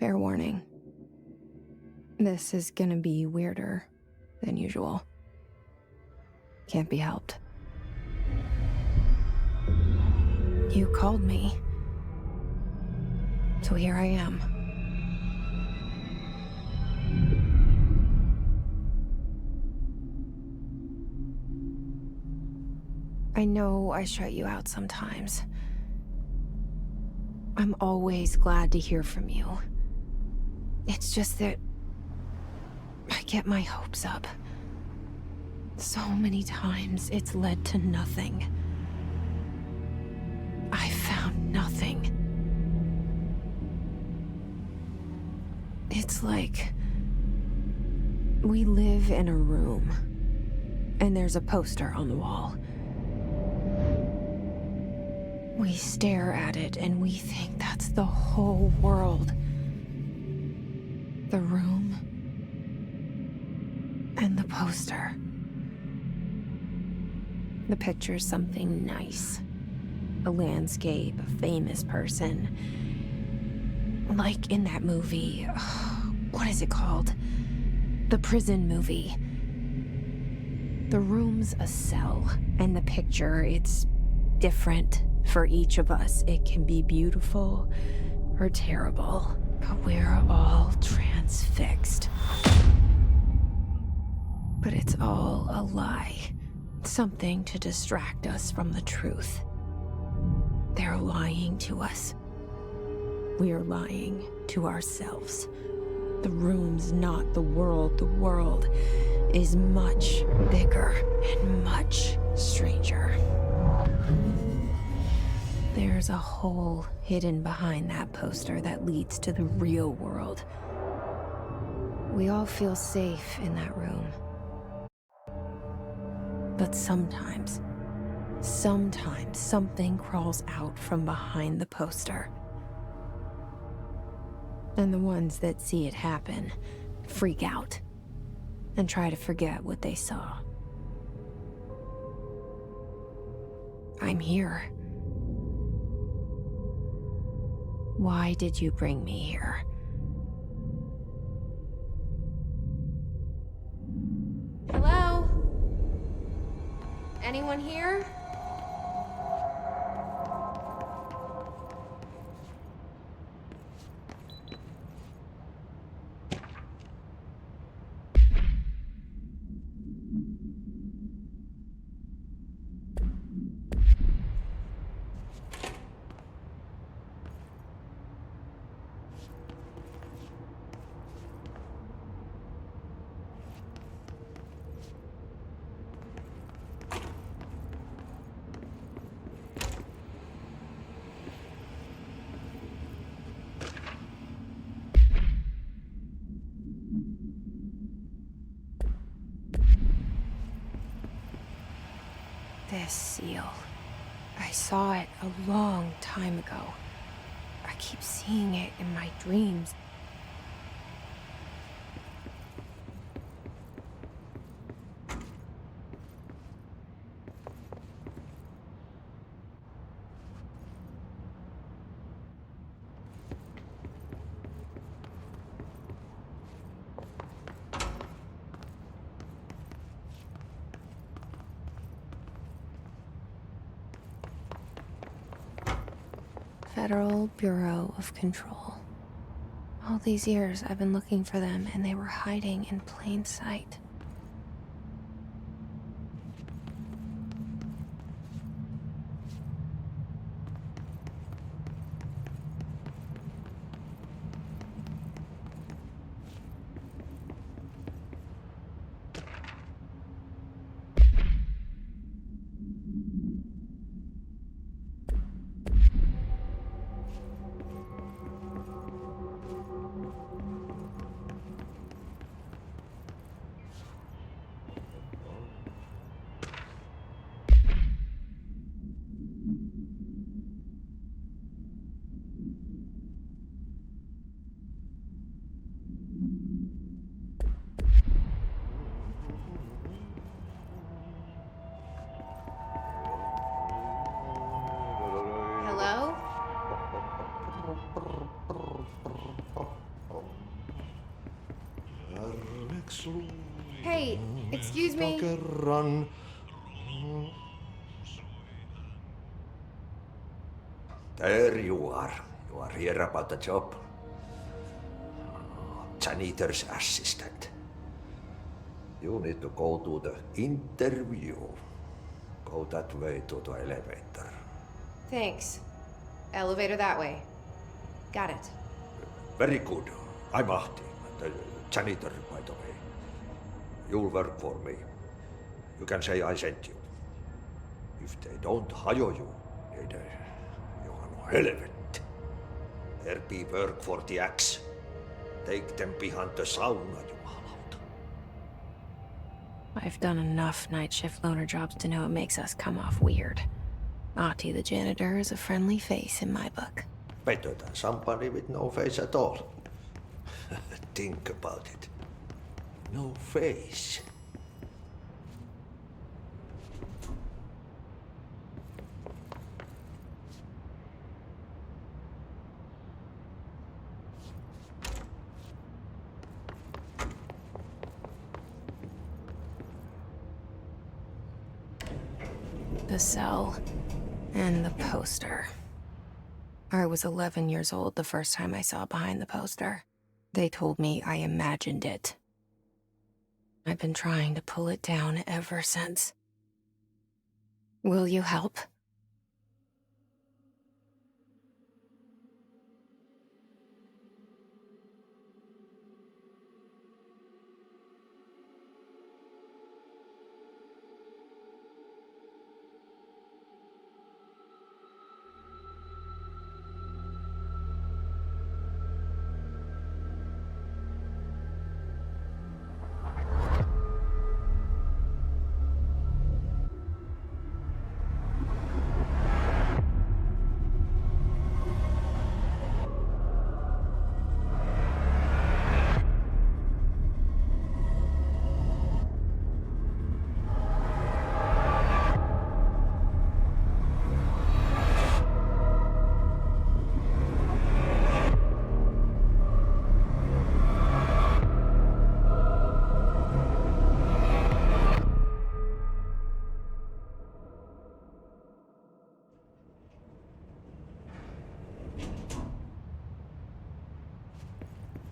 Fair warning. This is gonna be weirder than usual. Can't be helped. You called me. So here I am. I know I shut you out sometimes. I'm always glad to hear from you. It's just that I get my hopes up. So many times it's led to nothing. I found nothing. It's like we live in a room, and there's a poster on the wall. We stare at it and we think that's the whole world. The room and the poster. The picture's something nice. A landscape, a famous person. Like in that movie, what is it called? The prison movie. The room's a cell, and the picture, it's different for each of us. It can be beautiful or terrible, but we're all transfixed. But it's all a lie. Something to distract us from the truth. They're lying to us. We're lying to ourselves. The room's not the world. The world is much bigger and much stranger. There's a hole hidden behind that poster that leads to the real world. We all feel safe in that room. But sometimes something crawls out from behind the poster. And the ones that see it happen freak out and try to forget what they saw. I'm here. Why did you bring me here? Hello? Anyone here? This seal. I saw it a long time ago. I keep seeing it in my dreams. Federal Bureau of Control. All these years I've been looking for them, and they were hiding in plain sight. Hey, excuse me. There you are. You are here about the job. Janitor's assistant. You need to go to the interview. Go that way to the elevator. Thanks. Elevator that way. Got it. Very good. I'm Ahti, the janitor, by the way. You'll work for me. You can say I sent you. If they don't hire you, then you are no helvet. There be work for the axe. Take them behind the sauna, jumalauta. I've done enough night shift loner jobs to know it makes us come off weird. Ahti the janitor is a friendly face in my book. Better than somebody with no face at all. Think about it. No face. The cell and the poster. I was 11 years old the first time I saw behind the poster. They told me I imagined it. I've been trying to pull it down ever since. Will you help?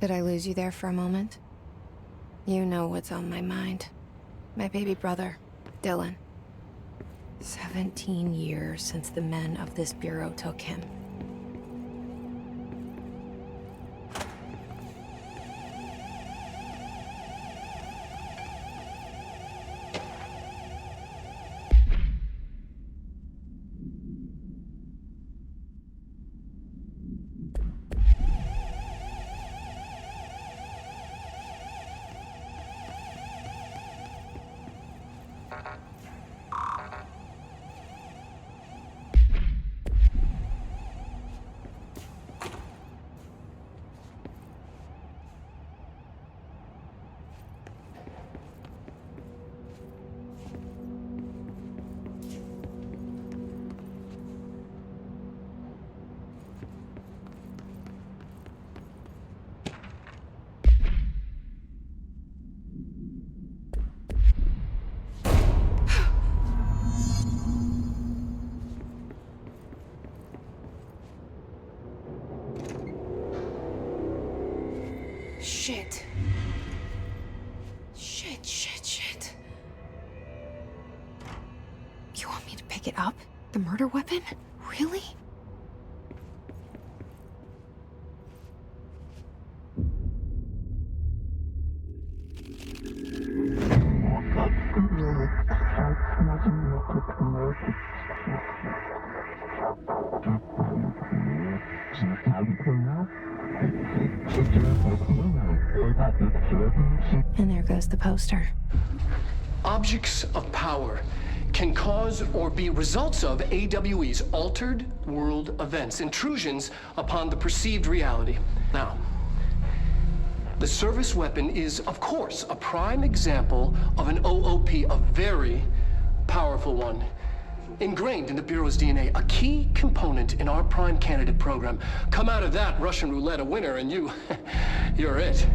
Did I lose you there for a moment? You know what's on my mind. My baby brother, Dylan. 17 years since the men of this bureau took him. Shit. Shit. You want me to pick it up? The murder weapon? Really? And there goes the poster. Objects of power can cause or be results of AWE's altered world events, intrusions upon the perceived reality. Now, the service weapon is, of course, a prime example of an OOP, a very powerful one. Ingrained in the Bureau's DNA, a key component in our prime candidate program. Come out of that Russian roulette a winner and you're it.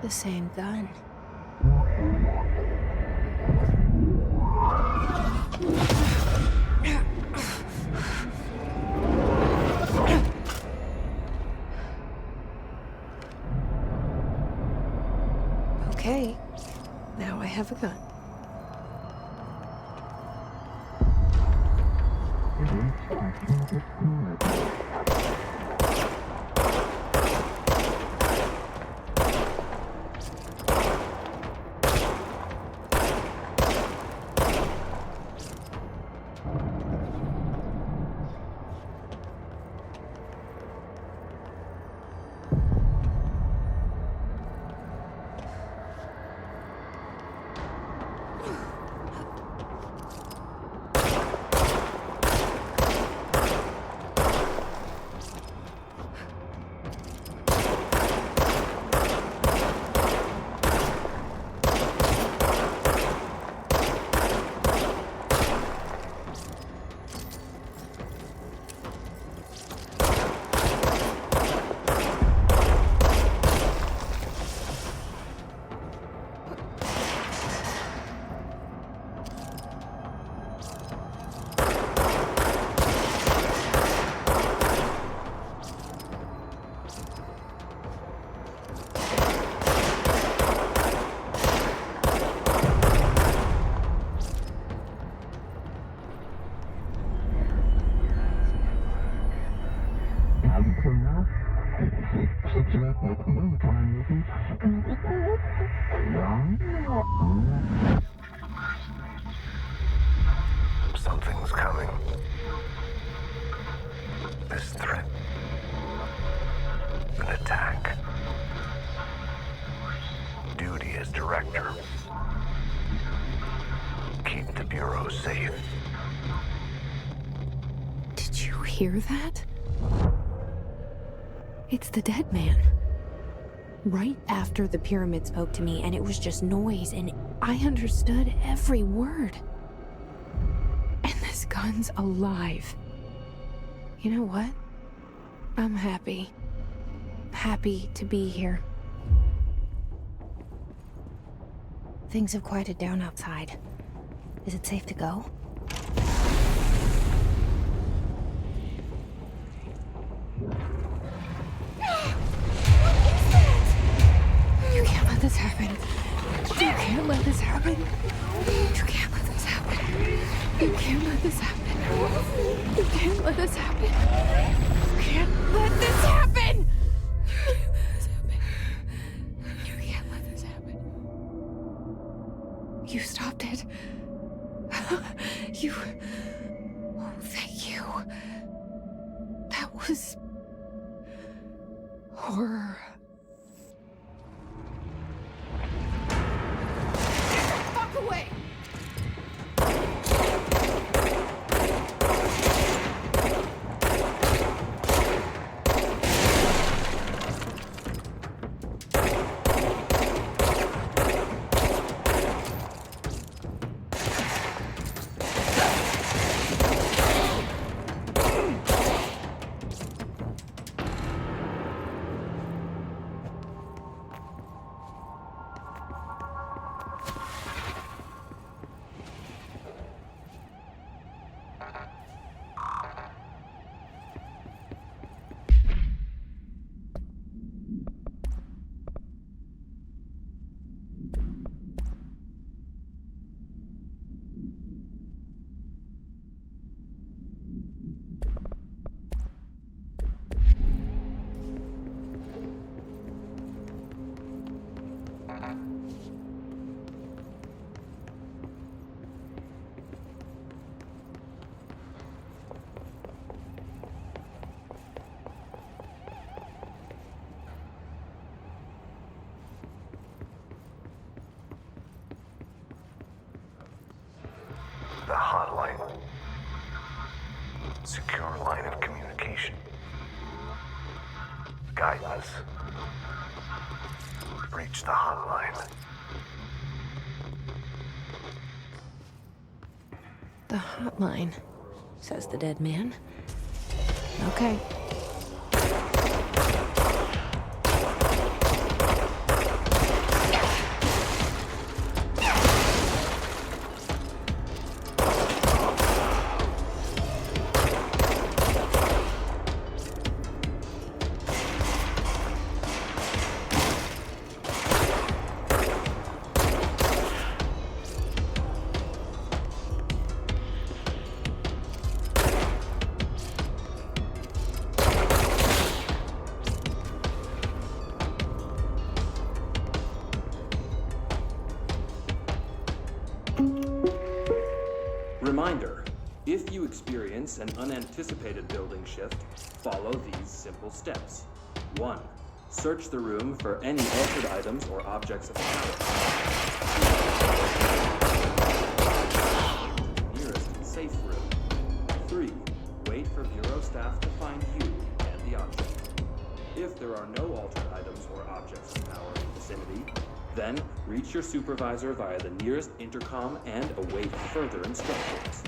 The same gun. Okay, now I have a gun. Something's coming. This threat. An attack. Duty as director. Keep the Bureau safe. Did you hear that? It's the dead man. Right after the pyramid spoke to me, and it was just noise, and I understood every word. And this gun's alive. You know what? I'm happy. Happy to be here. Things have quieted down outside. Is it safe to go? You can't let this happen. You can't let this happen. You can't let this happen. You can't let this happen. You can't let this happen. You can't let this happen. You can't let this happen. You stopped it. You... Oh, thank you. That was... horror. Fuck away! the hotline. Secure line of communication. Guide us. Reach the hotline. The hotline, says the dead man. Okay. Reminder, if you experience an unanticipated building shift, follow these simple steps. 1. Search the room for any altered items or objects of power. Nearest safe room. 3. Wait for Bureau staff to find you and the object. If there are no altered items or objects of power in the vicinity, then reach your supervisor via the nearest intercom and await further instructions.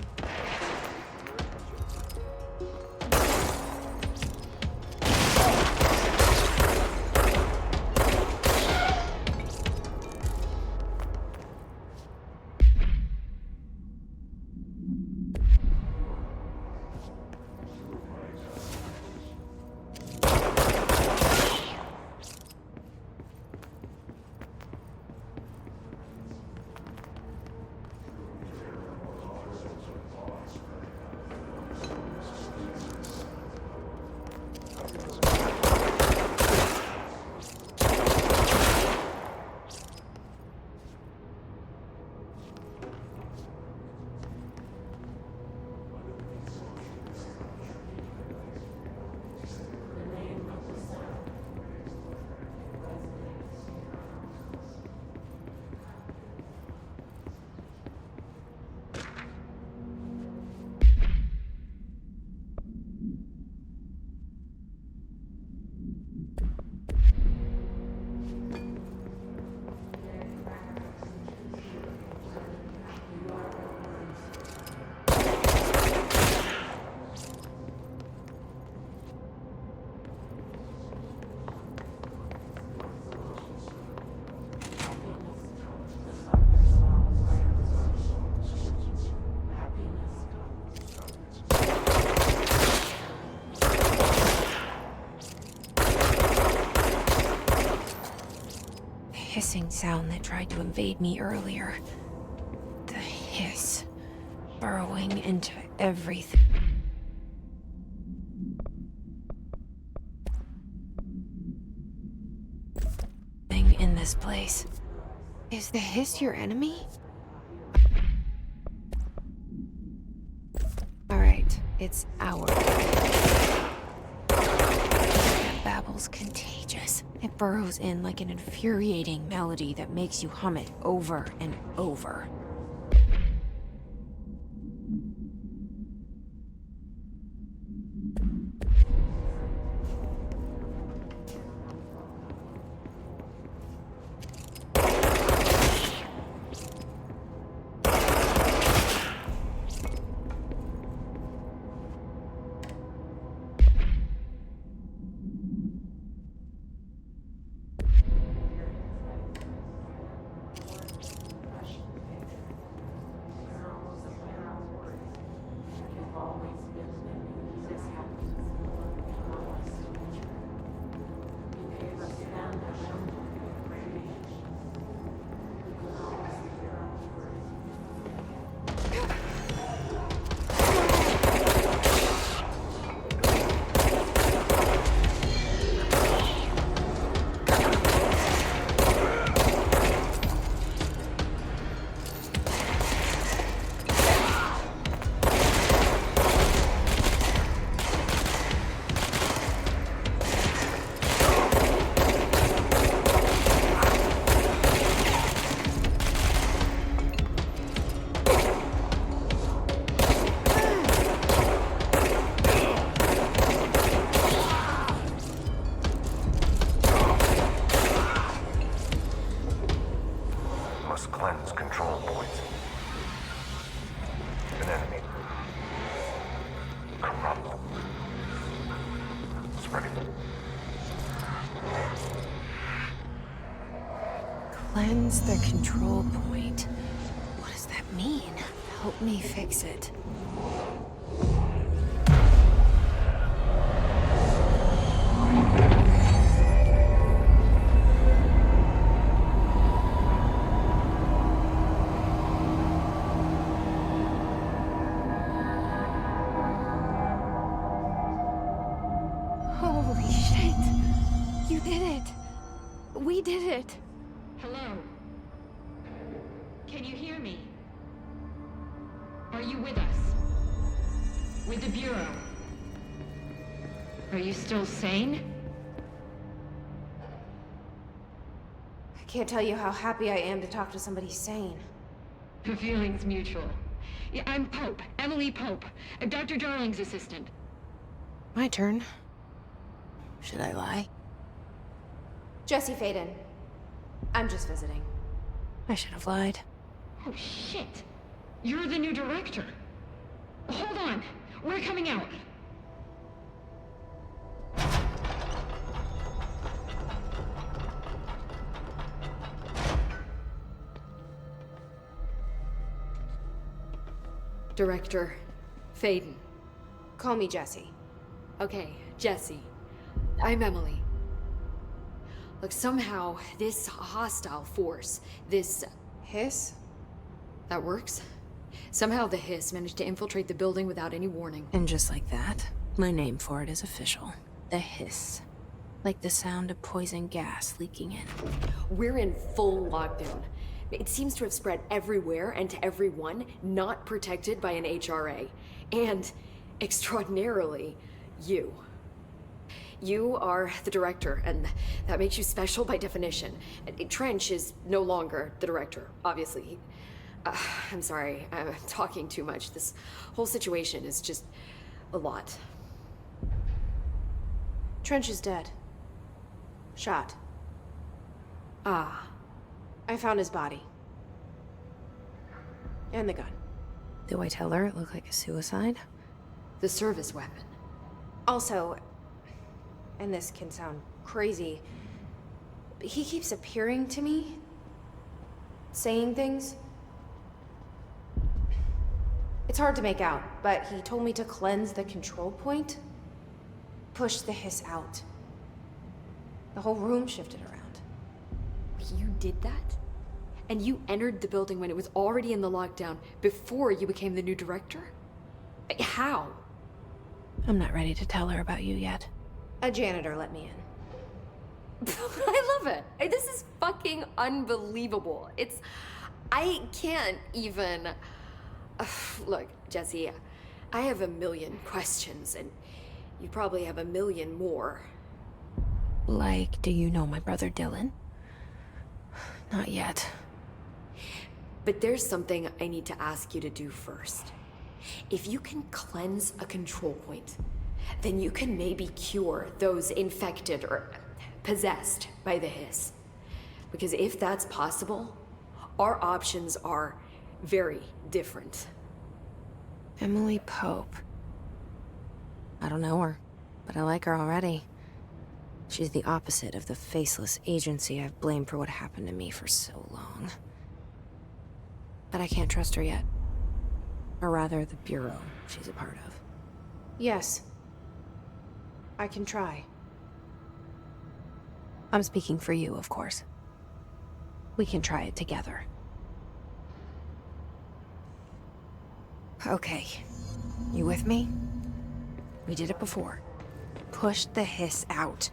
Hissing sound that tried to invade me earlier. The hiss, burrowing into everything. In this place. Is the hiss your enemy? Alright, it's our. That babble's contagious. It burrows in like an infuriating melody that makes you hum it over and over. Cleanse the control point. What does that mean? Help me fix it. Holy shit! You did it! We did it! Hello? Can you hear me? Are you with us? With the Bureau? Are you still sane? I can't tell you how happy I am to talk to somebody sane. The feeling's mutual. Yeah, I'm Pope, Emily Pope, Dr. Darling's assistant. My turn. Should I lie? Jesse Faden. I'm just visiting. I should have lied. Oh, shit. You're the new director. Hold on. We're coming out. Director Faden. Call me Jesse. Okay, Jesse. I'm Emily. Look, somehow this hostile force, this... Hiss? that works? Somehow the hiss managed to infiltrate the building without any warning. And just like that, my name for it is official. The hiss. Like the sound of poison gas leaking in. We're in full lockdown. It seems to have spread everywhere and to everyone not protected by an HRA. And, extraordinarily, you. You are the director, and that makes you special by definition. Trench is no longer the director, obviously. I'm sorry, I'm talking too much. This whole situation is just a lot. Trench is dead. Shot. Ah. I found his body. And the gun. Do I tell her it looked like a suicide? The service weapon. Also, and this can sound crazy, but he keeps appearing to me, saying things. It's hard to make out, but he told me to cleanse the control point, push the hiss out. The whole room shifted around. You did that? And you entered the building when it was already in the lockdown before you became the new director? How? I'm not ready to tell her about you yet. A janitor let me in. I love it. This is fucking unbelievable. I can't even... Look, Jesse, I have a million questions, and you probably have a million more. Like, do you know my brother Dylan? Not yet. But there's something I need to ask you to do first. If you can cleanse a control point, then you can maybe cure those infected or possessed by the hiss. Because if that's possible, our options are very different. Emily Pope. I don't know her, but I like her already. She's the opposite of the faceless agency I've blamed for what happened to me for so long. But I can't trust her yet. Or rather, the Bureau she's a part of. Yes. I can try. I'm speaking for you, of course. We can try it together. Okay. You with me? We did it before. Push the hiss out.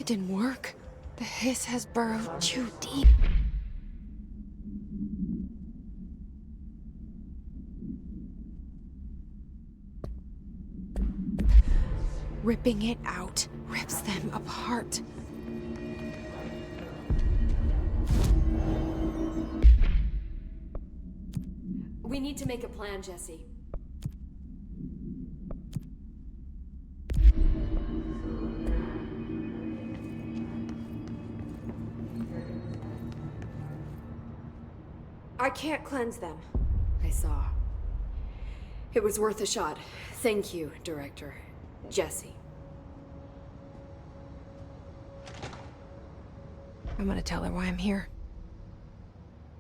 It didn't work. The hiss has burrowed too deep. Ripping it out rips them apart. We need to make a plan, Jesse. I can't cleanse them. I saw. It was worth a shot. Thank you, Director. Jesse. I'm gonna tell her why I'm here.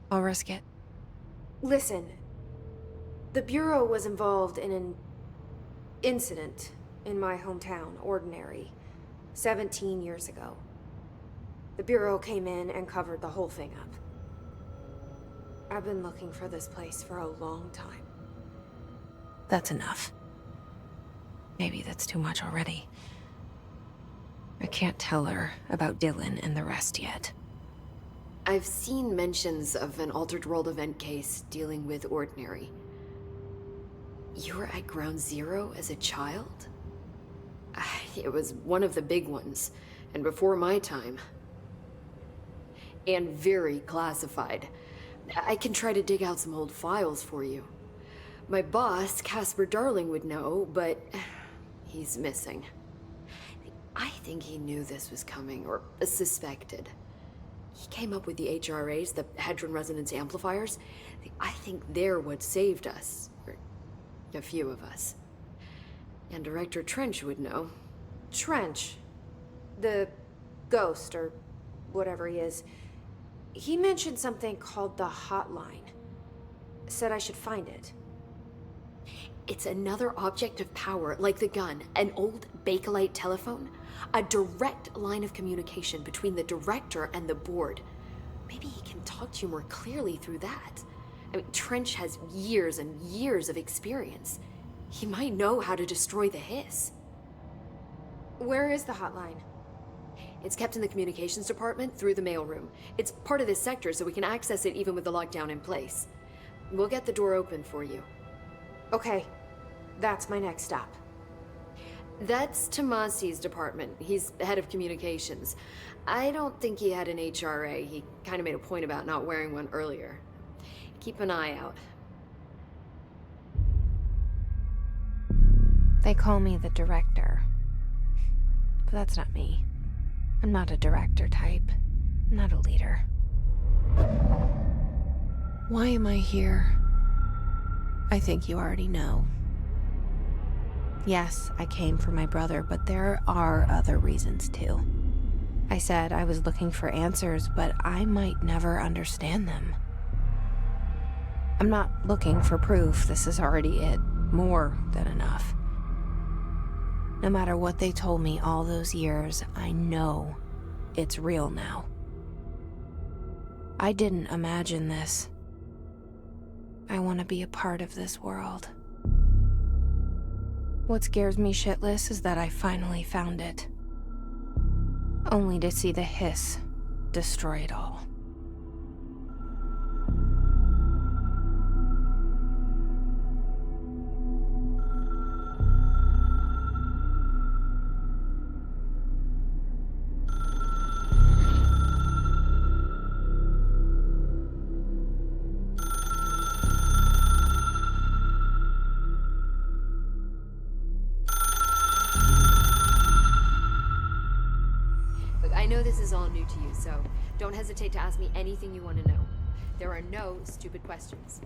I'll risk it. Listen, the Bureau was involved in an incident in my hometown, Ordinary, 17 years ago. The Bureau came in and covered the whole thing up. I've been looking for this place for a long time. That's enough. Maybe that's too much already. I can't tell her about Dylan and the rest yet. I've seen mentions of an Altered World event case dealing with Ordinary. You were at Ground Zero as a child? It was one of the big ones, and before my time. And very classified. I can try to dig out some old files for you. My boss, Casper Darling, would know, but he's missing. I think he knew this was coming, or suspected. He came up with the HRAs, the Hadron Resonance Amplifiers. I think they're what saved us. Or a few of us. And Director Trench would know. Trench? The ghost, or whatever he is. He mentioned something called the Hotline. Said I should find it. It's another object of power, like the gun, an old Bakelite telephone. A direct line of communication between the director and the board. Maybe he can talk to you more clearly through that. I mean, Trench has years and years of experience. He might know how to destroy the hiss. Where is the hotline? It's kept in the communications department through the mailroom. It's part of this sector, so we can access it even with the lockdown in place. We'll get the door open for you. Okay, that's my next stop. That's Tomasi's department. He's the head of communications. I don't think he had an HRA. He kind of made a point about not wearing one earlier. Keep an eye out. They call me the director. But that's not me. I'm not a director type. I'm not a leader. Why am I here? I think you already know. Yes, I came for my brother, but there are other reasons too. I said I was looking for answers, but I might never understand them. I'm not looking for proof. This is already it. More than enough. No matter what they told me all those years, I know it's real now. I didn't imagine this. I want to be a part of this world. What scares me shitless is that I finally found it. Only to see the hiss destroy it all. I know this is all new to you, so don't hesitate to ask me anything you want to know. There are no stupid questions.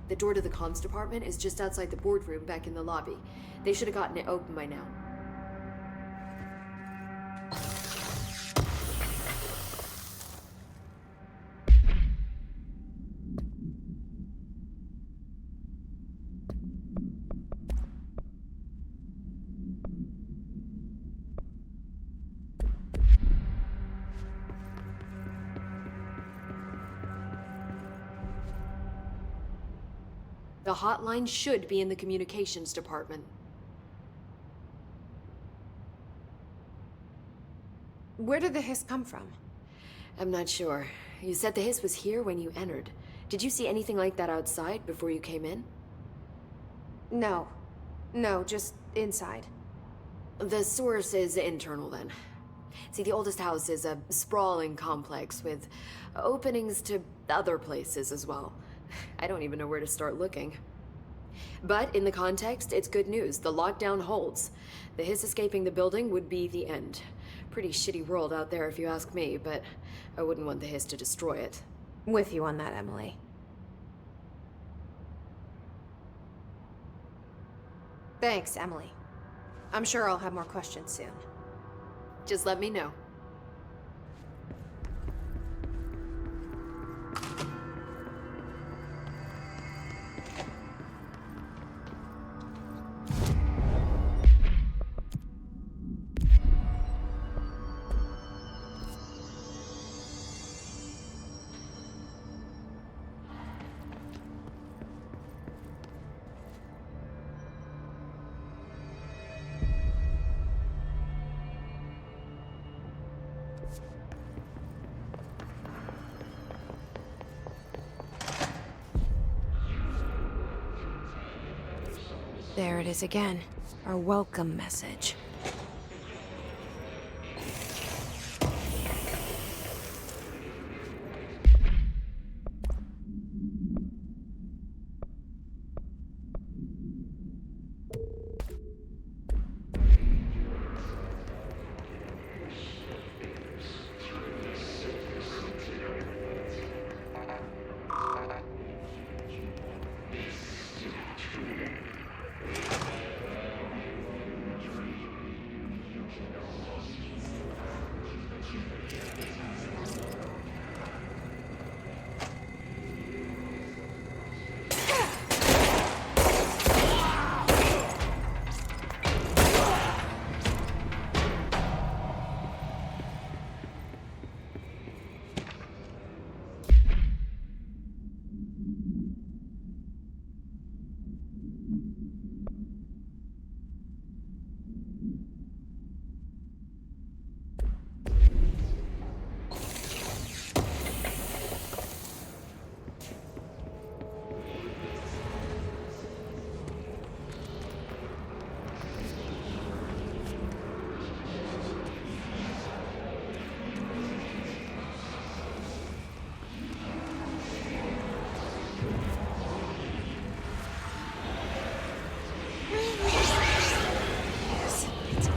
The door to the comms department is just outside the boardroom back in the lobby. They should have gotten it open by now. The hotline should be in the communications department. Where did the hiss come from? I'm not sure. You said the hiss was here when you entered. Did you see anything like that outside before you came in? No. No, just inside. The source is internal, then. See, the oldest house is a sprawling complex with openings to other places as well. I don't even know where to start looking. But in the context, it's good news. The lockdown holds. The hiss escaping the building would be the end. Pretty shitty world out there if you ask me, but I wouldn't want the hiss to destroy it. With you on that, Emily. Thanks, Emily. I'm sure I'll have more questions soon. Just let me know. There it is again. Our welcome message.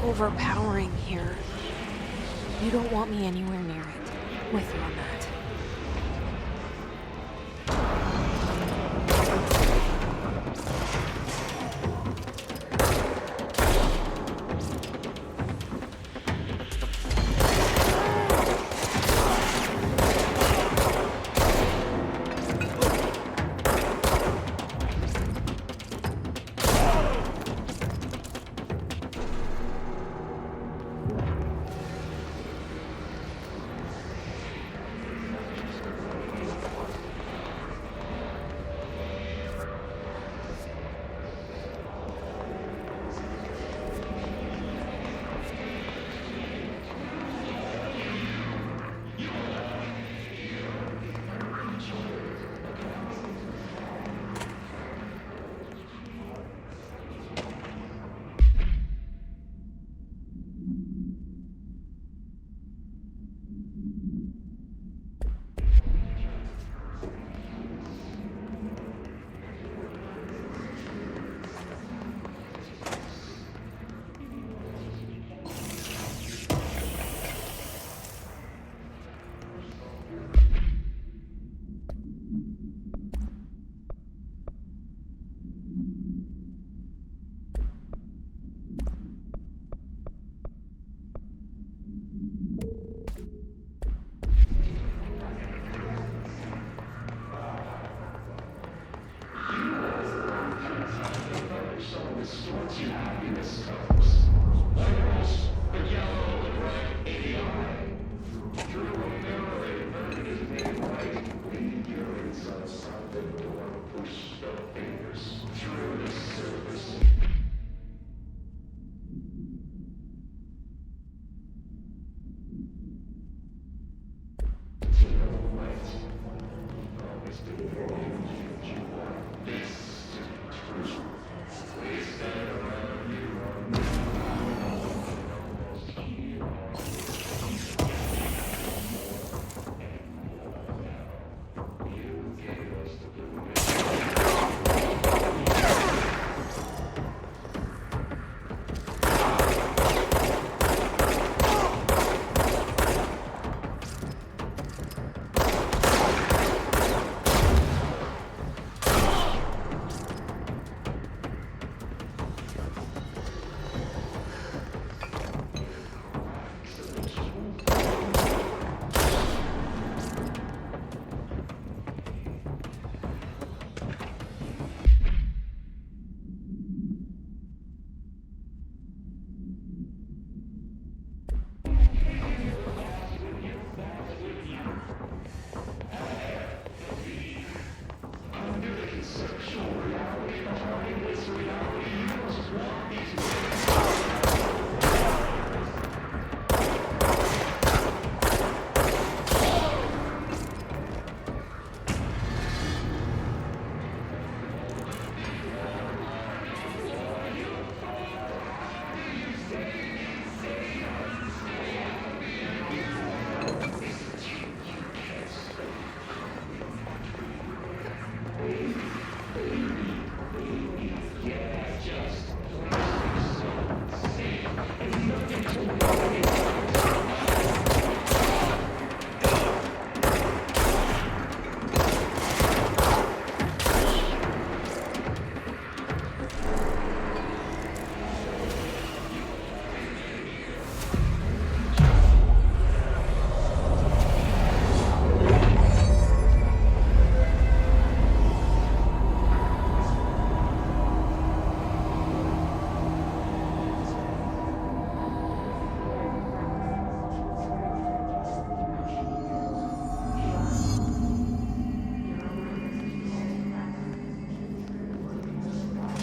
Overpowering here. You don't want me anywhere near it. With you on that.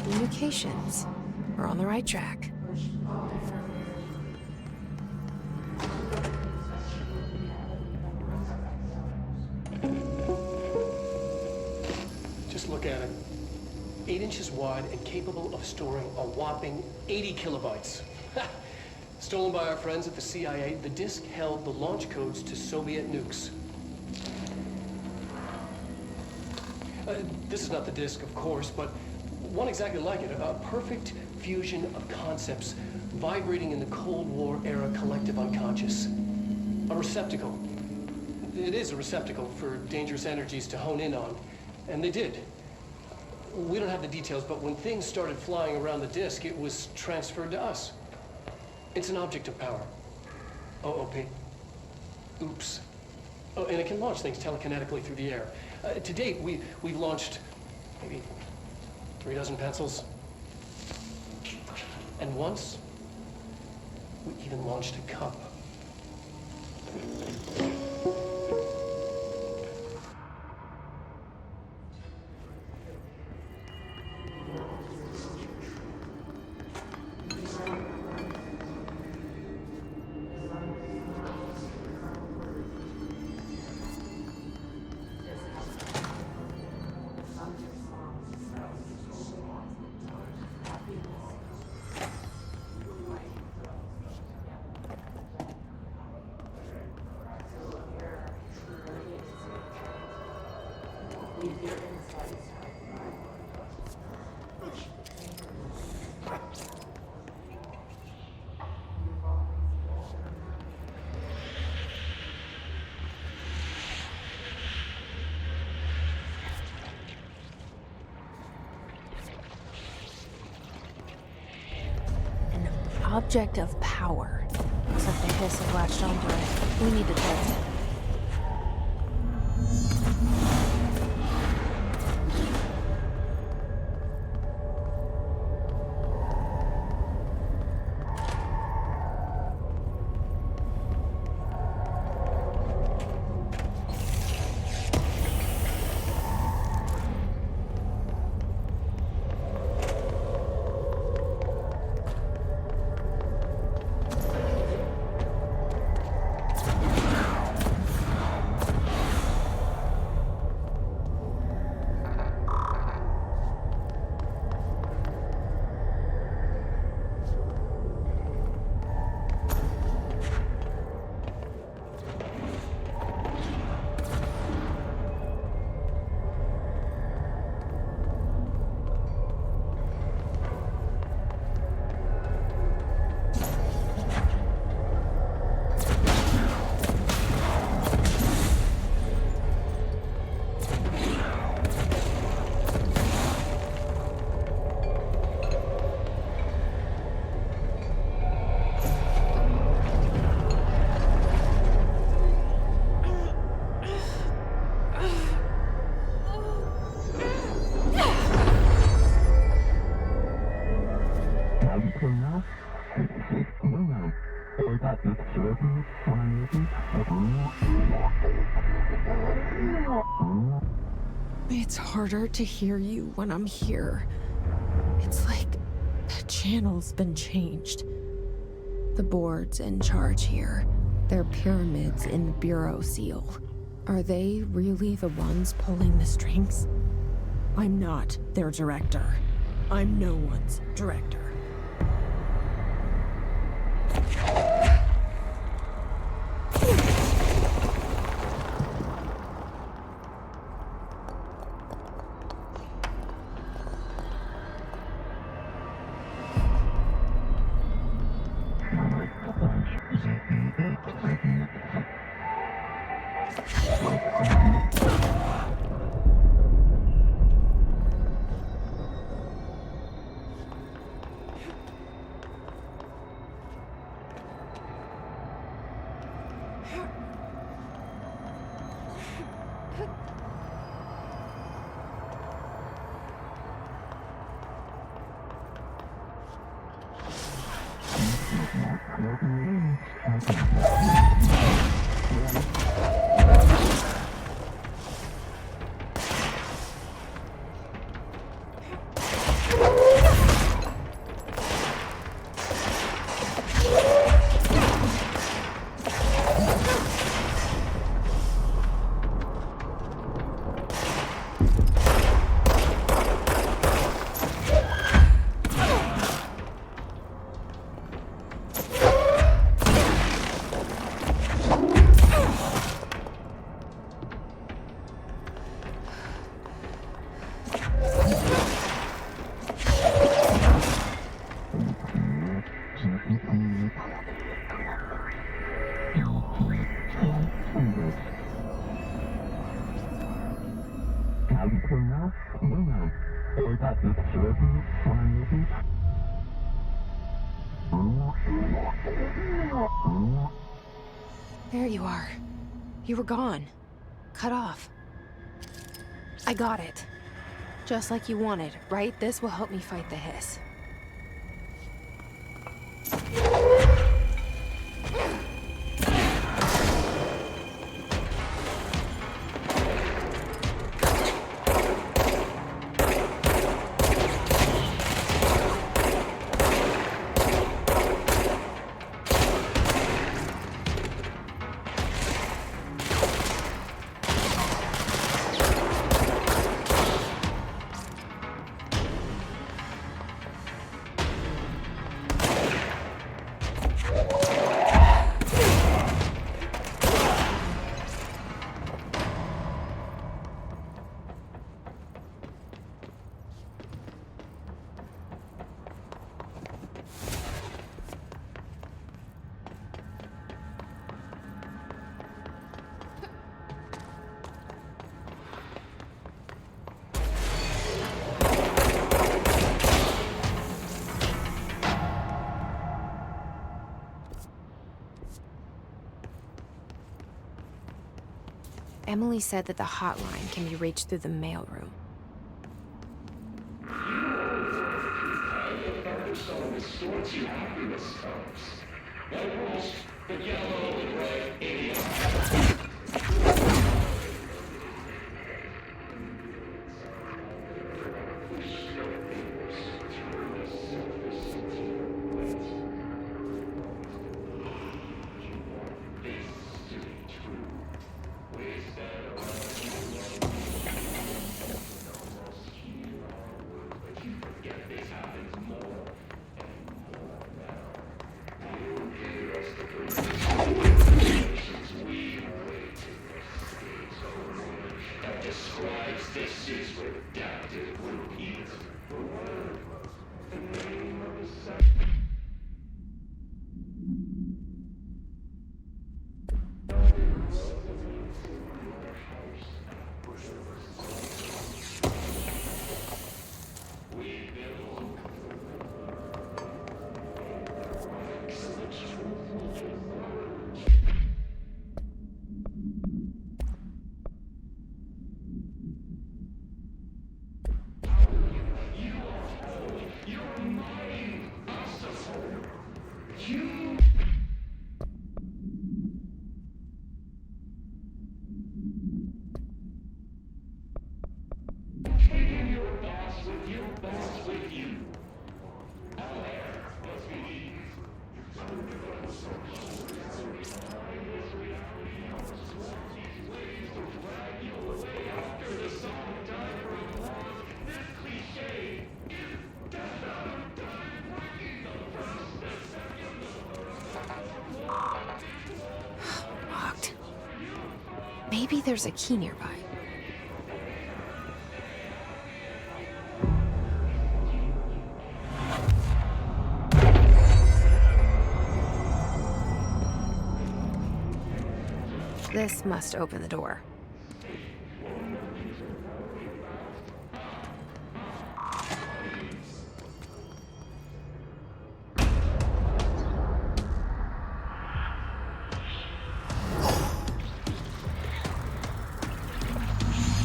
Communications. We're on the right track. Just look at it. 8 inches wide and capable of storing a whopping 80 kilobytes. Stolen by our friends at the CIA, the disk held the launch codes to Soviet nukes. This is not the disk, of course, but one exactly like it. A perfect fusion of concepts vibrating in the Cold War era collective unconscious. A receptacle. It is a receptacle for dangerous energies to hone in on. And they did. We don't have the details, but when things started flying around the disk, it was transferred to us. It's an object of power. OOP. Oops. Oh, and it can launch things telekinetically through the air. To date, we've launched maybe 3 dozen pencils. And once, we even launched a cup. Object of power. Looks like the hiss have latched onto it. We need to test it. It's harder to hear you when I'm here. It's like the channel's been changed. The board's in charge here. They're pyramids in the Bureau seal. Are they really the ones pulling the strings? I'm not their director. I'm no one's director. There you are. You were gone. Cut off. I got it. Just like you wanted, right? This will help me fight the hiss. Emily said that the hotline can be reached through the mailroom. Maybe there's a key nearby. This must open the door.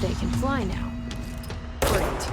They can fly now. Great.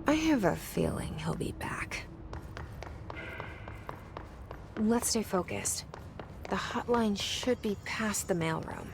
I have a feeling he'll be back. Let's stay focused. The hotline should be past the mailroom.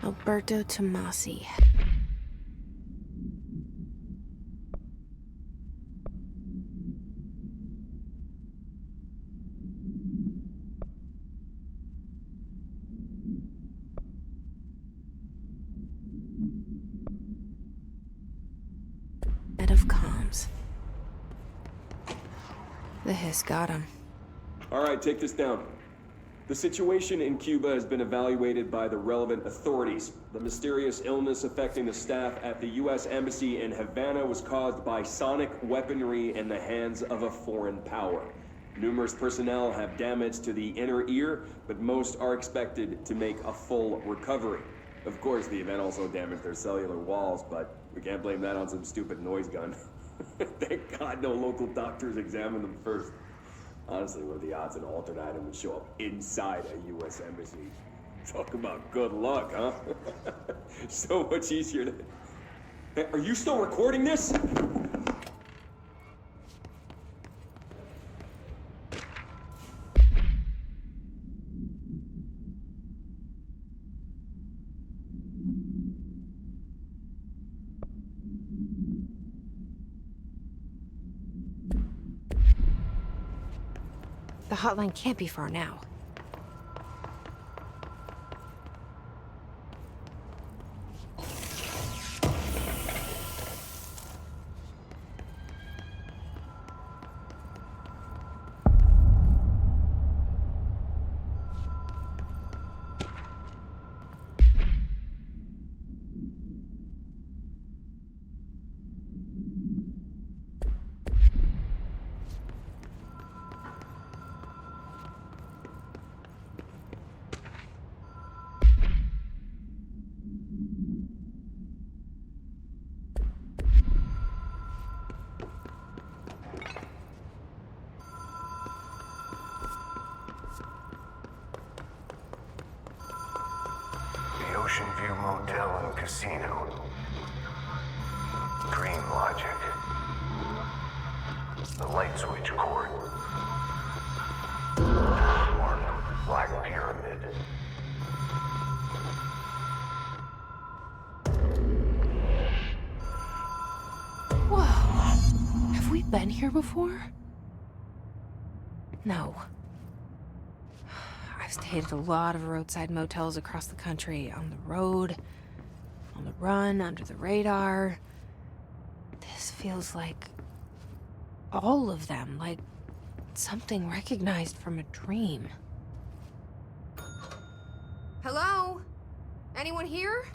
Alberto Tomasi. Head of comms. The hiss got him. All right, take this down. The situation in Cuba has been evaluated by the relevant authorities. The mysterious illness affecting the staff at the U.S. Embassy in Havana was caused by sonic weaponry in the hands of a foreign power. Numerous personnel have damage to the inner ear, but most are expected to make a full recovery. Of course, the event also damaged their cellular walls, but we can't blame that on some stupid noise gun. Thank God no local doctors examined them first. Honestly, what are the odds an altered item would show up inside a U.S. embassy? Talk about good luck, huh? So much easier to... Hey, are you still recording this? The hotline can't be far now. Ocean View Motel and Casino. Dream Logic. The Light Switch Court. Marked Black Pyramid. Whoa. Have we been here before? No. I've stayed at a lot of roadside motels across the country, on the road, on the run, under the radar. This feels like all of them, like something recognized from a dream. Hello? Anyone here?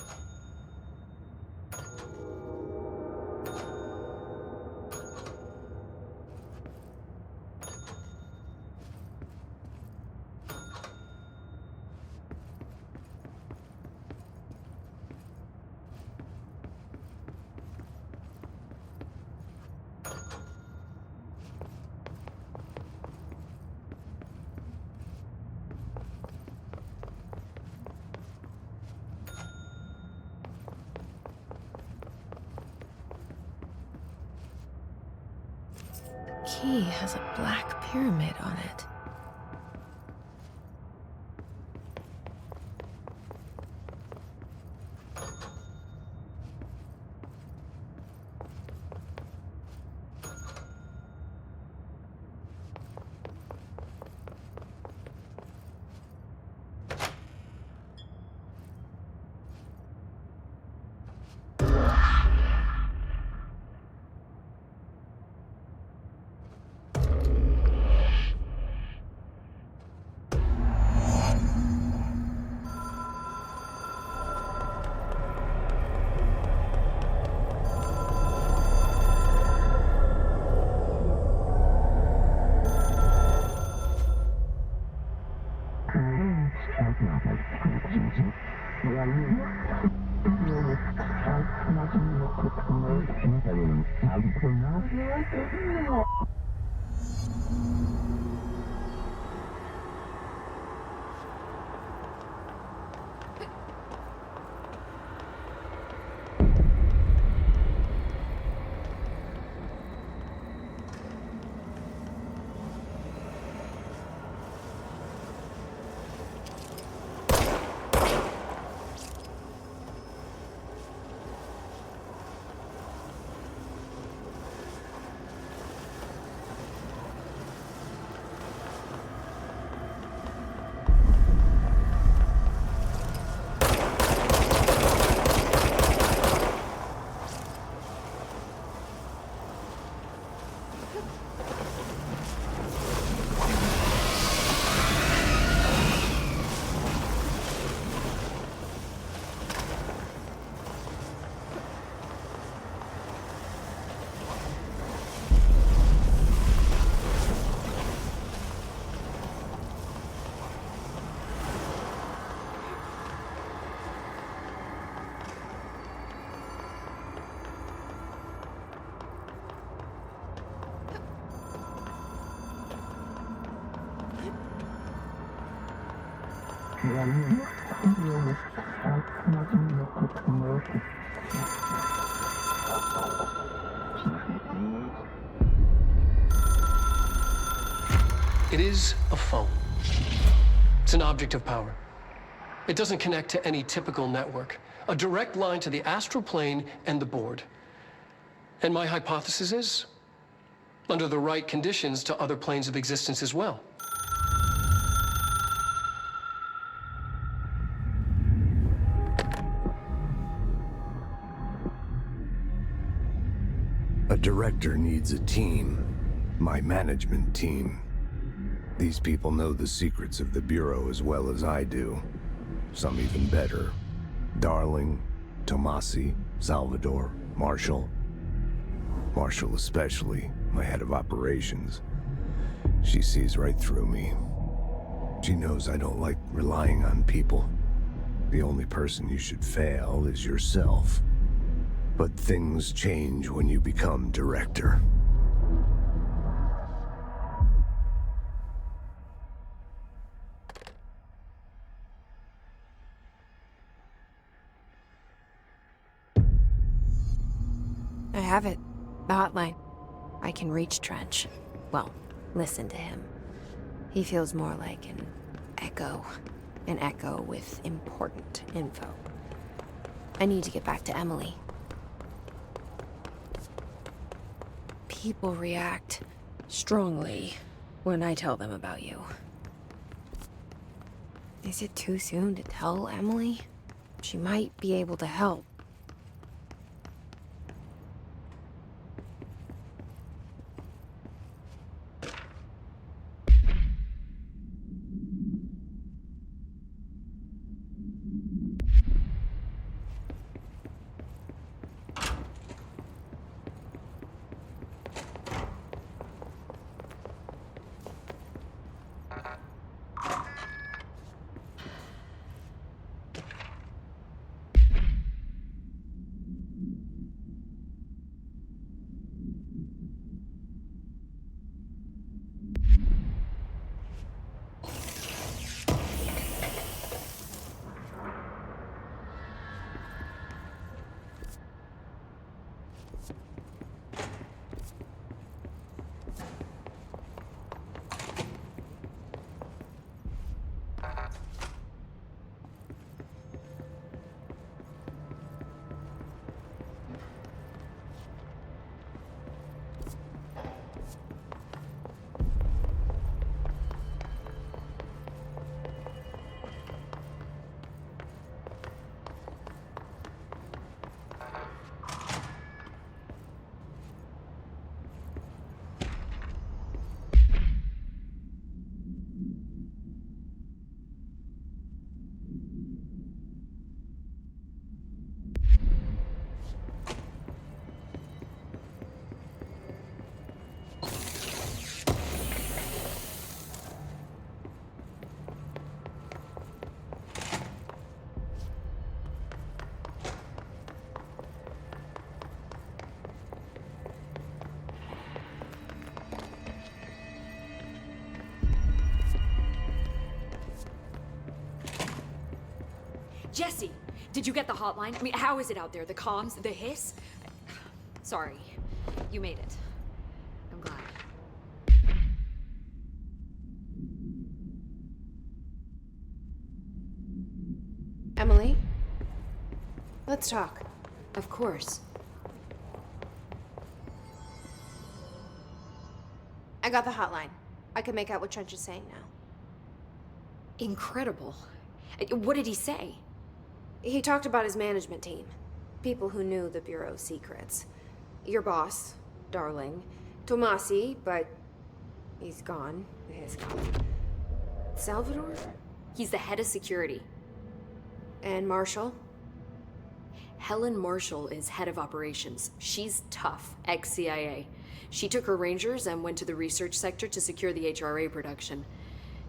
Key has a black pyramid on it. It is a phone. It's an object of power. It doesn't connect to any typical network. A direct line to the astral plane and the board. And my hypothesis is, under the right conditions, to other planes of existence as well. A director needs a team. My management team. These people know the secrets of the Bureau as well as I do. Some even better. Darling, Tomasi, Salvador, Marshall. Marshall especially, my head of operations. She sees right through me. She knows I don't like relying on people. The only person you should fail is yourself. But things change when you become director. I have it. The hotline. I can reach Trench. Well, listen to him. He feels more like an echo. An echo with important info. I need to get back to Emily. People react strongly when I tell them about you. Is it too soon to tell Emily? She might be able to help. Jesse, did you get the hotline? I mean, how is it out there? The comms, the hiss? Sorry, you made it. I'm glad. Emily? Let's talk. Of course. I got the hotline. I can make out what Trench is saying now. Incredible. What did he say? He talked about his management team. People who knew the Bureau's secrets. Your boss, Darling. Tomasi, but he's gone. His gone. Salvador? He's the head of security. And Marshall? Helen Marshall is head of operations. She's tough, ex-CIA. She took her Rangers and went to the research sector to secure the HRA production.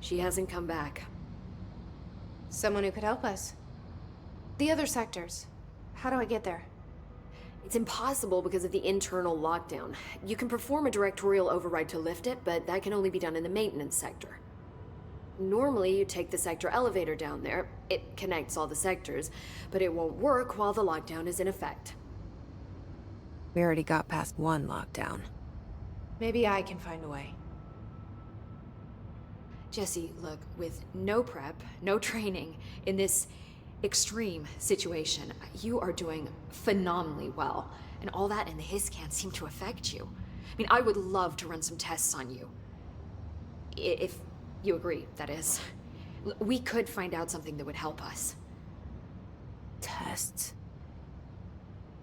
She hasn't come back. Someone who could help us. The other sectors. How do I get there? It's impossible because of the internal lockdown. You can perform a directorial override to lift it, but that can only be done in the maintenance sector. Normally, you take the sector elevator down there. It connects all the sectors, but it won't work while the lockdown is in effect. We already got past one lockdown. Maybe I can find a way. Jesse, look, with no prep, no training, in this extreme situation, you are doing phenomenally well. And all that and the hiss can't seem to affect you. I mean, I would love to run some tests on you. If you agree, that is. We could find out something that would help us. Tests?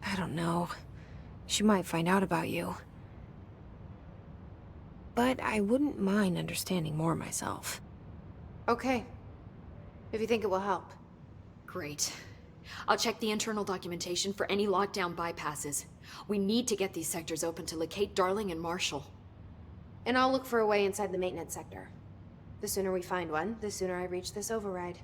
I don't know. She might find out about you. But I wouldn't mind understanding more myself. Okay. If you think it will help. Great. I'll check the internal documentation for any lockdown bypasses. We need to get these sectors open to locate Darling and Marshall. And I'll look for a way inside the maintenance sector. The sooner we find one, the sooner I reach this override.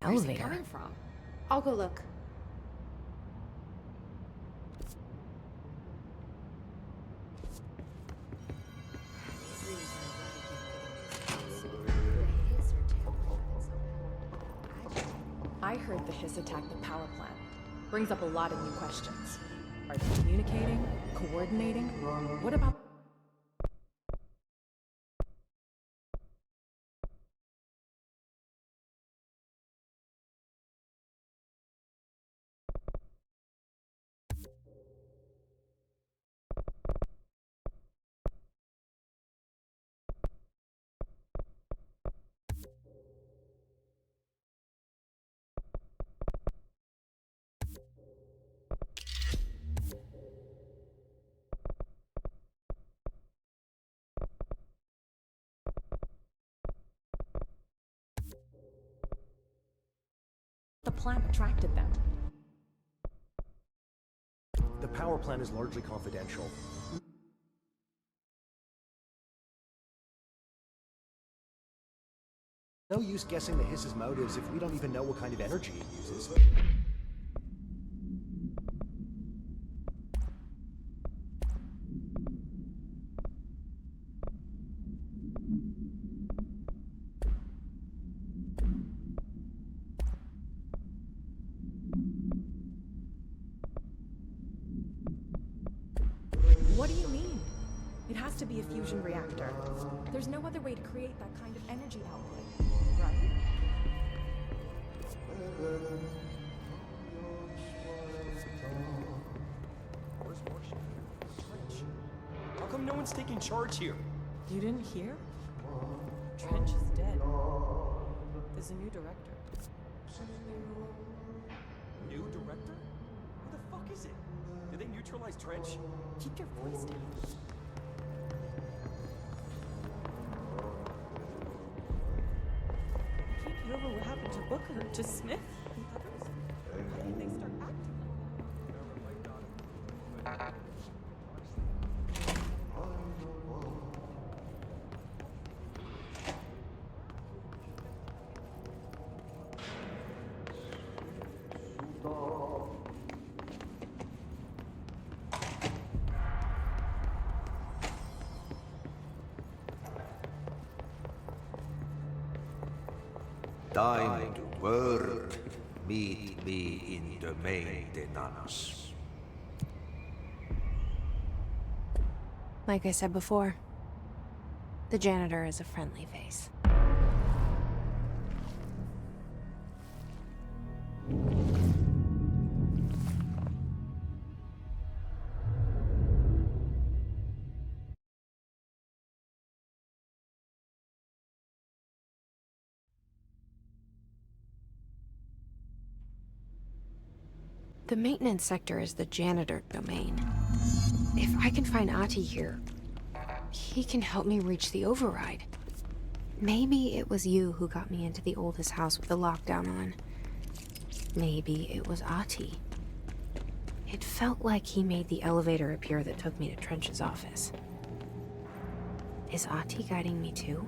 Where's it Elevator. coming from? I'll go look. I heard the hiss attacked the power plant. Brings up a lot of new questions. Are they communicating? Coordinating? What about... the plant attracted them? The power plant is largely confidential. No use guessing the hiss's motives if we don't even know what kind of energy it uses. to be a fusion reactor. There's no other way to create that kind of energy output, right? Where's Marshall? Trench. How come no one's taking charge here? You didn't hear? Trench is dead. There's a new director. New director? Who the fuck is it? Did they neutralize Trench? Keep your voice down. Can't get over what happened to Booker, to Smith, the others. How did they start acting like that? Time to work. Meet me in the maintenance. Like I said before, the janitor is a friendly face. The maintenance sector is the janitor domain. If I can find Ahti here, he can help me reach the override. Maybe it was you who got me into the oldest house with the lockdown on. Maybe it was Ahti. It felt like he made the elevator appear that took me to Trench's office. Is Ahti guiding me too?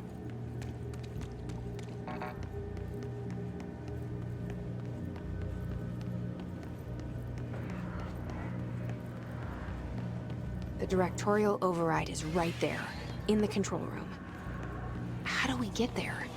The directorial override is right there, in the control room. How do we get there?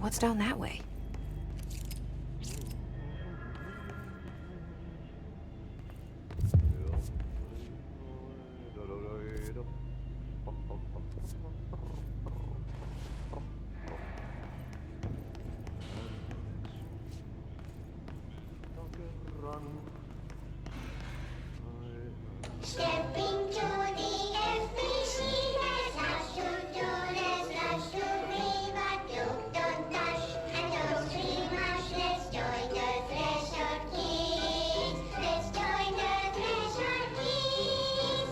What's down that way? Stepping to the FBC, there's lots to do, there's lots to read, but don't touch and don't scream much. Let's join the Thresher Kids. Let's join the Thresher Kids.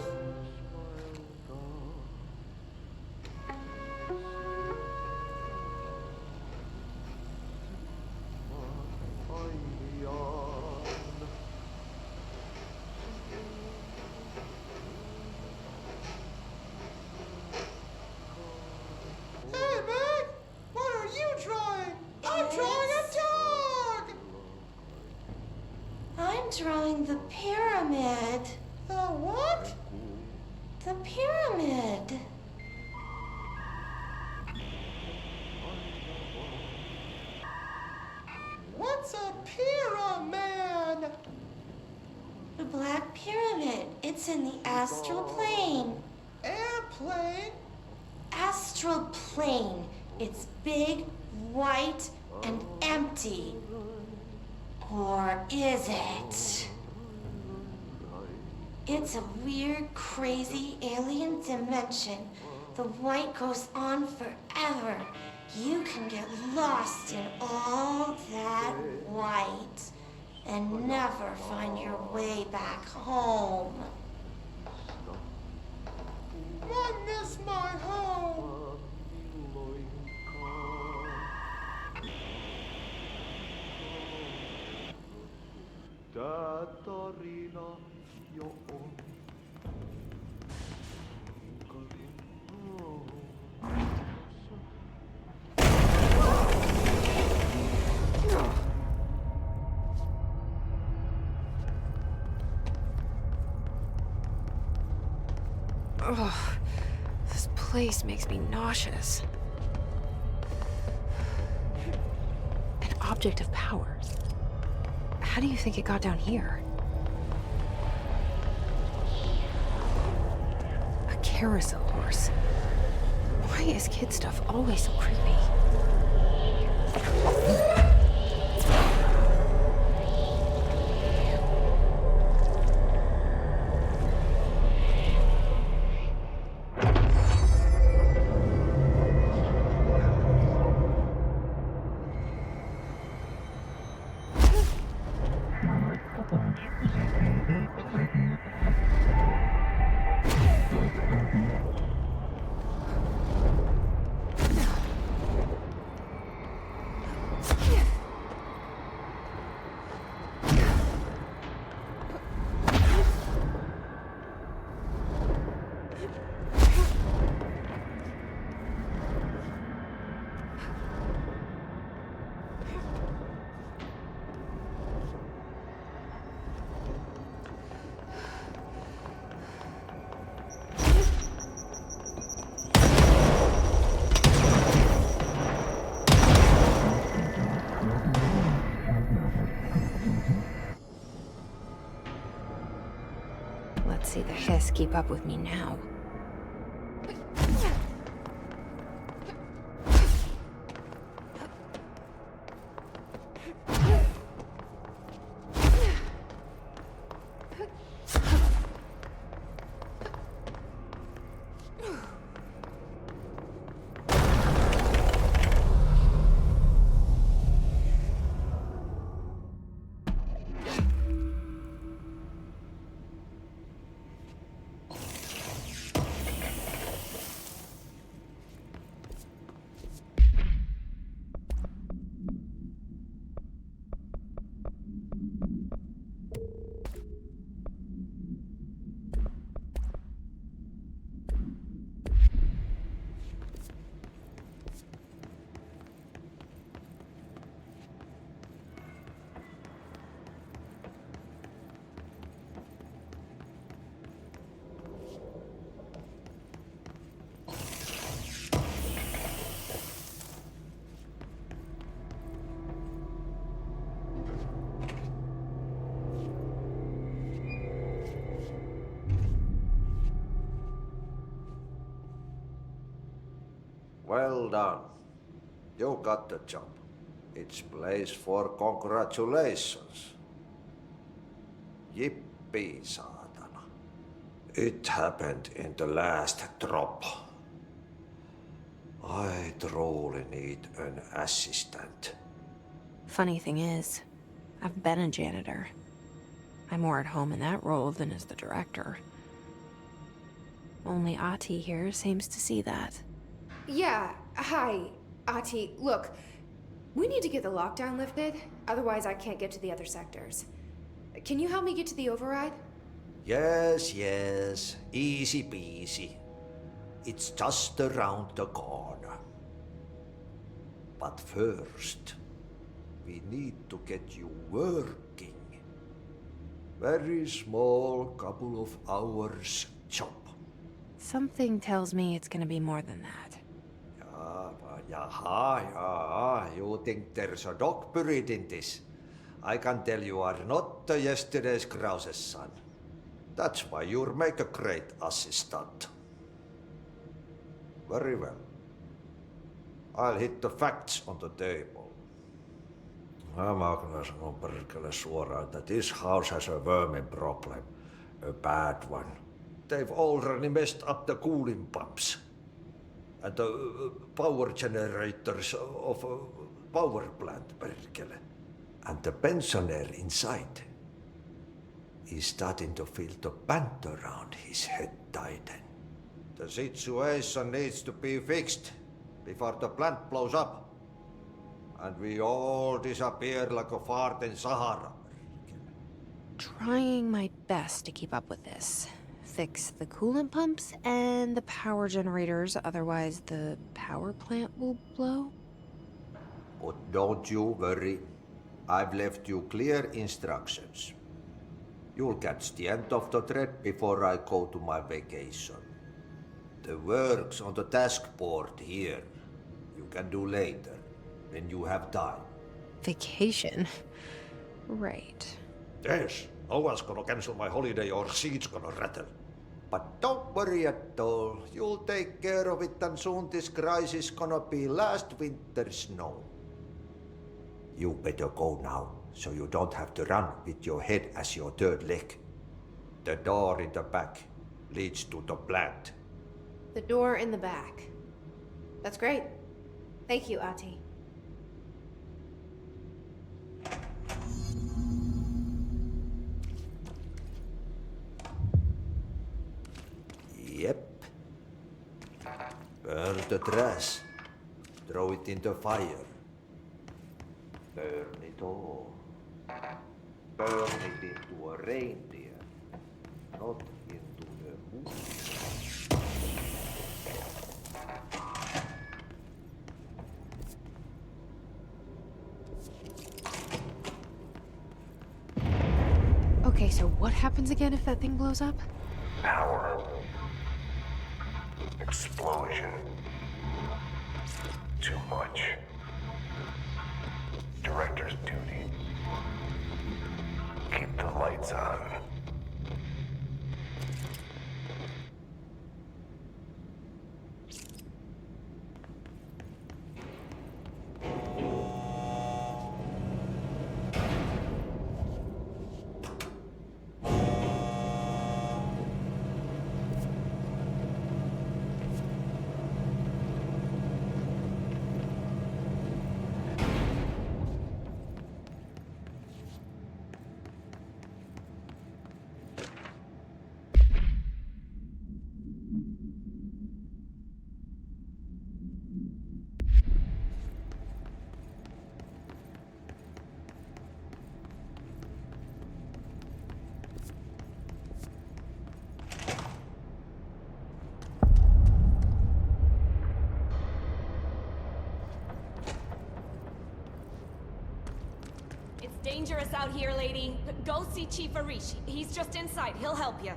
Hey, Meg! What are you drawing? I'm drawing a dog! I'm drawing the pyramid. The what? The pyramid. What's a pyramid? The Black Pyramid. It's in the astral plane. Airplane? Astral plane. It's big, white, and empty. Or is it? It's a weird, crazy alien dimension. The white goes on forever. You can get lost in all that white and never find your way back home. I miss my home. Ugh, this place makes me nauseous. An object of power. How do you think it got down here? A carousel horse. Why is kid stuff always so creepy? Let's see the hiss keep up with me now. Well done. You got the job. It's place for congratulations. Yippee, saatana. It happened in the last drop. I truly need an assistant. Funny thing is, I've been a janitor. I'm more at home in that role than as the director. Only Ati here seems to see that. Yeah, hi, Ati. Look, we need to get the lockdown lifted, otherwise I can't get to the other sectors. Can you help me get to the override? Yes, yes. Easy peasy. It's just around the corner. But first, we need to get you working. Very small, couple of hours job. Something tells me it's gonna be more than that. Jaha, you think there's a dog buried in this? I can tell you are not the yesterday's Krause's son. That's why you'll make a great assistant. Very well. I'll hit the facts on the table. Mä kyllä sanon perkele suoraan, that this house has a vermin problem. A bad one. They've already messed up the cooling pumps. And the power generators of a power plant, perkele. And the pensioner inside is starting to feel the band around his head tighten. The situation needs to be fixed before the plant blows up. And we all disappear like a fart in Sahara. Trying my best to keep up with this. Fix the coolant pumps and the power generators, otherwise the power plant will blow. But don't you worry. I've left you clear instructions. You'll catch the end of the thread before I go to my vacation. The work's on the task board here. You can do later, when you have time. Vacation? Right. Yes, no one's gonna cancel my holiday or seat's gonna rattle. But don't worry at all. You'll take care of it and soon this crisis gonna be last winter's snow. You better go now, so you don't have to run with your head as your third leg. The door in the back leads to the plant. The door in the back. That's great. Thank you, Ati. Yep. Burn the trash. Throw it in the fire. Burn it all. Burn it into a reindeer, not into the moon. Okay, so what happens again if that thing blows up? Power. Explosion. Too much. Director's duty. Keep the lights on. Dangerous out here, lady. Go see Chief Arish. He's just inside. He'll help you.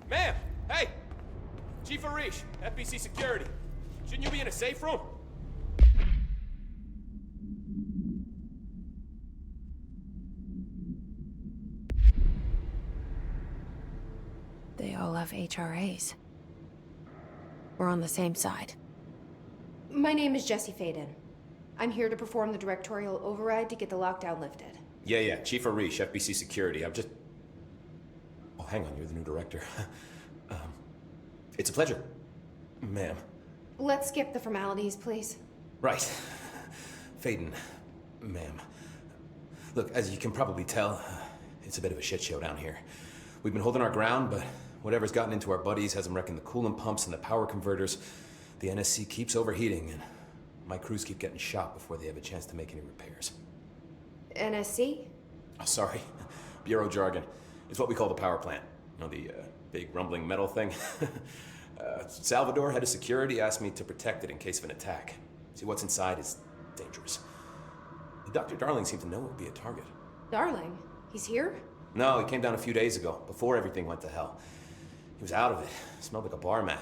Ma'am! Hey! Chief Arish, FBC Security. Shouldn't you be in a safe room? They all love HRAs. We're on the same side. My name is Jesse Faden. I'm here to perform the directorial override to get the lockdown lifted. Yeah, Chief Arish, FBC Security. I'm just... Oh, hang on, you're the new director. It's a pleasure, ma'am. Let's skip the formalities, please. Right. Faden, ma'am. Look, as you can probably tell, it's a bit of a shit show down here. We've been holding our ground, but whatever's gotten into our buddies has them wrecking the coolant pumps and the power converters. The NSC keeps overheating, and my crews keep getting shot before they have a chance to make any repairs. NSC? Oh, sorry. Bureau jargon. It's what we call the power plant. You know, the big rumbling metal thing? Salvador, head of security, asked me to protect it in case of an attack. See, what's inside is dangerous. Dr. Darling seemed to know it would be a target. Darling? He's here? No, he came down a few days ago, before everything went to hell. He was out of it. Smelled like a bar mat.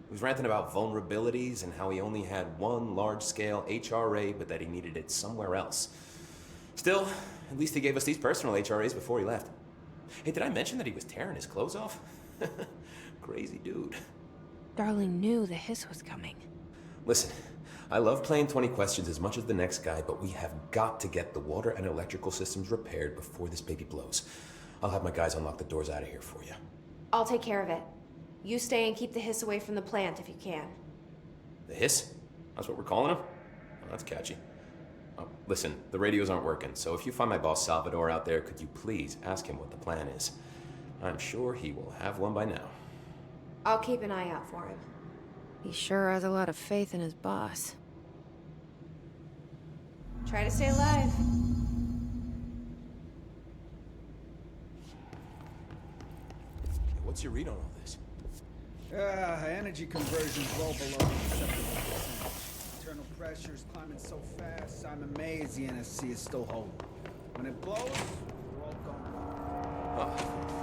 He was ranting about vulnerabilities and how he only had one large-scale HRA, but that he needed it somewhere else. Still, at least he gave us these personal HRAs before he left. Hey, did I mention that he was tearing his clothes off? Crazy dude. Darling knew the hiss was coming. Listen, I love playing 20 questions as much as the next guy, but we have got to get the water and electrical systems repaired before this baby blows. I'll have my guys unlock the doors out of here for you. I'll take care of it. You stay and keep the hiss away from the plant if you can. The hiss? That's what we're calling him? Oh, that's catchy. Oh, listen, the radios aren't working, so if you find my boss Salvador out there, could you please ask him what the plan is? I'm sure he will have one by now. I'll keep an eye out for him. He sure has a lot of faith in his boss. Try to stay alive. What's your read on all this? Energy conversion's well below acceptable percentage. Internal pressure's climbing so fast, I'm amazed the NSC is still holding. When it blows, we're all going. Oh.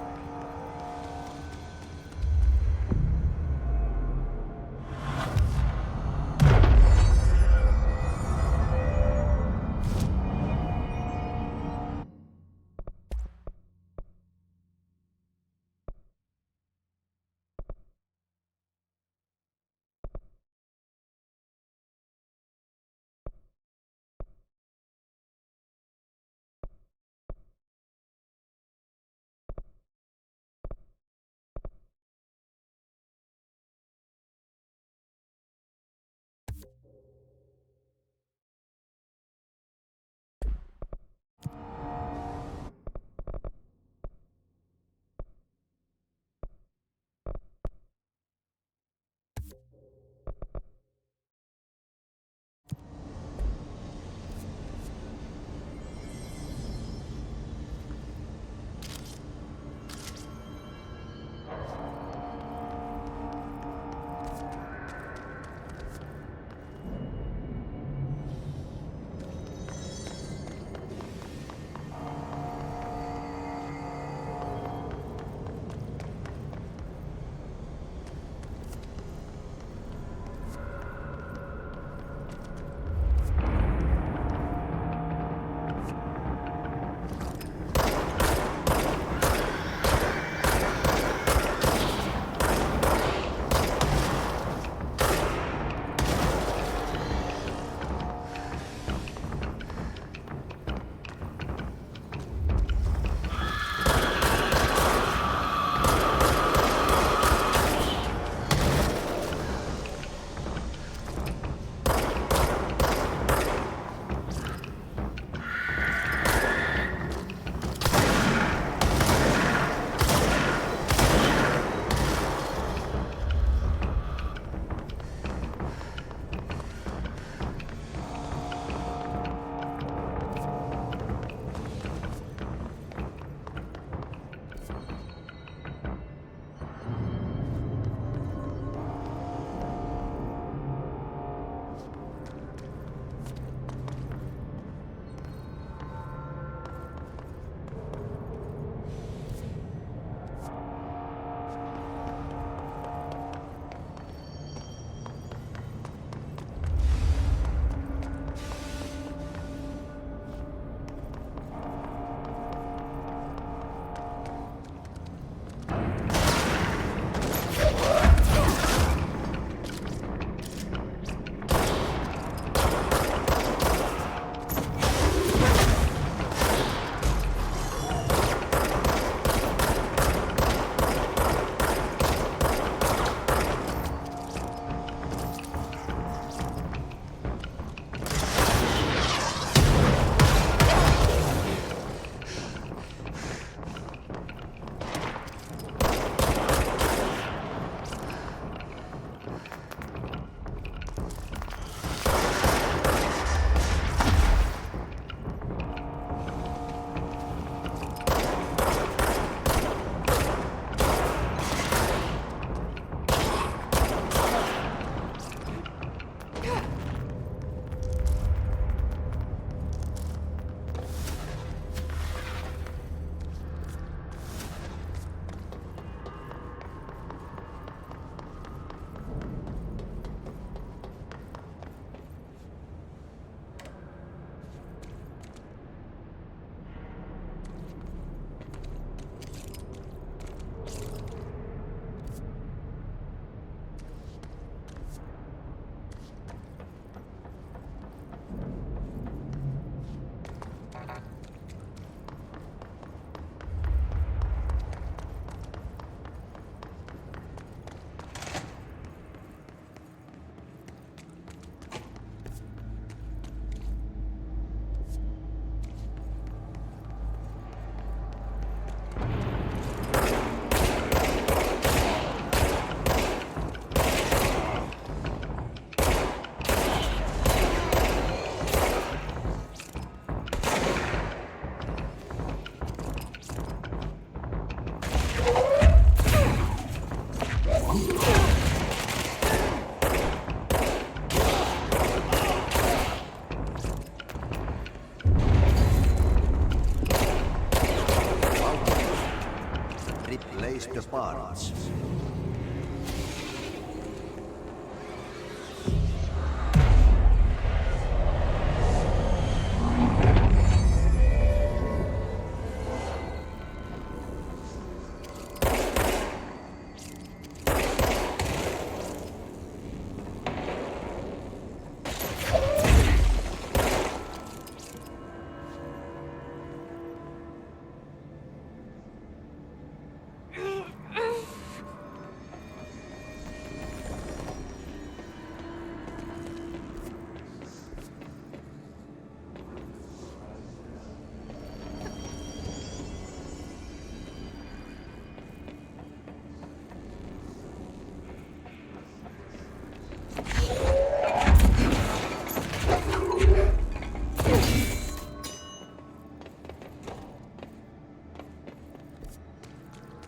the parts.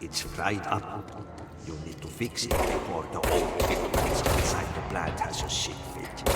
It's fried up. You need to fix it before the old that's inside the plant has a shit fit.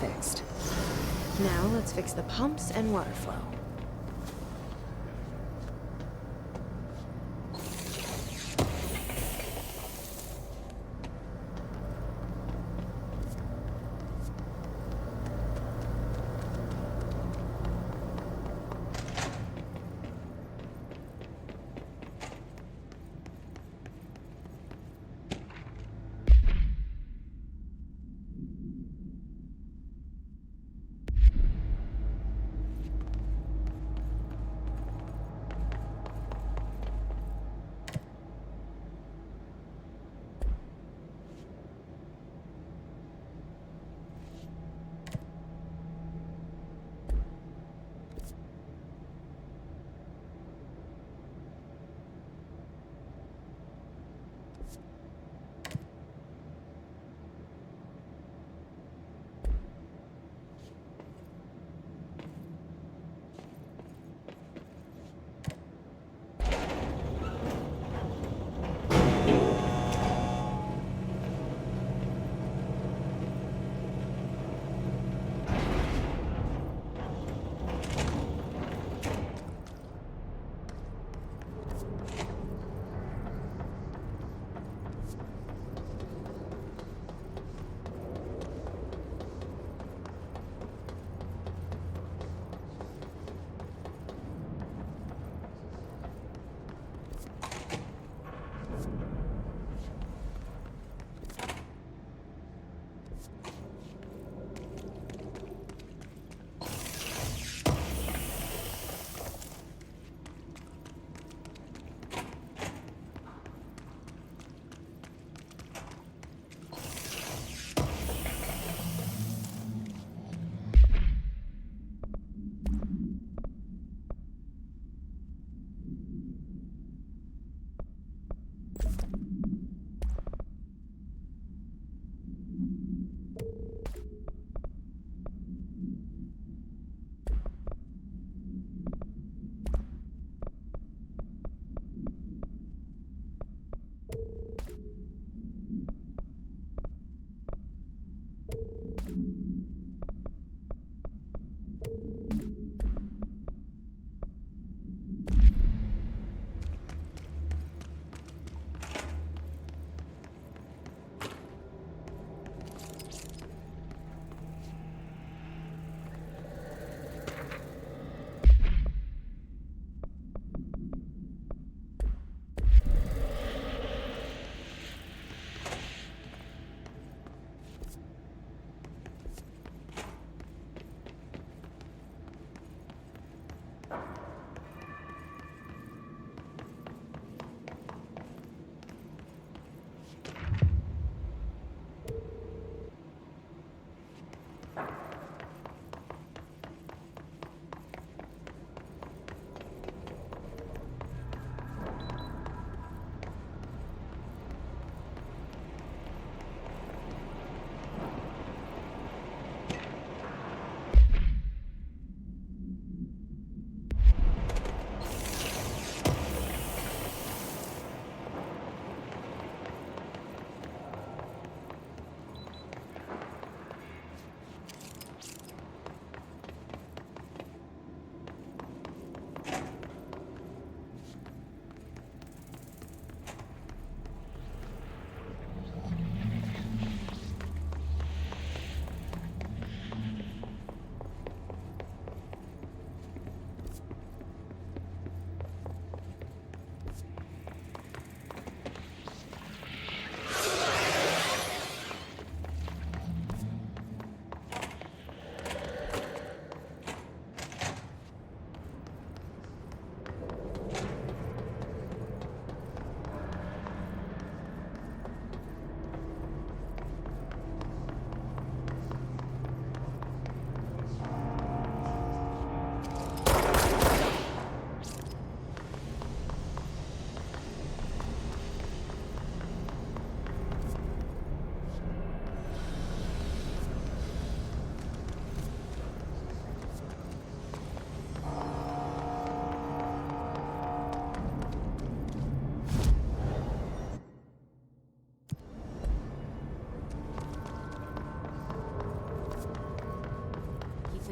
Fixed. Now let's fix the pumps and water flow.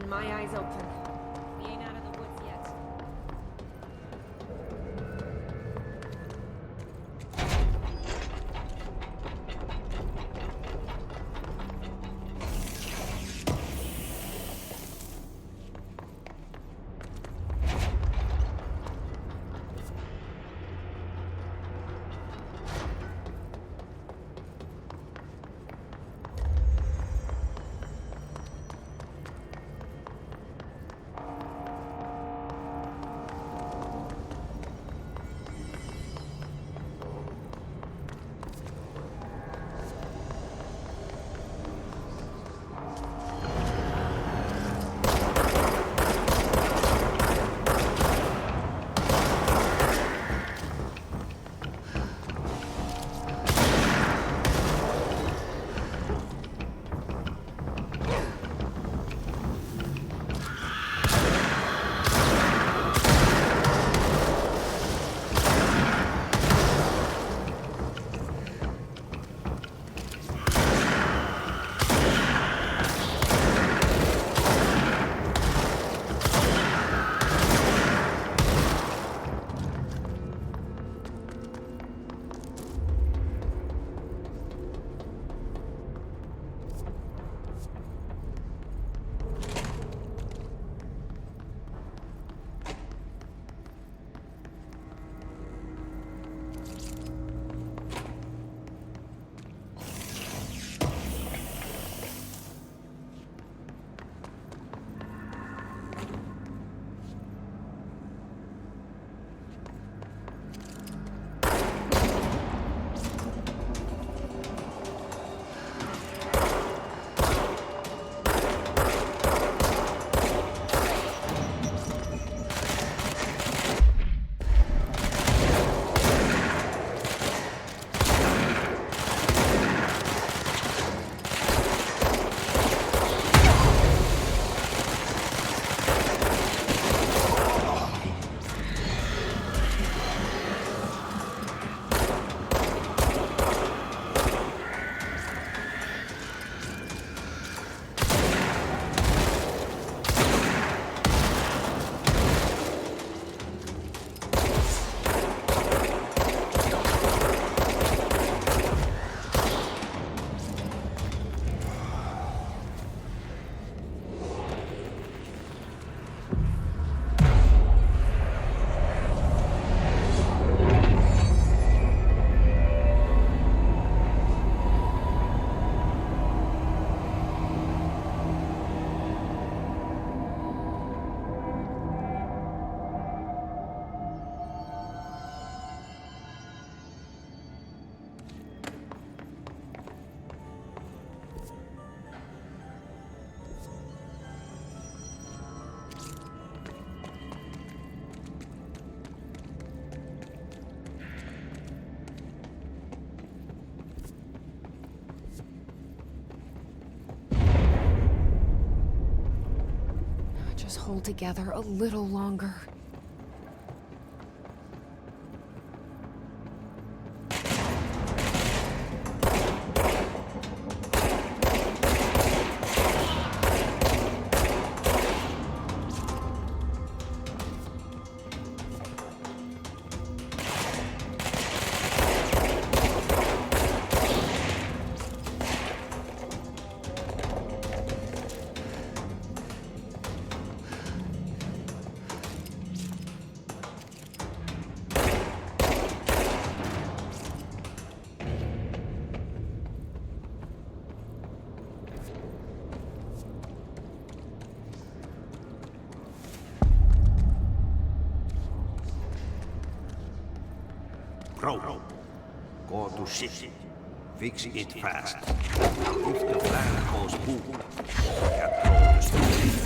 keeping my eyes open. We ain't out of the woods yet. Just hold together a little longer. Crow, go to city. Fix it fast. If the plan goes boom, get throw the stone.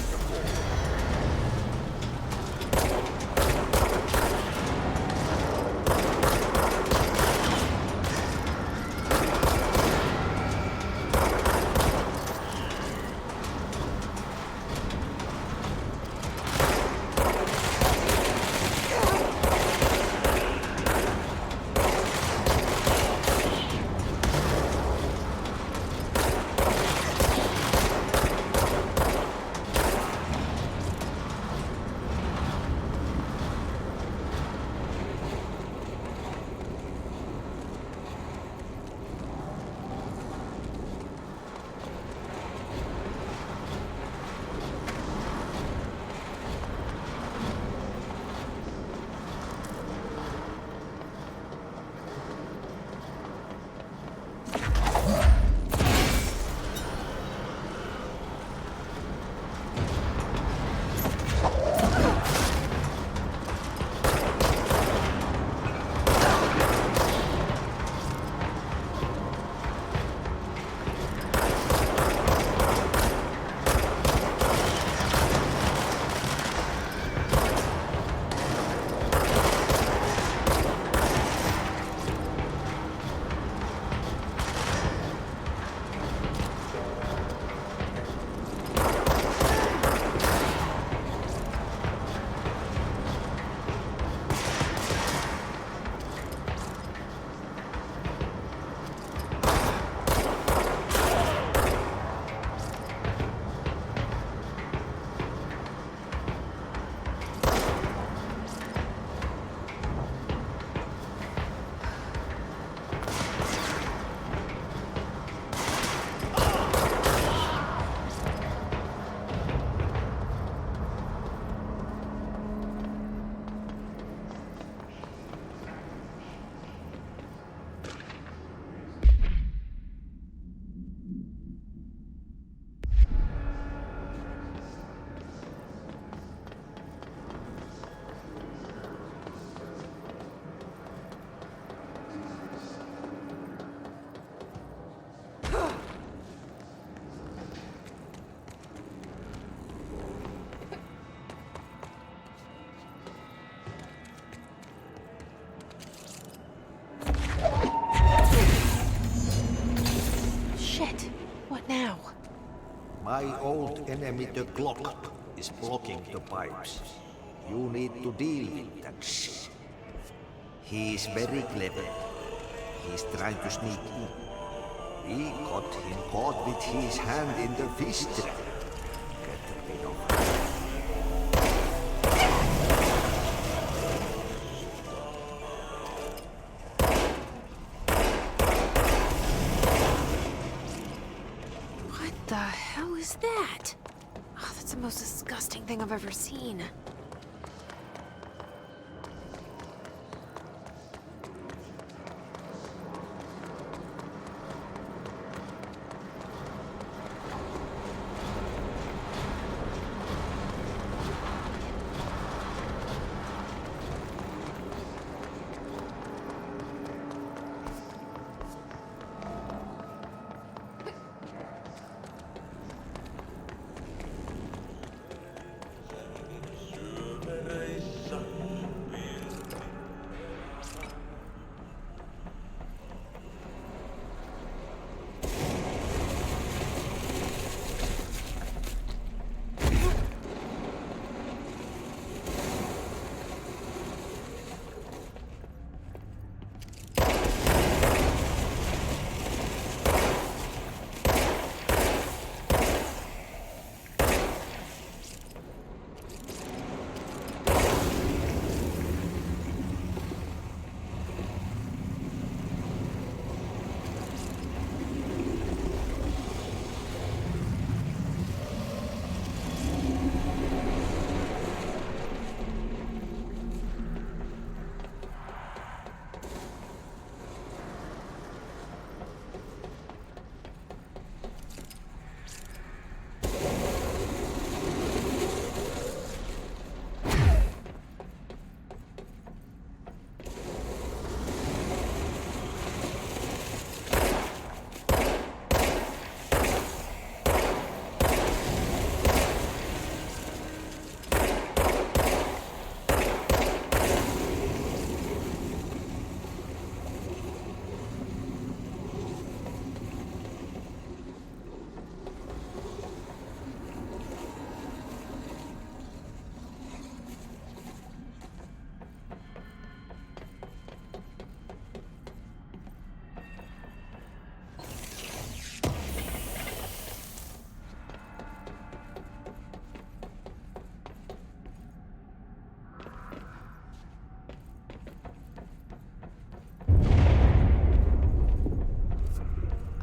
My old enemy, the clock, is blocking the pipes. You need to deal with that shit. He is very clever. He's trying to sneak in. We got him caught with his hand in the fish trap. Get rid of him. What the hell is that? Oh, that's the most disgusting thing I've ever seen.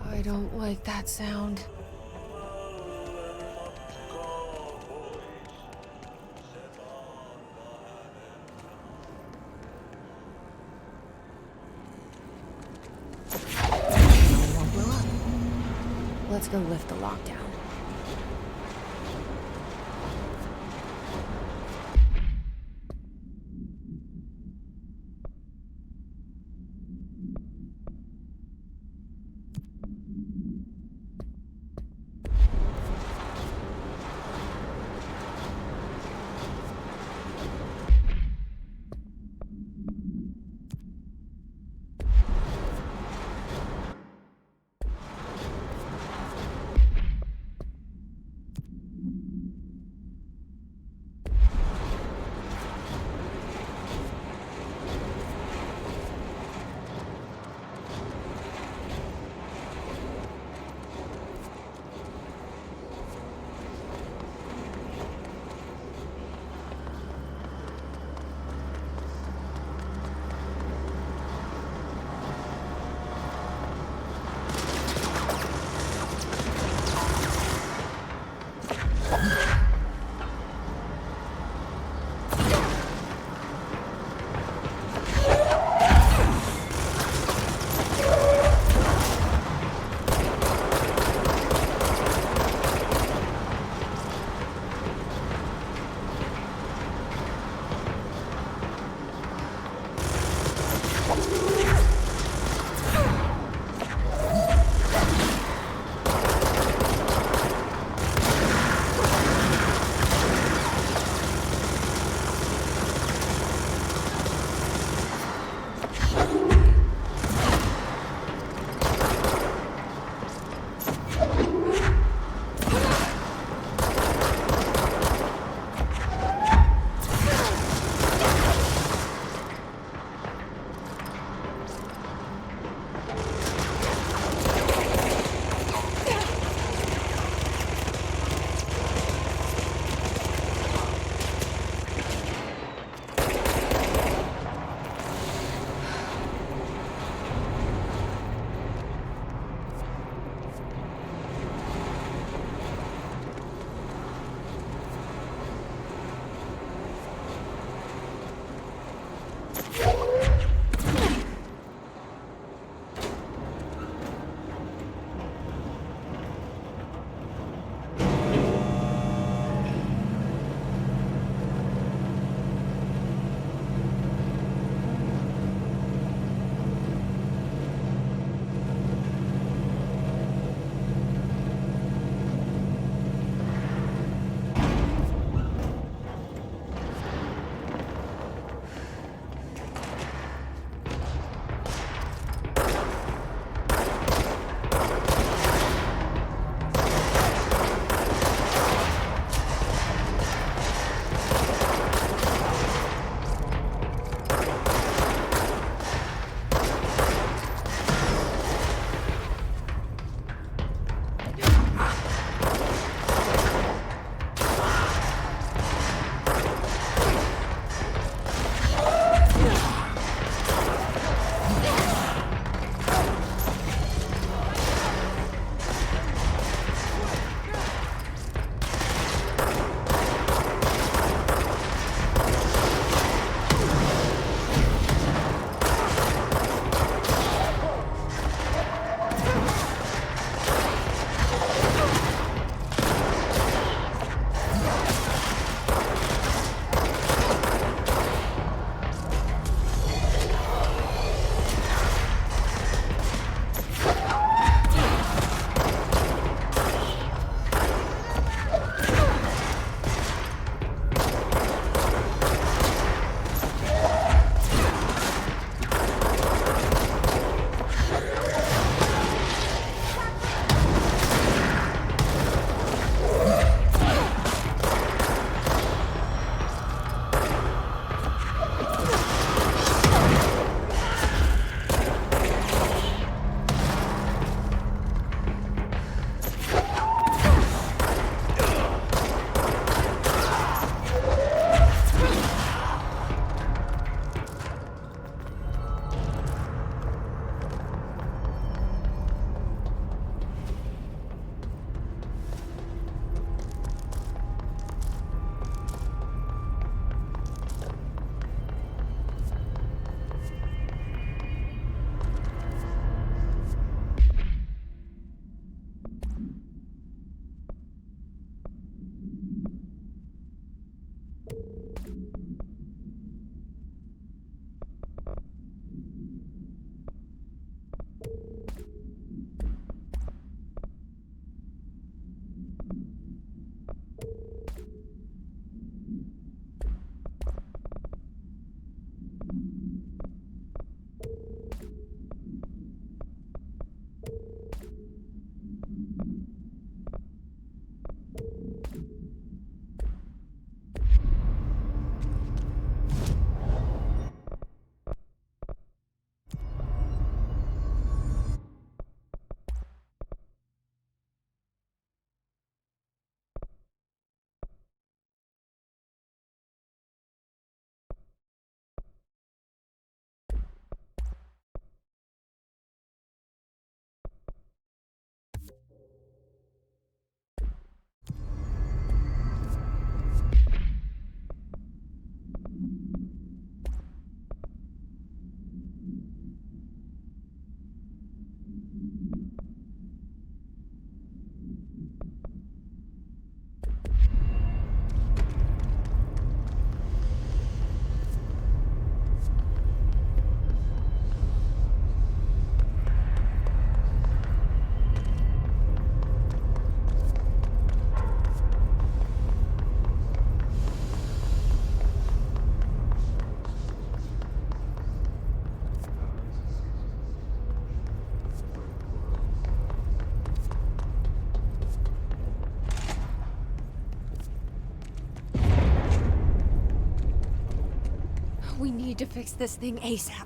I don't like that sound. Let's go lift the lockdown. need to fix this thing ASAP.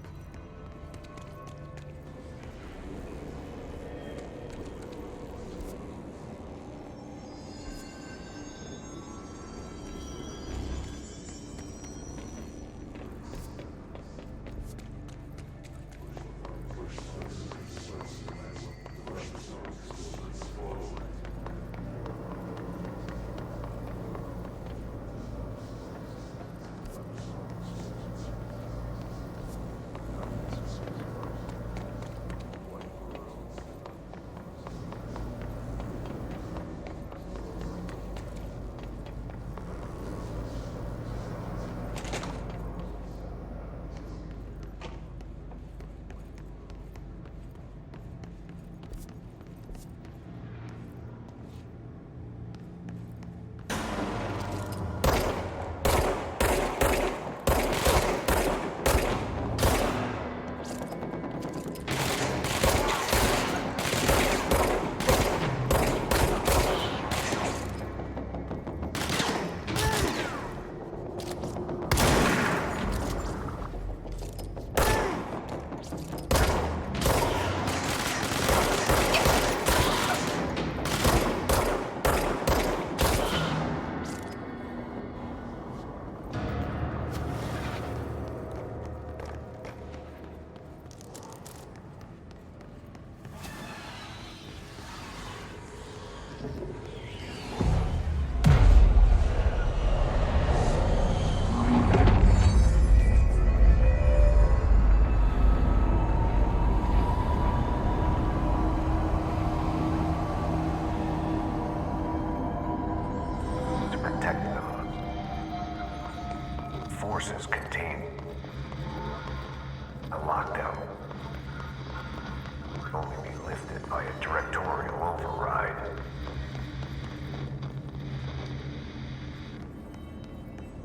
Forces contain a lockdown. Could only be lifted by a directorial override.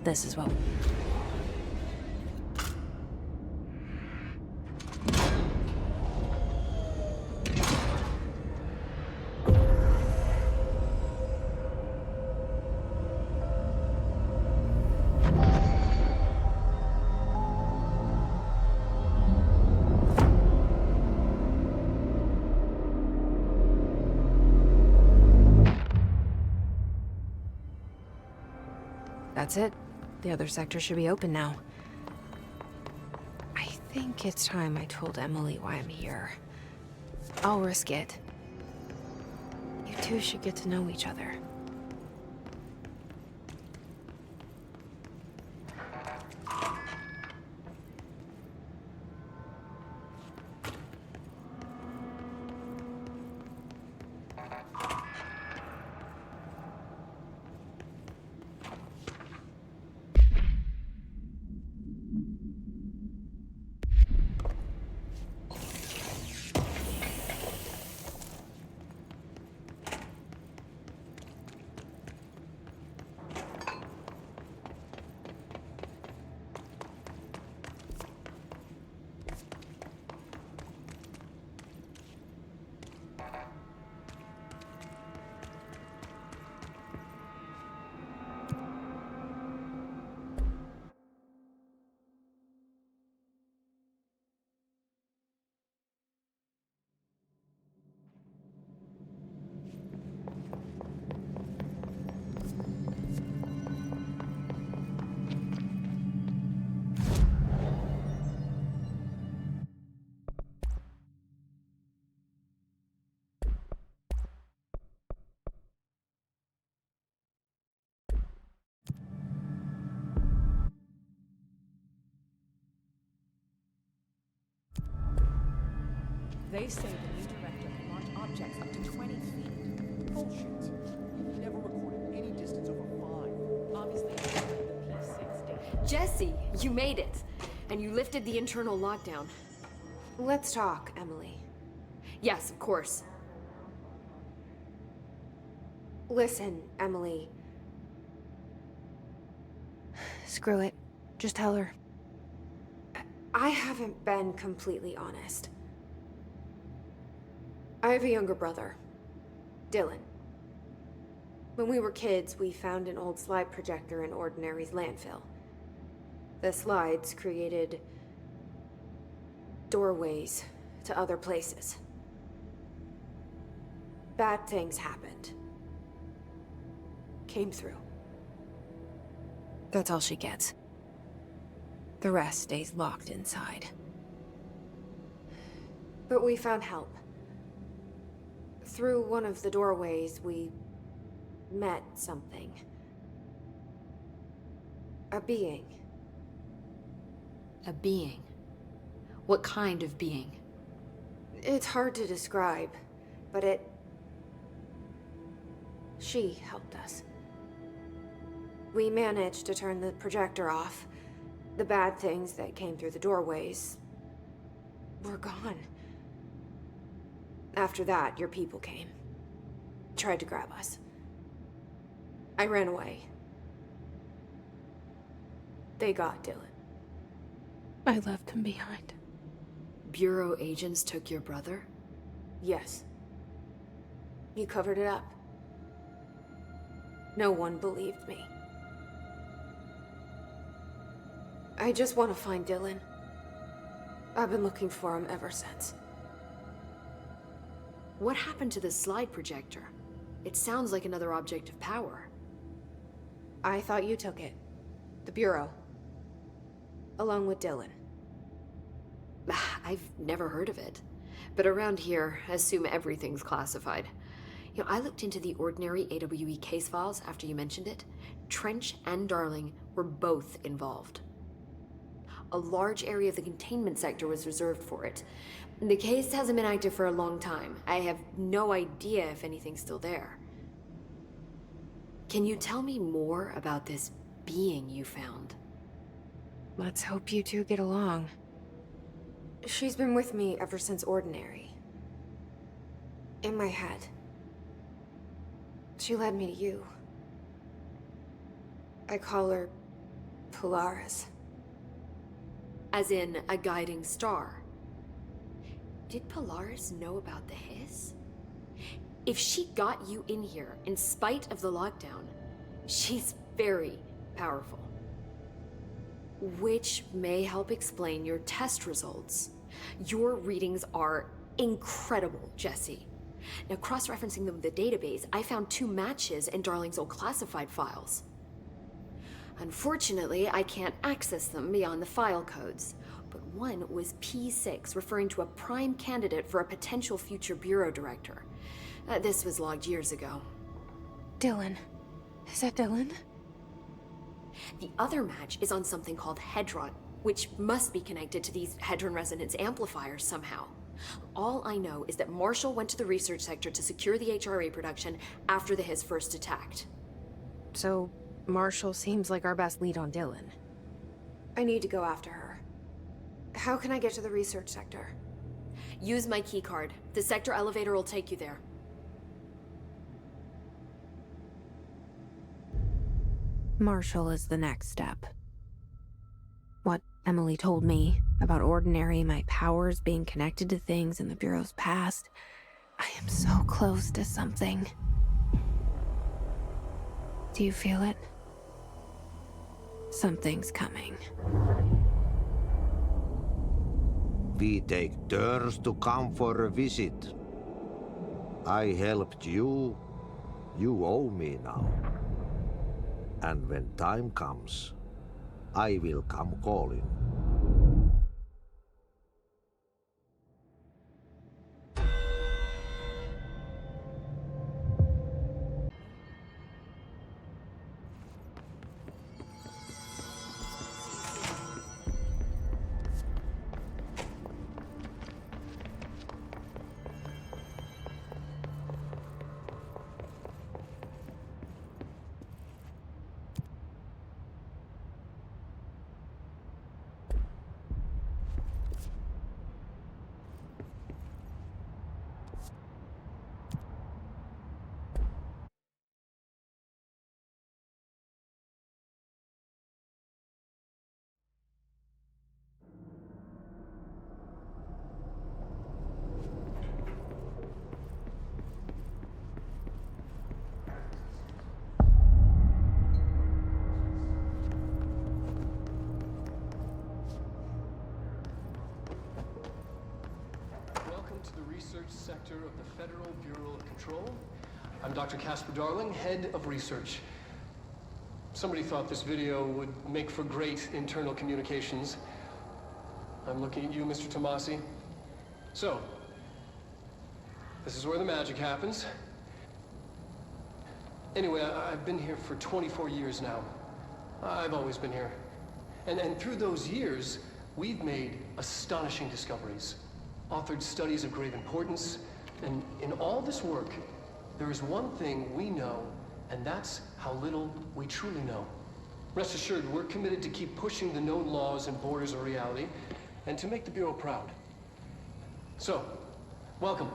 This is what... That's it. The other sector should be open now. I think it's time I told Emily why I'm here. I'll risk it. You two should get to know each other. They say the new director can launch objects up to 20 feet. Bullshit. He never recorded any distance over 5. Obviously, it's better than the P6 data. Jesse, you made it. And you lifted the internal lockdown. Let's talk, Emily. Yes, of course. Listen, Emily. Screw it. Just tell her. I haven't been completely honest. I have a younger brother, Dylan. When we were kids, we found an old slide projector in Ordinary's landfill. The slides created doorways to other places. Bad things happened. Came through. That's all she gets. The rest stays locked inside. But we found help. Through one of the doorways, we met something. A being. A being? What kind of being? It's hard to describe, but she helped us. We managed to turn the projector off. The bad things that came through the doorways were gone. After that, your people came. Tried to grab us. I ran away. They got Dylan. I left him behind. Bureau agents took your brother? Yes. You covered it up. No one believed me. I just want to find Dylan. I've been looking for him ever since. What happened to the slide projector? It sounds like another object of power. I thought you took it. The Bureau. Along with Dylan. I've never heard of it. But around here, I assume everything's classified. You know, I looked into the ordinary AWE case files after you mentioned it. Trench and Darling were both involved. A large area of the containment sector was reserved for it. The case hasn't been active for a long time. I have no idea if anything's still there. Can you tell me more about this being you found? Let's hope you two get along. She's been with me ever since Ordinary. In my head. She led me to you. I call her Polaris. As in, a guiding star. Did Polaris know about the hiss? If she got you in here in spite of the lockdown, she's very powerful. Which may help explain your test results. Your readings are incredible, Jesse. Now, cross-referencing them with the database, I found 2 matches in Darling's old classified files. Unfortunately, I can't access them beyond the file codes, but one was P6, referring to a prime candidate for a potential future bureau director. This was logged years ago. Dylan. Is that Dylan? The other match is on something called Hedron, which must be connected to these Hedron resonance amplifiers somehow. All I know is that Marshall went to the research sector to secure the HRA production after the Hiss first attacked. So, Marshall seems like our best lead on Dylan. I need to go after her. How can I get to the research sector? Use my keycard. The sector elevator will take you there. Marshall is the next step. What Emily told me about Ordinary, my powers being connected to things in the Bureau's past, I am so close to something. Do you feel it? Something's coming. We take turns to come for a visit. I helped you. You owe me now. And when time comes, I will come calling. to the research sector of the Federal Bureau of Control. I'm Dr. Casper Darling, head of research. Somebody thought this video would make for great internal communications. I'm looking at you, Mr. Tomasi. So, this is where the magic happens. Anyway, I've been here for 24 years now. I've always been here. And through those years, we've made astonishing discoveries, authored studies of grave importance, and in all this work, there is one thing we know, and that's how little we truly know. Rest assured, we're committed to keep pushing the known laws and borders of reality, and to make the Bureau proud. So, welcome.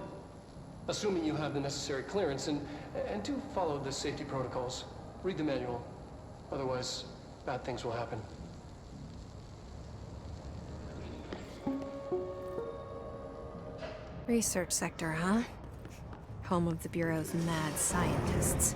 Assuming you have the necessary clearance, and do follow the safety protocols. Read the manual. Otherwise, bad things will happen. Research sector, huh? Home of the Bureau's mad scientists.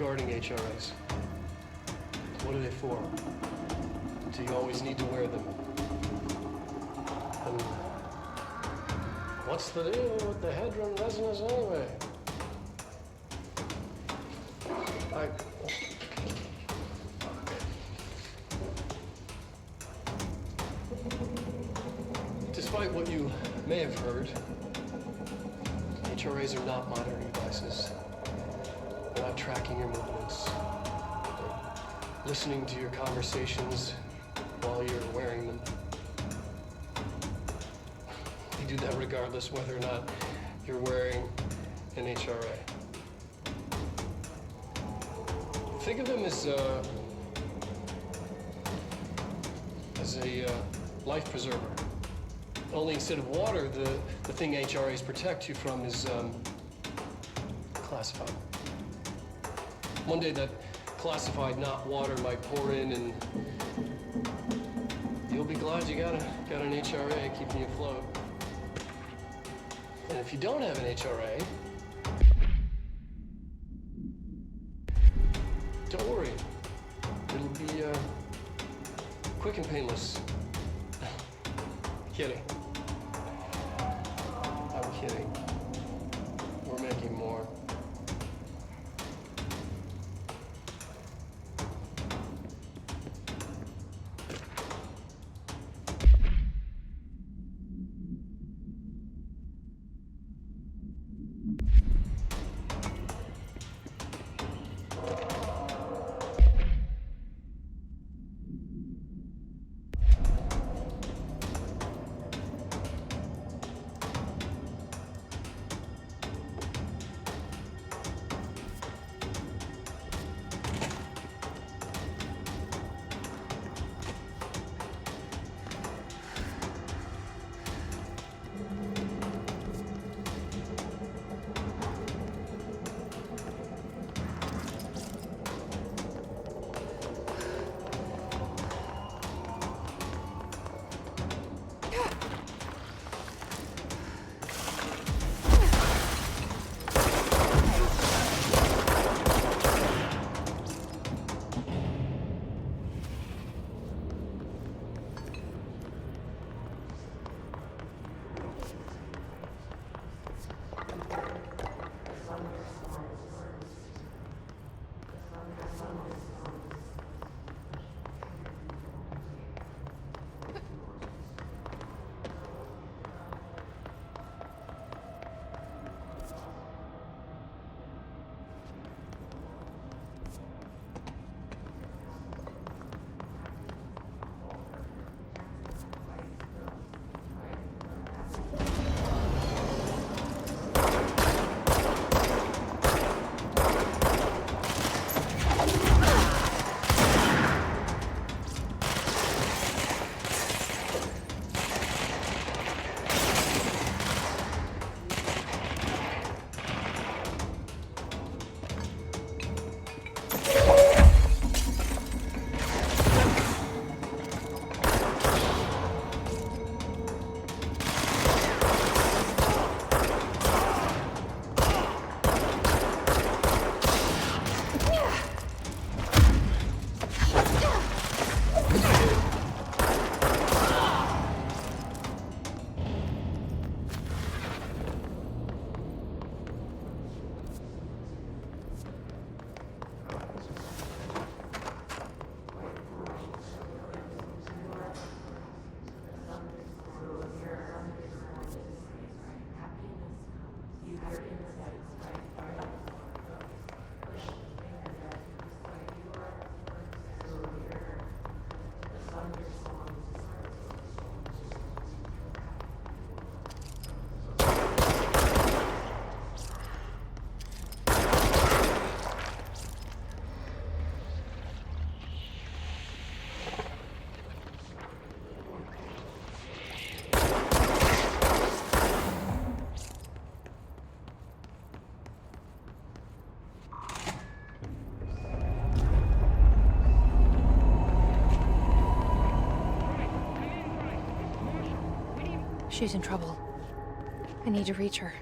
regarding HRAs. What are they for? Do you always need to wear them? And what's the deal with the headroom resonance anyway? Despite what you may have heard, HRAs are not monitoring devices. They're not tracking your movements. They're listening to your conversations while you're wearing them. They do that regardless whether or not you're wearing an HRA. Think of them as a life preserver. Only instead of water, the thing HRAs protect you from is classified. One day that classified, not water, might pour in, and you'll be glad you got an HRA keeping you afloat. And if you don't have an HRA, don't worry. It'll be quick and painless. Kidding. I'm kidding. We're making more. She's in trouble. I need to reach her.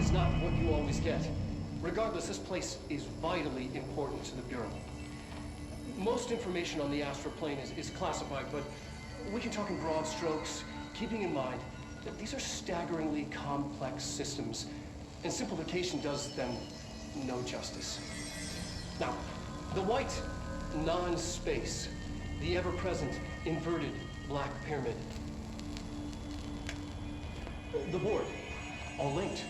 is not what you always get. Regardless, this place is vitally important to the Bureau. Most information on the astral plane is classified, but we can talk in broad strokes, keeping in mind that these are staggeringly complex systems, and simplification does them no justice. Now, the white non-space, the ever-present inverted black pyramid, the board, all linked,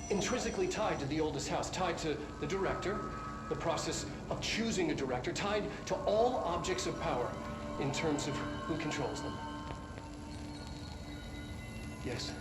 intrinsically tied to the oldest house, tied to the director, the process of choosing a director, tied to all objects of power in terms of who controls them. Yes.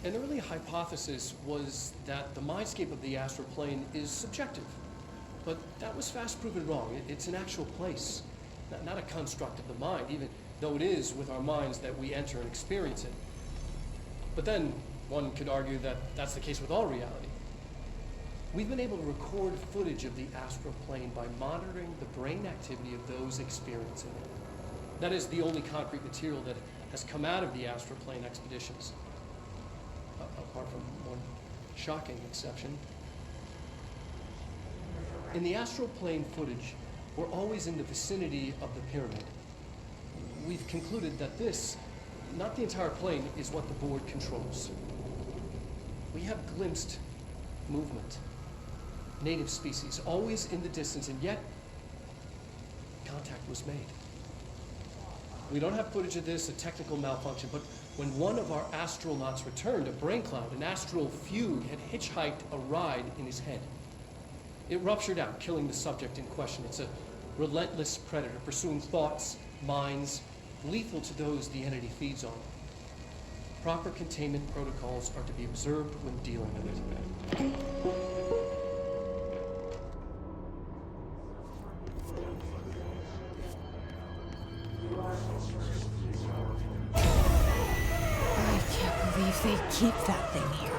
An early hypothesis was that the mindscape of the astral plane is subjective, but that was fast proven wrong. It's an actual place, not a construct of the mind, even though it is with our minds that we enter and experience it. But then one could argue that that's the case with all reality. We've been able to record footage of the astral plane by monitoring the brain activity of those experiencing it. That is the only concrete material that has come out of the astral plane expeditions. Apart from one shocking exception. In the astral plane footage, we're always in the vicinity of the pyramid. We've concluded that this, not the entire plane, is what the board controls. We have glimpsed movement, native species, always in the distance, and yet contact was made. We don't have footage of this, a technical malfunction, but when one of our astronauts returned, a brain cloud, an astral fugue, had hitchhiked a ride in his head. It ruptured out, killing the subject in question. It's a relentless predator, pursuing thoughts, minds, lethal to those the entity feeds on. Proper containment protocols are to be observed when dealing with it. They keep that thing here.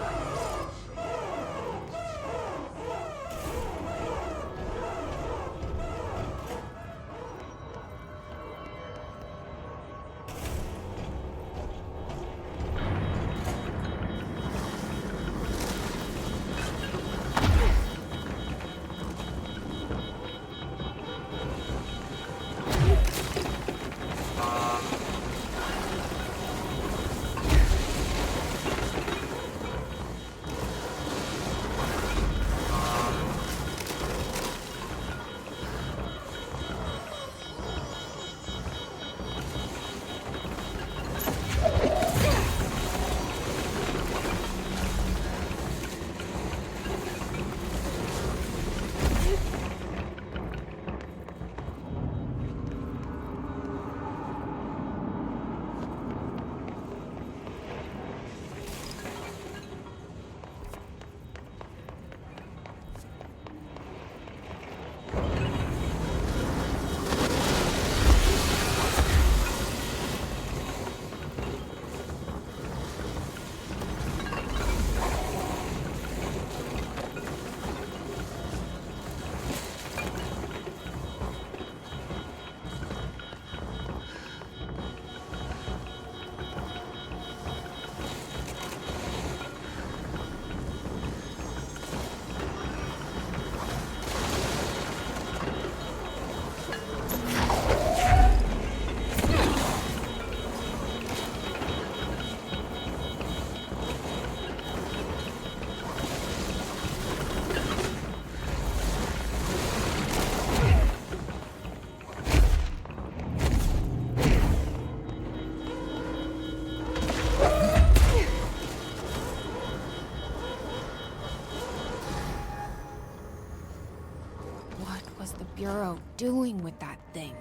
Bureau doing with that thing?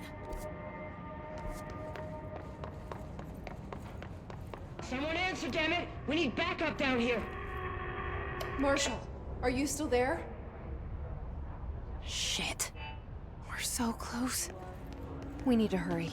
Someone answer, damn it! We need backup down here! Marshall, are you still there? Shit. We're so close. We need to hurry.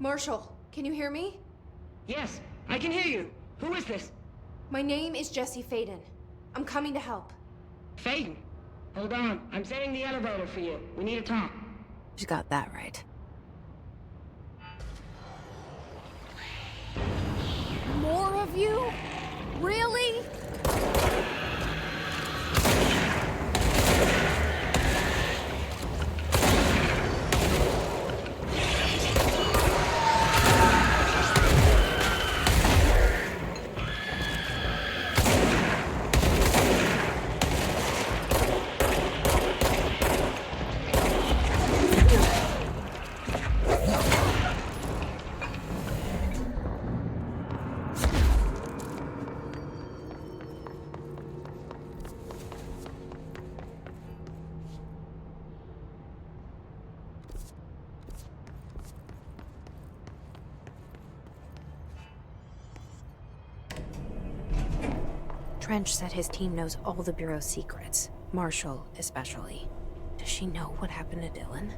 Marshall, can you hear me? Yes, I can hear you. Who is this? My name is Jesse Faden. I'm coming to help. Faden? Hold on. I'm setting the elevator for you. We need to talk. She's got that right. of you? Really? Trench said his team knows all the Bureau's secrets, Marshall especially. Does she know what happened to Dylan?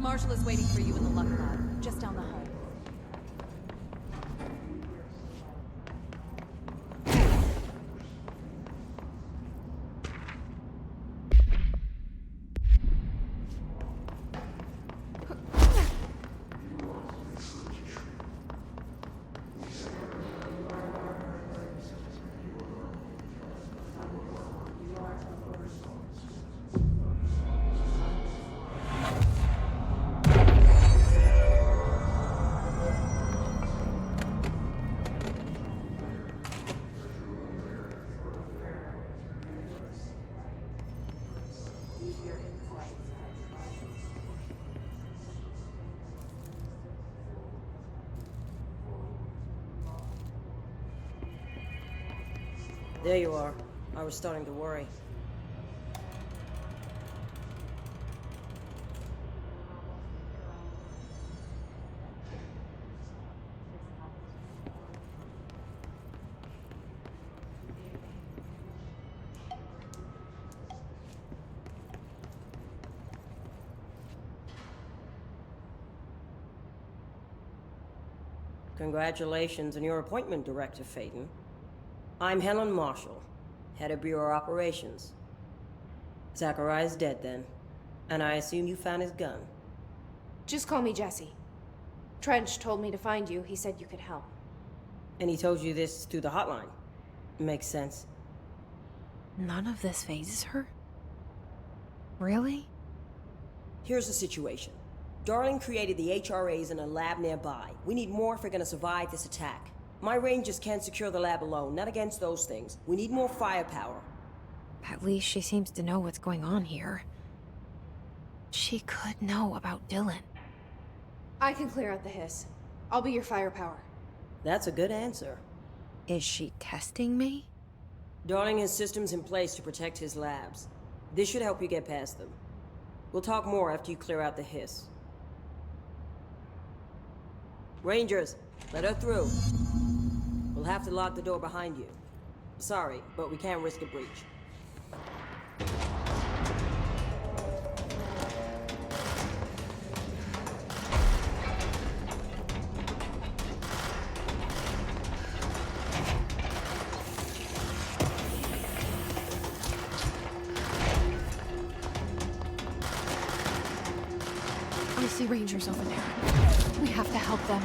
Marshall is waiting for you in the Luck Lab, just down the hall. There you are. I was starting to worry. Congratulations on your appointment, Director Faden. I'm Helen Marshall, head of Bureau Operations. Zachariah's dead then, and I assume you found his gun. Just call me Jesse. Trench told me to find you. He said you could help. And he told you this through the hotline. Makes sense. None of this phases her? Really? Here's the situation. Darling created the HRAs in a lab nearby. We need more if we're gonna survive this attack. My rangers can't secure the lab alone, not against those things. We need more firepower. At least she seems to know what's going on here. She could know about Dylan. I can clear out the hiss. I'll be your firepower. That's a good answer. Is she testing me? Darling has systems in place to protect his labs. This should help you get past them. We'll talk more after you clear out the hiss. Rangers, let her through. We'll have to lock the door behind you. Sorry, but we can't risk a breach. I see Rangers over there. We have to help them.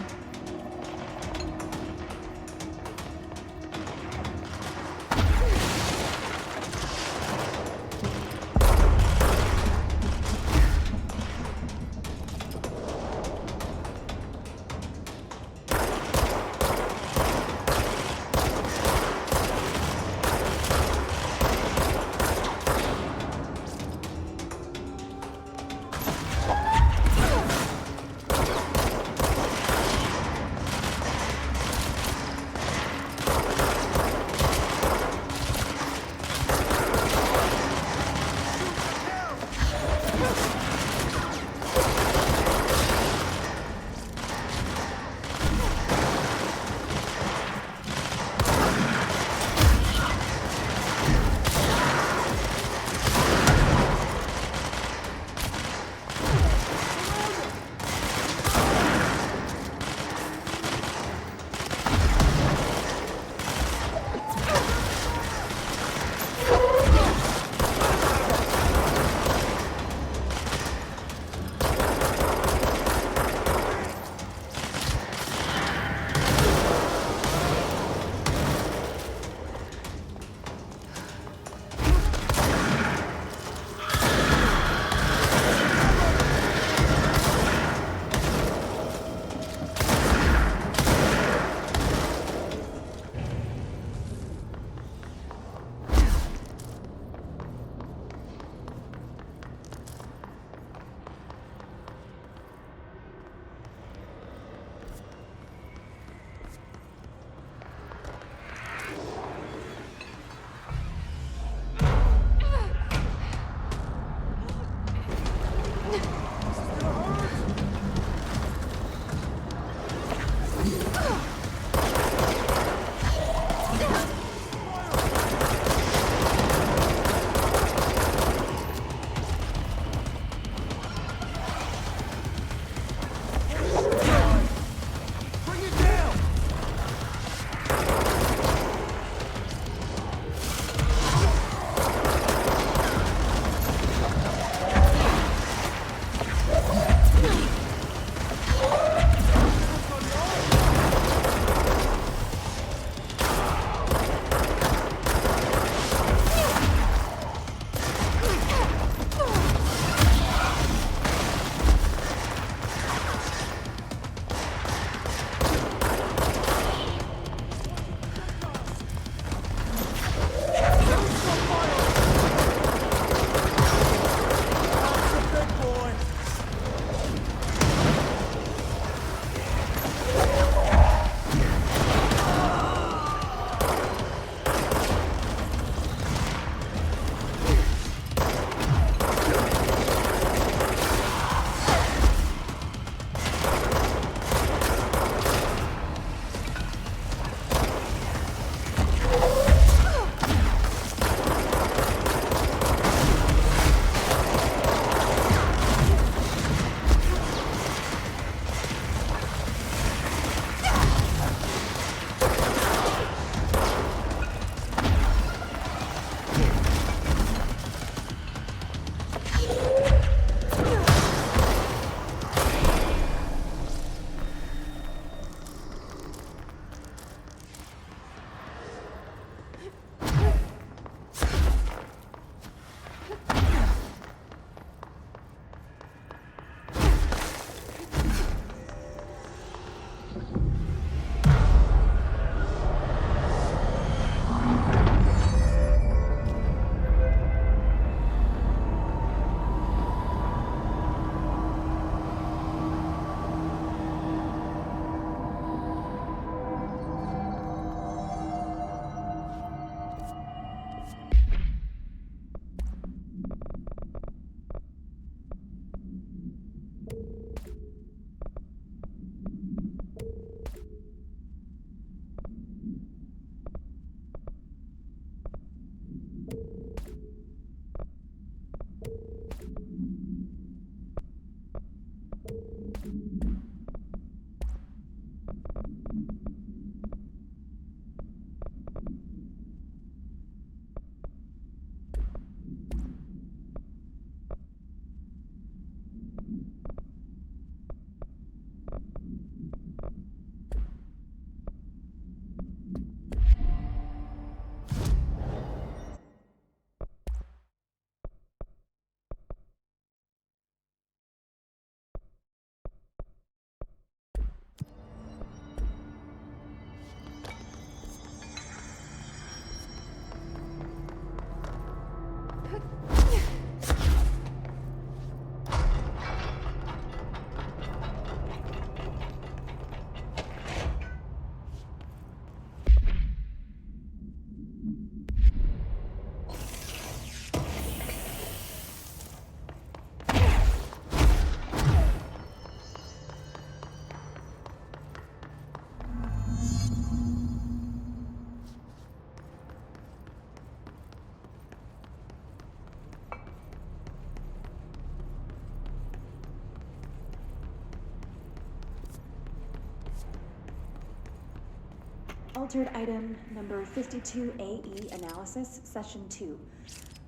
Altered item number 52AE analysis, session 2.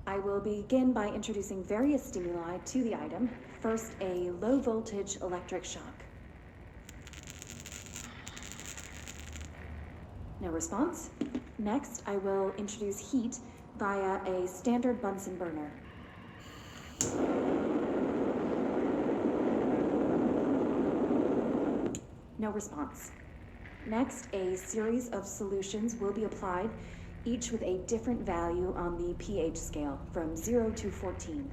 I will begin by introducing various stimuli to the item. First, a low voltage electric shock. No response. Next, I will introduce heat via a standard Bunsen burner. No response. Next, a series of solutions will be applied, each with a different value on the pH scale, from 0 to 14.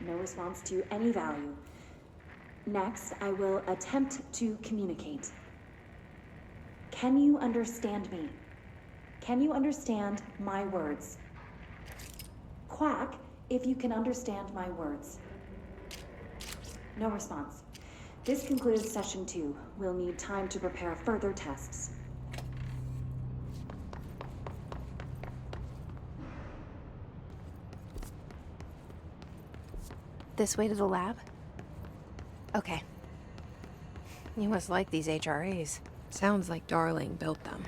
No response to any value. Next, I will attempt to communicate. Can you understand me? Can you understand my words? Quack if you can understand my words. No response. This concludes session 2. We'll need time to prepare further tests. This way to the lab? Okay. You must like these HRAs. Sounds like Darling built them.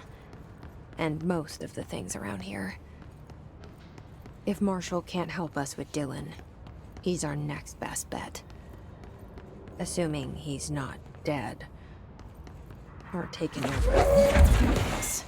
And most of the things around here. If Marshall can't help us with Dylan, he's our next best bet. Assuming he's not dead. Or taken over. Yes.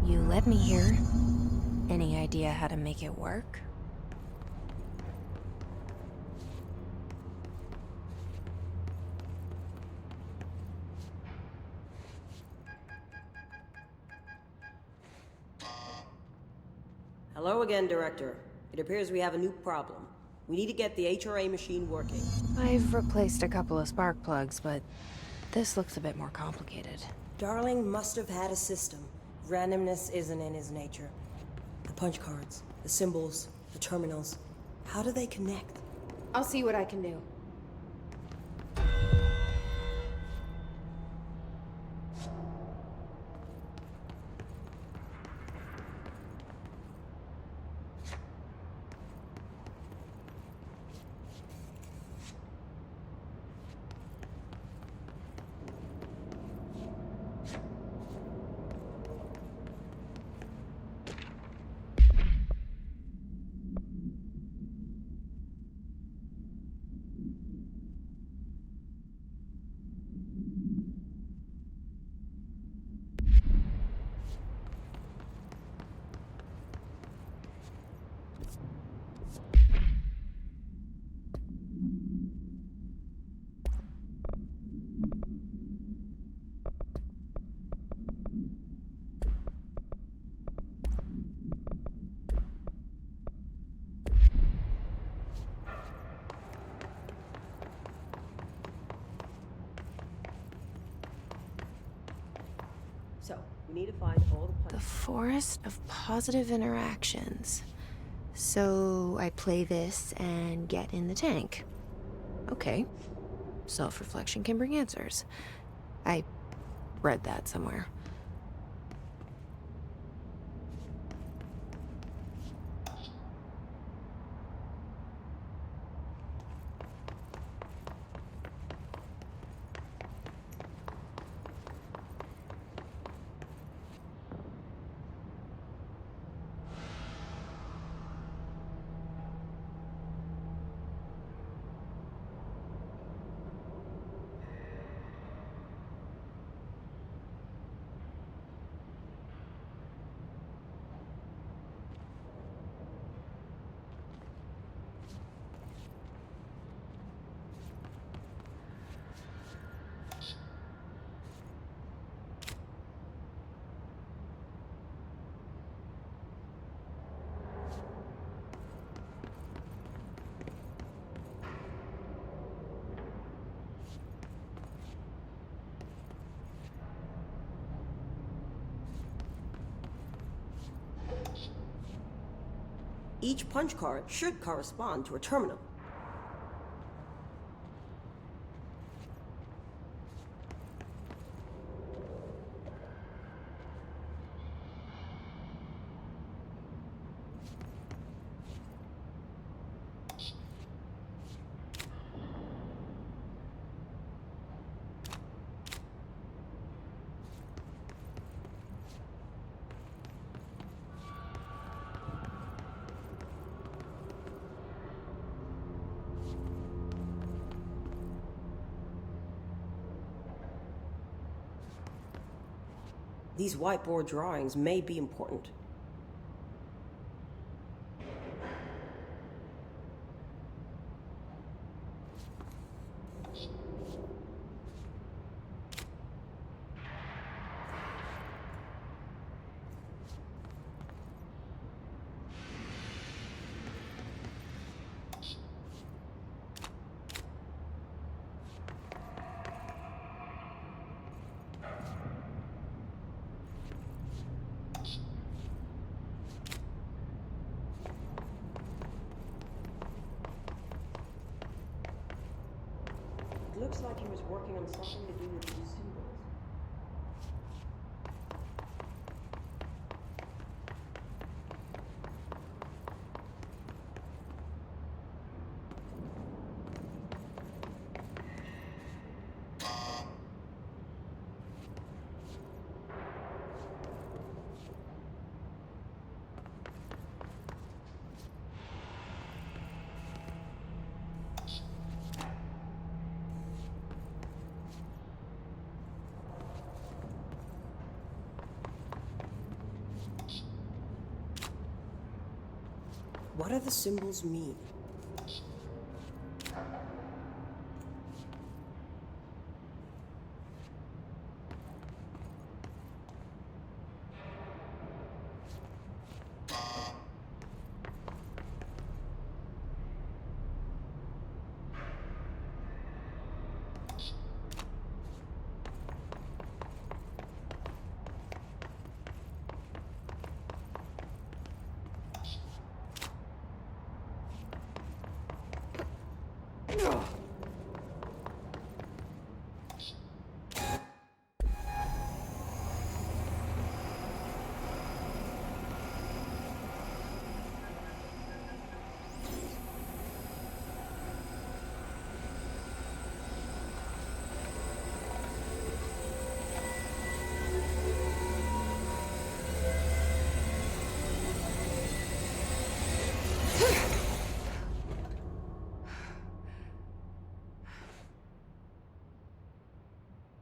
You let me here. Any idea how to make it work? Hello again, Director. It appears we have a new problem. We need to get the HRA machine working. I've replaced a couple of spark plugs, but this looks a bit more complicated. Darling must have had a system. Randomness isn't in his nature. The punch cards, the symbols, the terminals. How do they connect? I'll see what I can do. So, we need to find all the punch. The forest of positive interactions. So I play this and get in the tank. Okay. Self-reflection can bring answers. I read that somewhere. each punch card should correspond to a terminal. These whiteboard drawings may be important. Looks like he was working on something to do with these symbols. What do the symbols mean?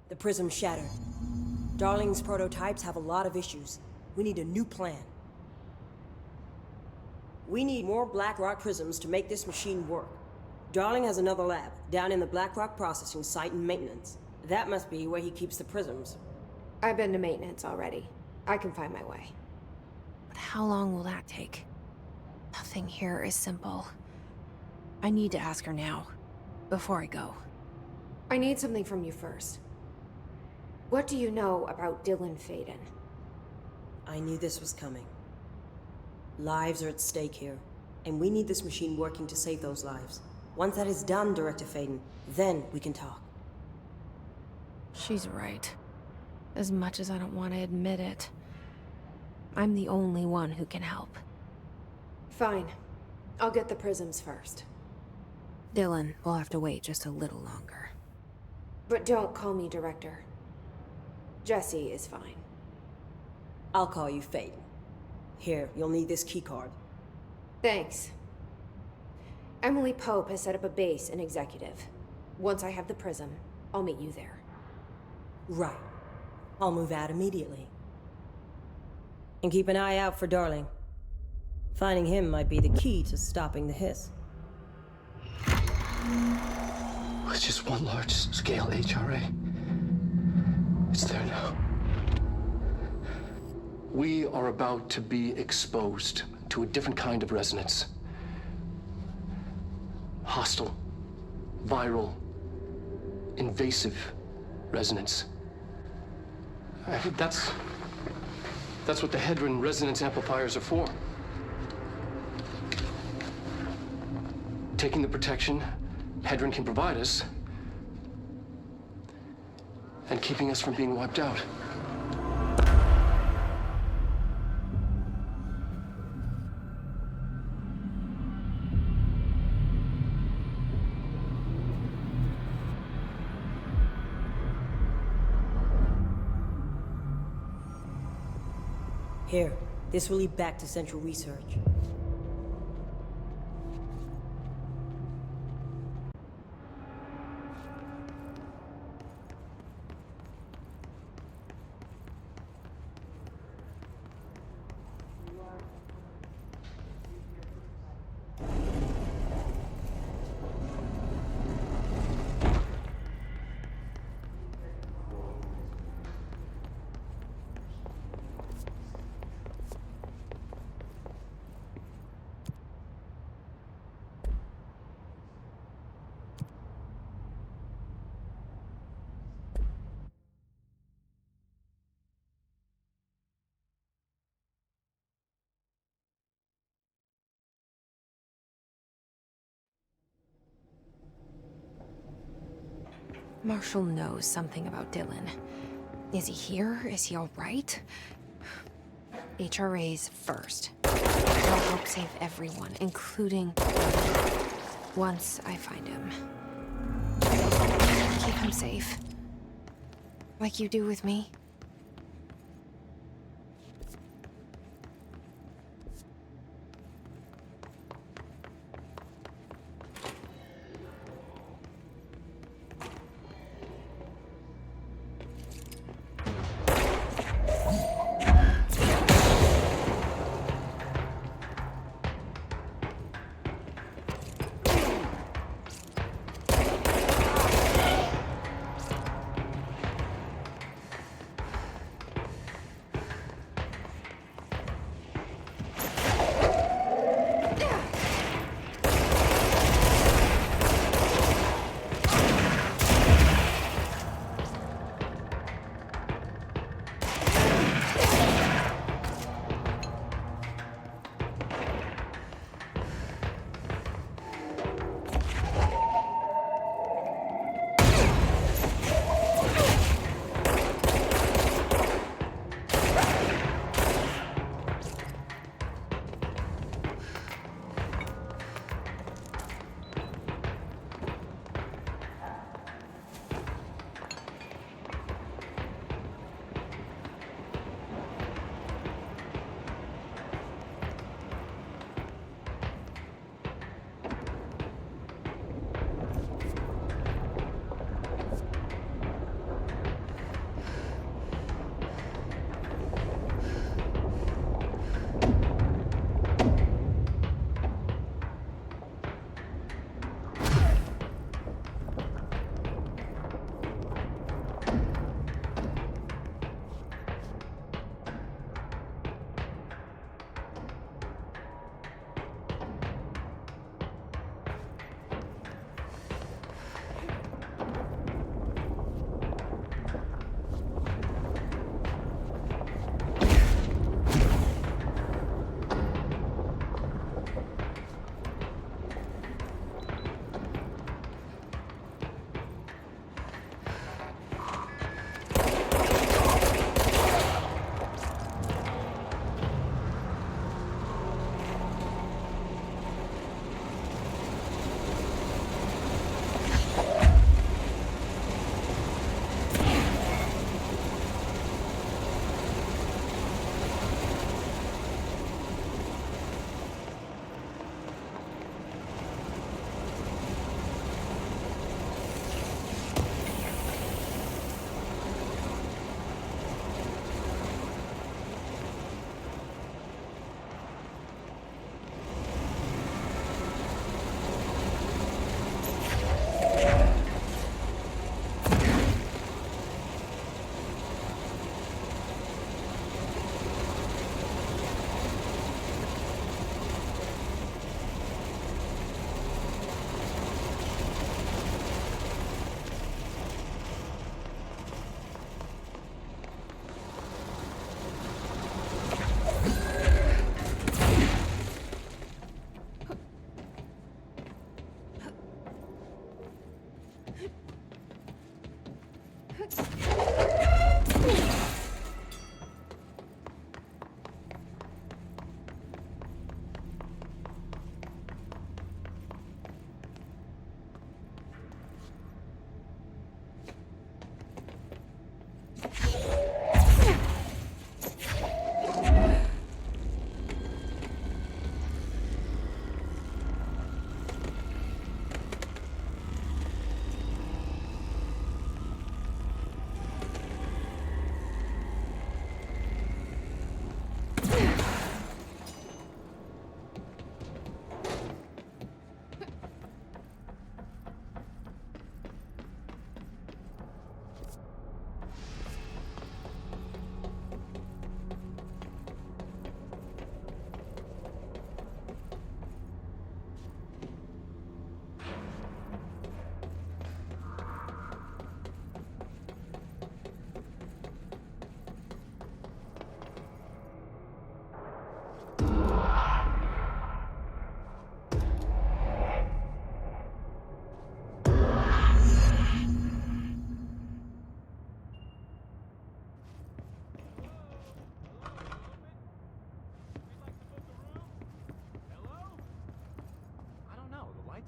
The prism shattered. Darling's prototypes have a lot of issues. We need a new plan. We need more Blackrock prisms to make this machine work. Darling has another lab, down in the Blackrock processing site in maintenance. That must be where he keeps the prisms. I've been to maintenance already. I can find my way. But how long will that take? Nothing here is simple. I need to ask her now, before I go. I need something from you first. What do you know about Dylan Faden? I knew this was coming. Lives are at stake here, and we need this machine working to save those lives. Once that is done, Director Faden, then we can talk. She's right. As much as I don't want to admit it, I'm the only one who can help. Fine. I'll get the prisms first. Dylan will have to wait just a little longer. But don't call me Director. Jesse is fine. I'll call you Faden. Here, you'll need this keycard. Thanks. Emily Pope has set up a base in Executive. Once I have the prism, I'll meet you there. Right. I'll move out immediately. And keep an eye out for Darling. Finding him might be the key to stopping the hiss. It's just one large-scale HRA. It's there now. We are about to be exposed to a different kind of resonance. Hostile, viral, invasive resonance. I think that's what the Hedron resonance amplifiers are for. taking the protection Hedron can provide us, and keeping us from being wiped out. Here, this will lead back to Central Research. Marshall knows something about Dylan. Is he here? Is he all right? HRAs first. I'll help save everyone, including... once I find him. Keep him safe. Like you do with me.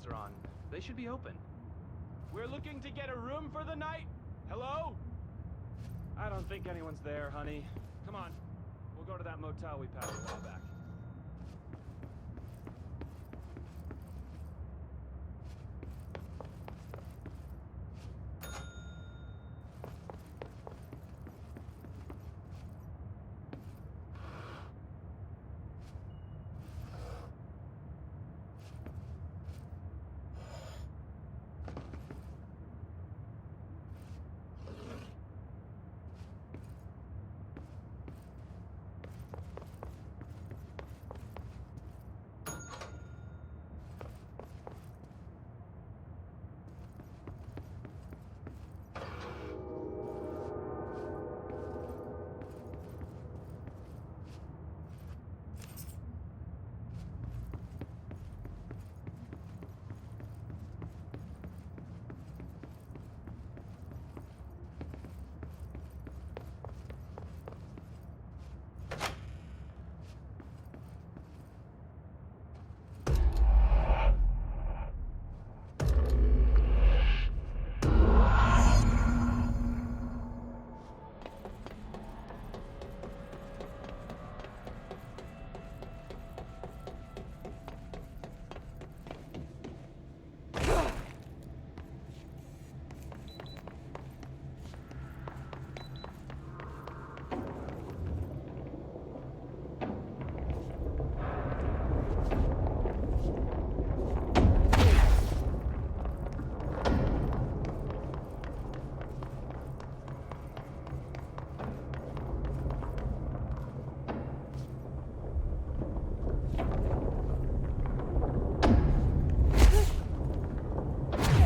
Are on. They should be open. We're looking to get a room for the night. Hello? I don't think anyone's there, honey. Come on. We'll go to that motel we passed a while back.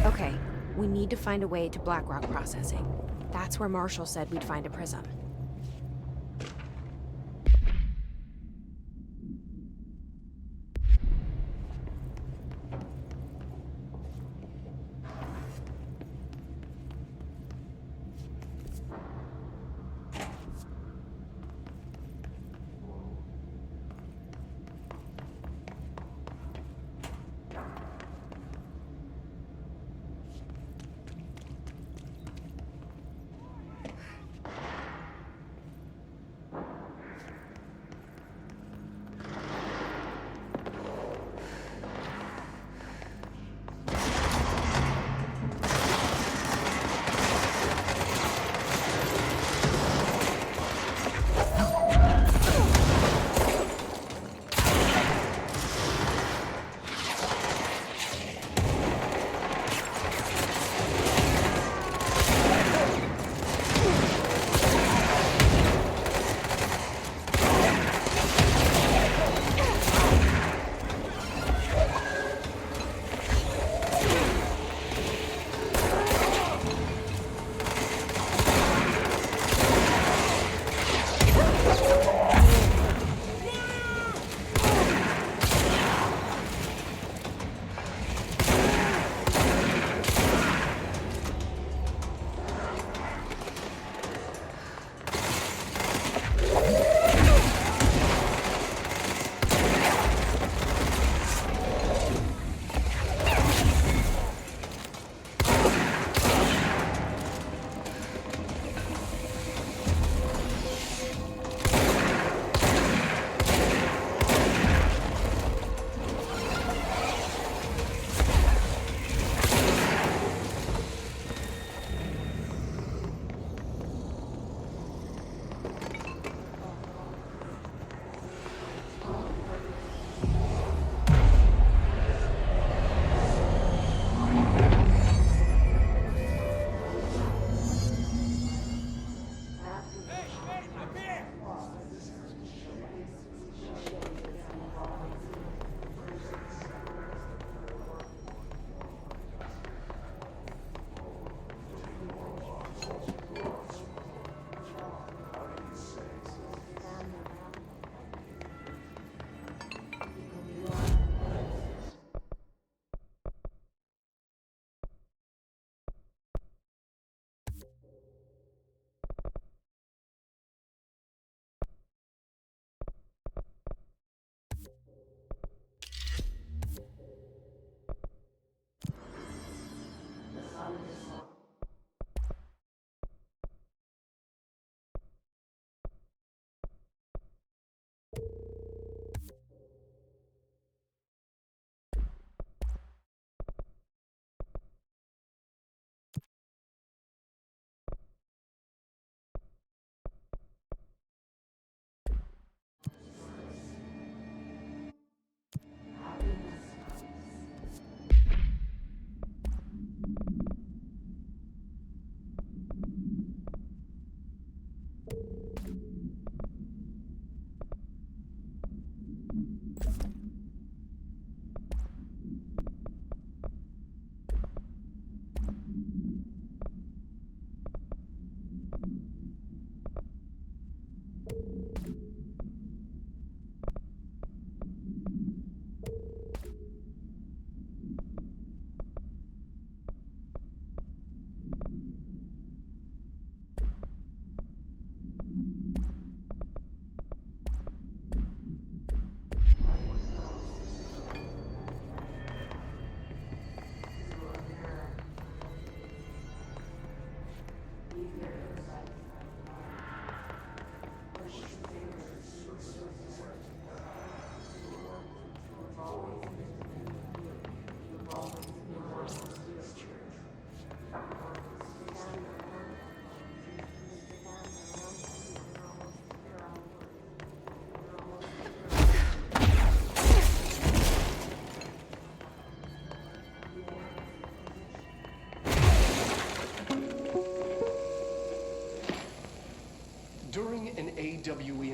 Okay, we need to find a way to Blackrock processing. That's where Marshall said we'd find a prism.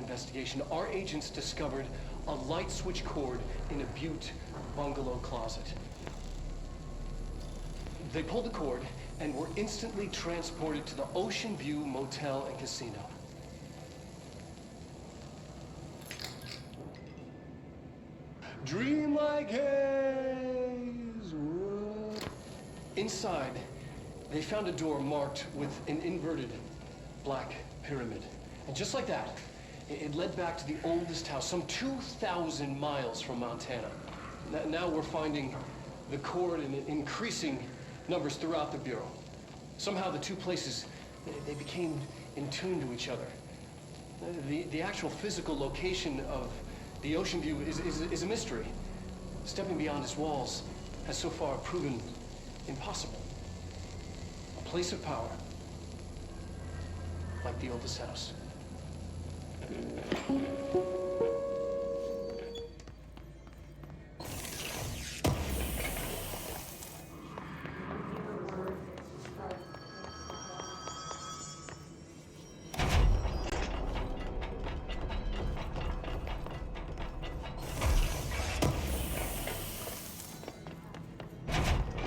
investigation, our agents discovered a light switch cord in a Butte bungalow closet. They pulled the cord and were instantly transported to the Ocean View Motel and Casino. Dream like haze. Inside, they found a door marked with an inverted black pyramid. And just like that, it led back to the oldest house, some 2,000 miles from Montana. Now we're finding the cord in increasing numbers throughout the Bureau. Somehow the two places, they became in tune to each other. The actual physical location of the Ocean View is a mystery. Stepping beyond its walls has so far proven impossible. A place of power, like the oldest house.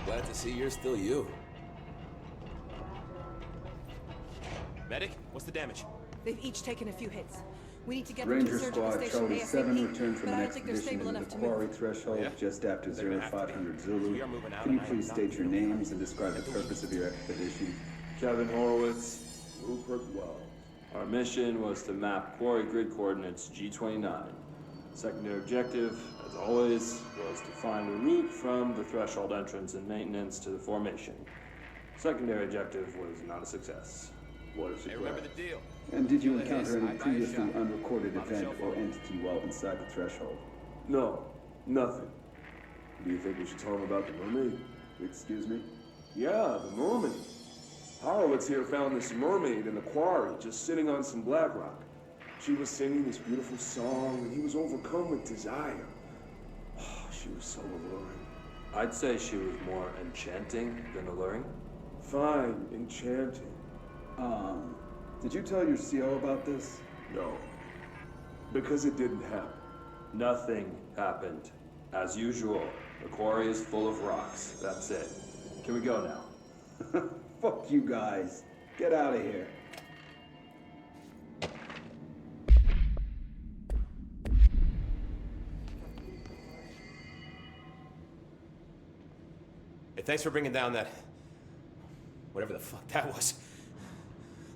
Glad to see you're still you. Medic, what's the damage? They've each taken a few hits. We need to get Ranger them to surgical Squad station Charlie 7 ASAP, returned from but an I don't think they're expedition stable into enough the to quarry move. threshold just after They're gonna have to 0500 be. Zulu. We are moving out Can you and I please am state not your moving names and describe the purpose of your expedition? Kevin Horowitz, Rupert Wells. Our mission was to map quarry grid coordinates G29. Secondary objective, as always, was to find a route from the threshold entrance and maintenance to the formation. Secondary objective was not a success. What a surprise. Hey, remember the deal. And did you encounter any previously unrecorded event or entity while inside the threshold? No, nothing. Do you think we should tell him about the mermaid? Excuse me? Yeah, the mermaid. Horowitz here found this mermaid in the quarry, just sitting on some black rock. She was singing this beautiful song, and he was overcome with desire. Oh, she was so alluring. I'd say she was more enchanting than alluring. Fine, enchanting. Did you tell your CO about this? No. Because it didn't happen. Nothing happened. As usual, the quarry is full of rocks. That's it. Can we go now? Fuck you guys. Get out of here. Hey, thanks for bringing down that... whatever the fuck that was.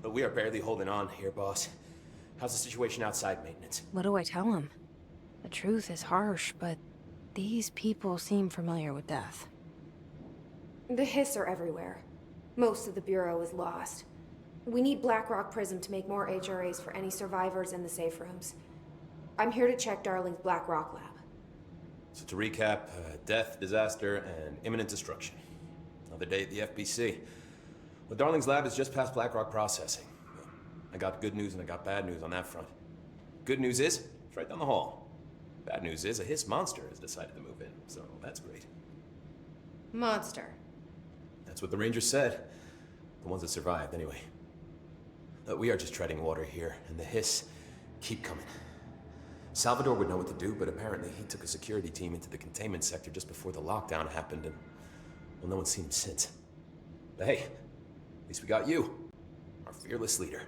But we are barely holding on here, boss. How's the situation outside maintenance? What do I tell him? The truth is harsh, but these people seem familiar with death. The hiss are everywhere. Most of the Bureau is lost. We need Blackrock Prism to make more HRAs for any survivors in the safe rooms. I'm here to check Darling's Blackrock lab. So to recap, death, disaster, and imminent destruction. Another day at the FBC. Well, Darling's lab is just past Blackrock processing. I got good news and I got bad news on that front. Good news is, it's right down the hall. Bad news is, a hiss monster has decided to move in, so that's great. Monster. That's what the Rangers said. The ones that survived, anyway. We are just treading water here, and the hiss keep coming. Salvador would know what to do, but apparently he took a security team into the containment sector just before the lockdown happened, and, well, no one's seen him since. But hey, at least we got you, our fearless leader.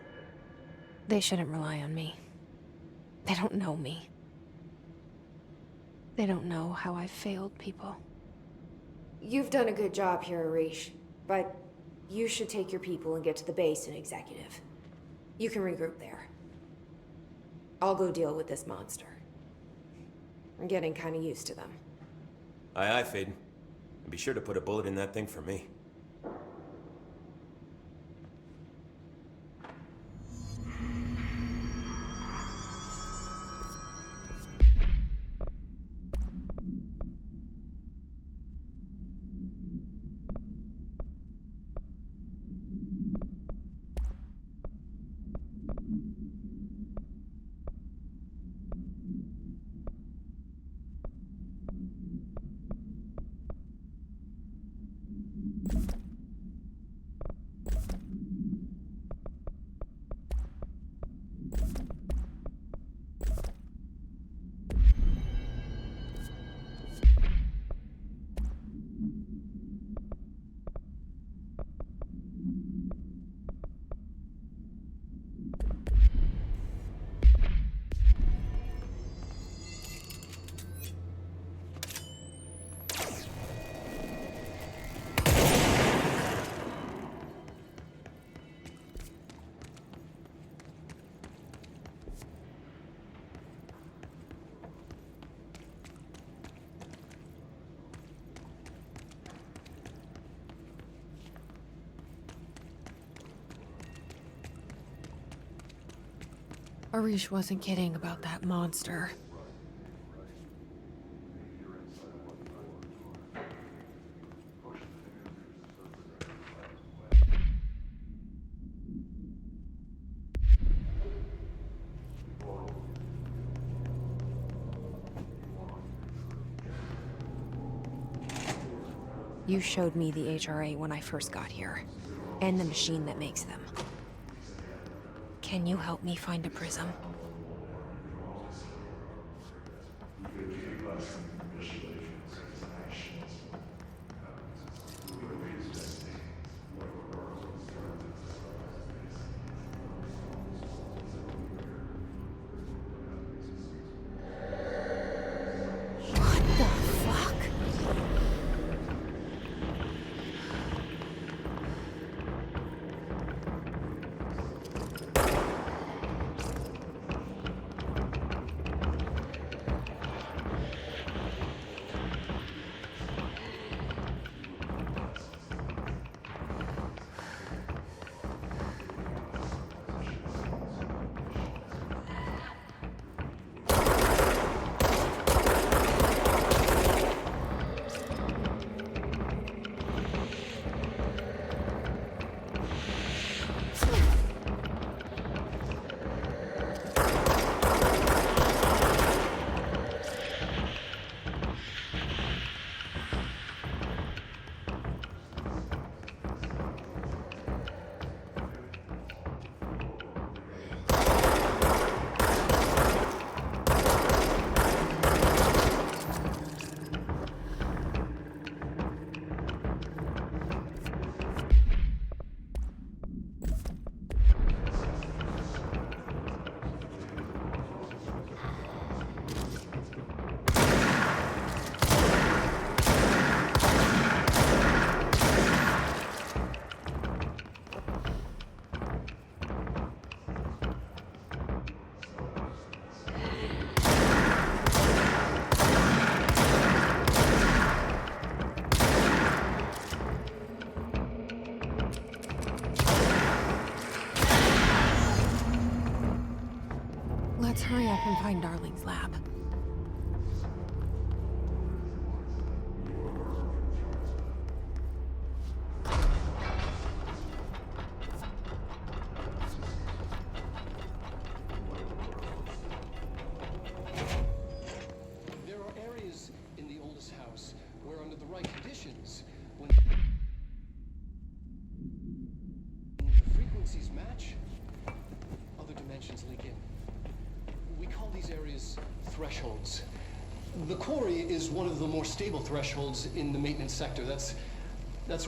They shouldn't rely on me. They don't know me. They don't know how I've failed people. You've done a good job here, Arish, but you should take your people and get to the base in Executive. You can regroup there. I'll go deal with this monster. I'm getting kind of used to them. Aye, aye, Faden. And be sure to put a bullet in that thing for me. Arish wasn't kidding about that monster. You showed me the HRA when I first got here, and the machine that makes them. Can you help me find a prism? Let's hurry up and find Darling's lab. There are areas in the oldest house where, under the right conditions, when the frequencies match, other dimensions leak in. We call these areas thresholds. The quarry is one of the more stable thresholds in the maintenance sector. That's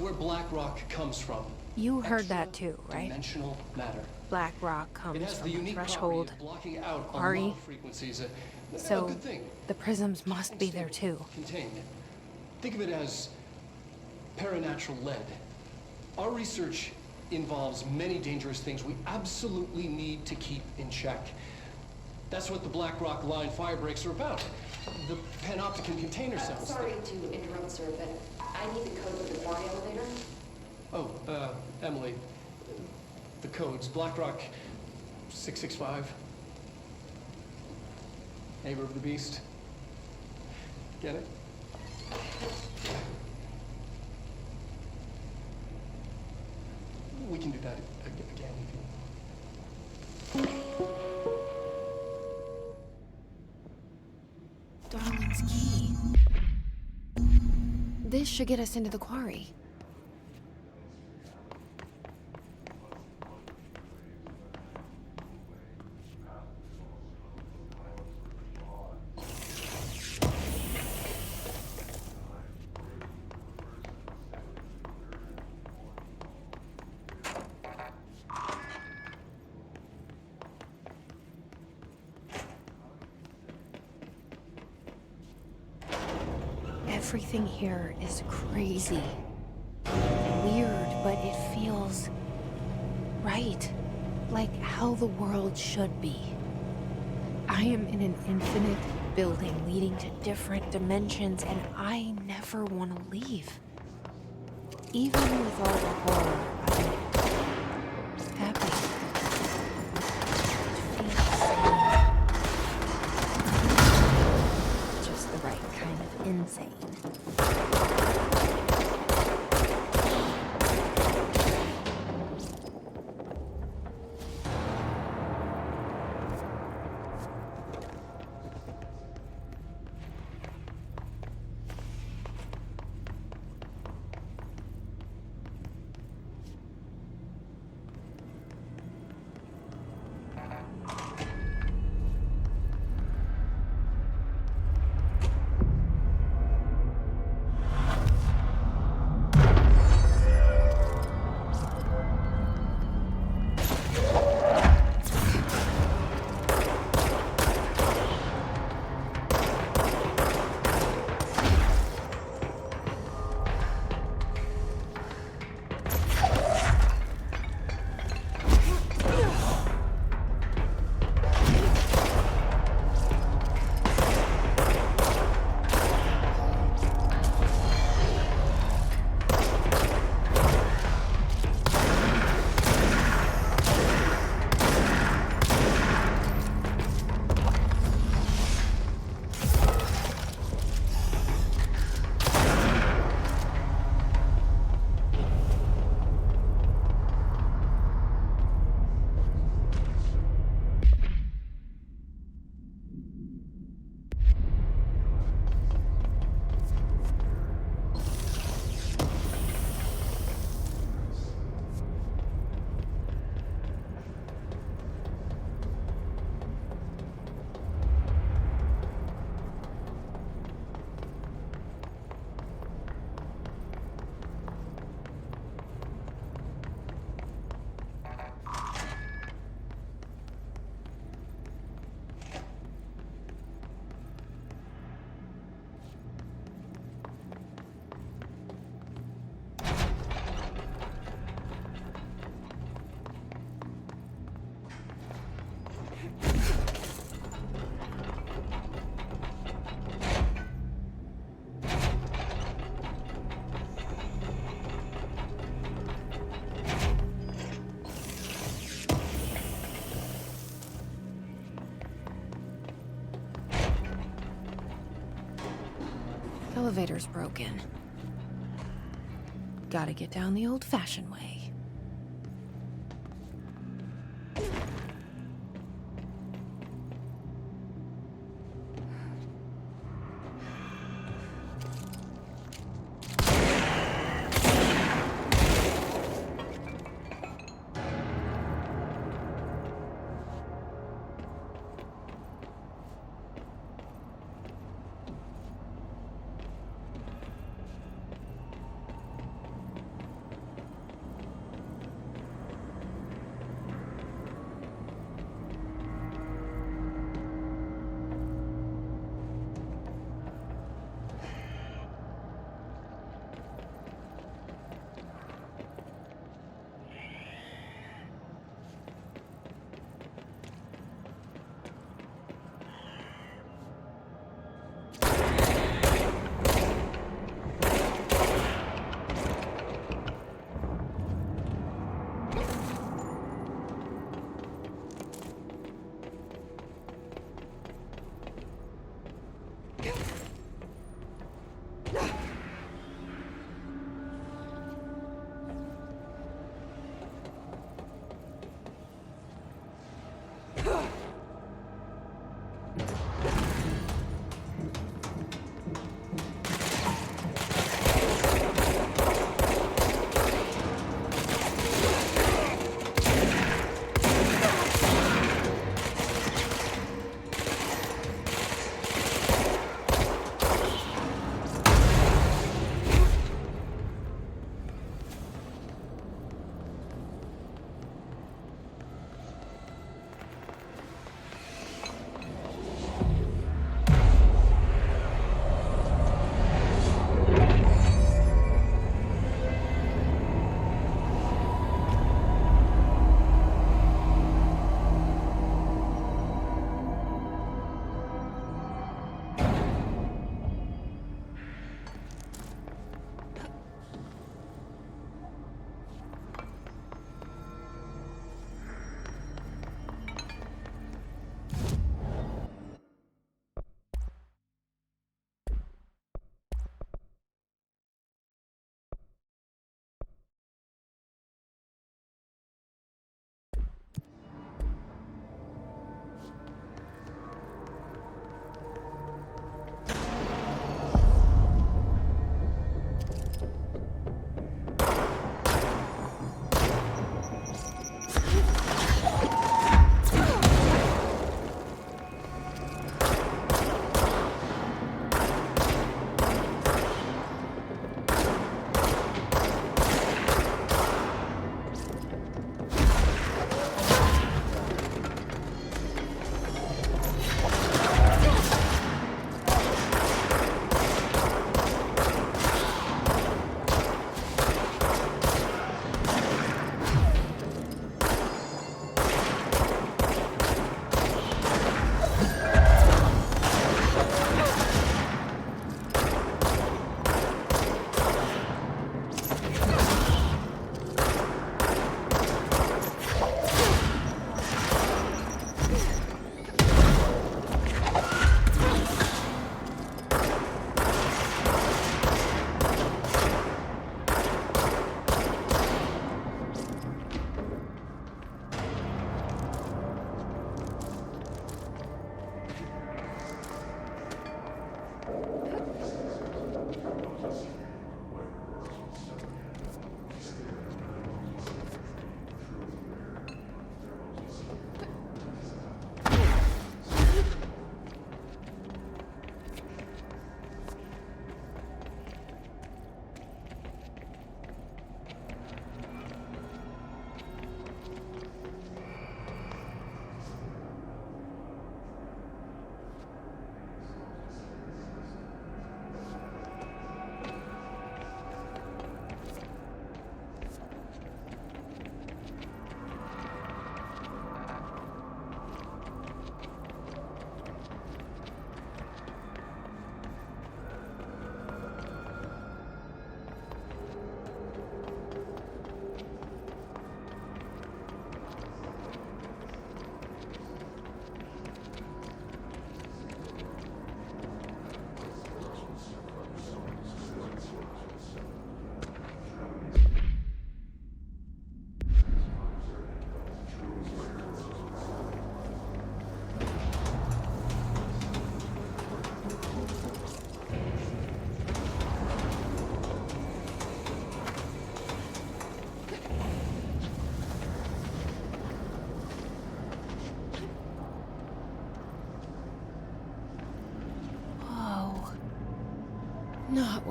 where black rock comes from. You heard that too, right? Dimensional matter. Black rock comes It has from the the unique threshold. property of blocking out a Quarry. lot of frequencies. A So good thing. the prisms must be there too. Contained. Think of it as paranatural lead. Our research involves many dangerous things we absolutely need to keep in check. That's what the Black Rock Line fire breaks are about. The panopticon container cells. Sorry to interrupt, sir, but I need the code for the quarry elevator. Oh, Emily. The codes. Black Rock 665. Neighbor of the Beast. Get it? We can do that again if you... Darling's key. This should get us into the quarry. Everything here is crazy. Weird, but it feels right. Like how the world should be. I am in an infinite building leading to different dimensions, and I never want to leave. Even with all the horror, I'm happy. It feels insane. Elevator's broken. Gotta get down the old-fashioned way.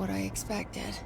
what I expected.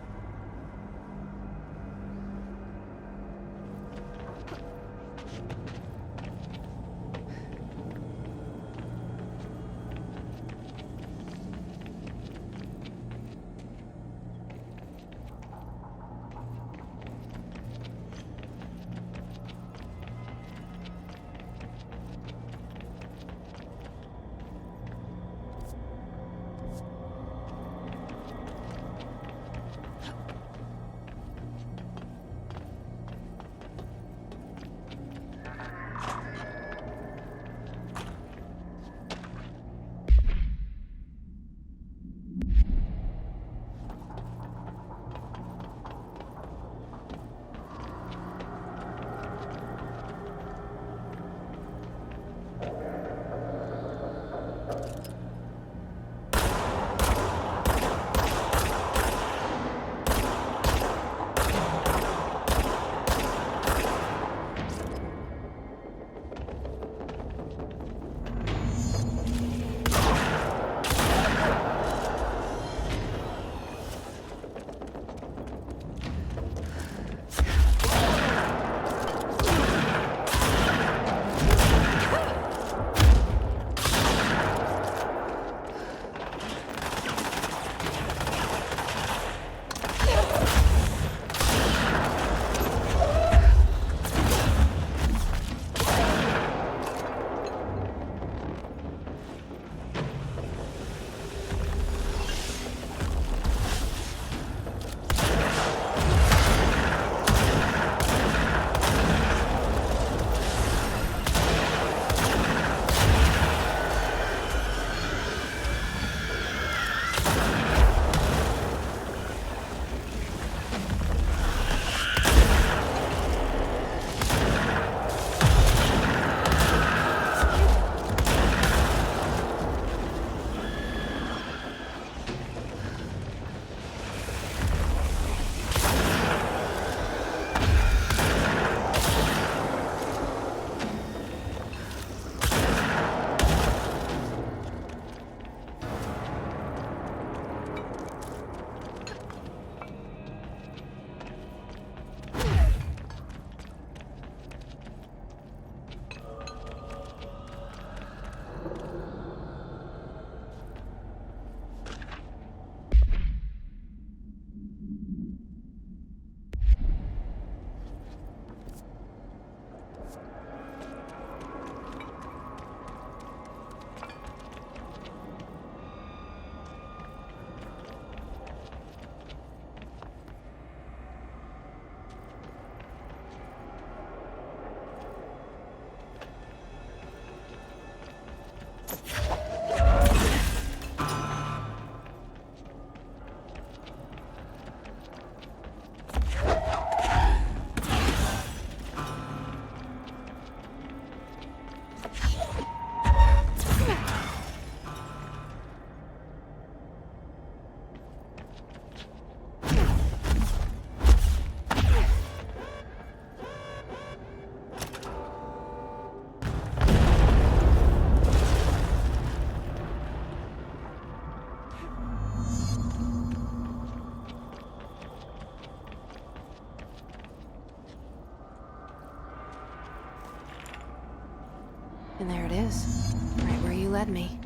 And there it is, right where you led me.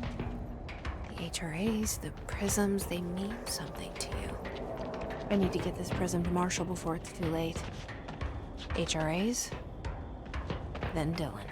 The HRAs, the prisms, they mean something to you. I need to get this prism to Marshall before it's too late. HRAs, then Dylan.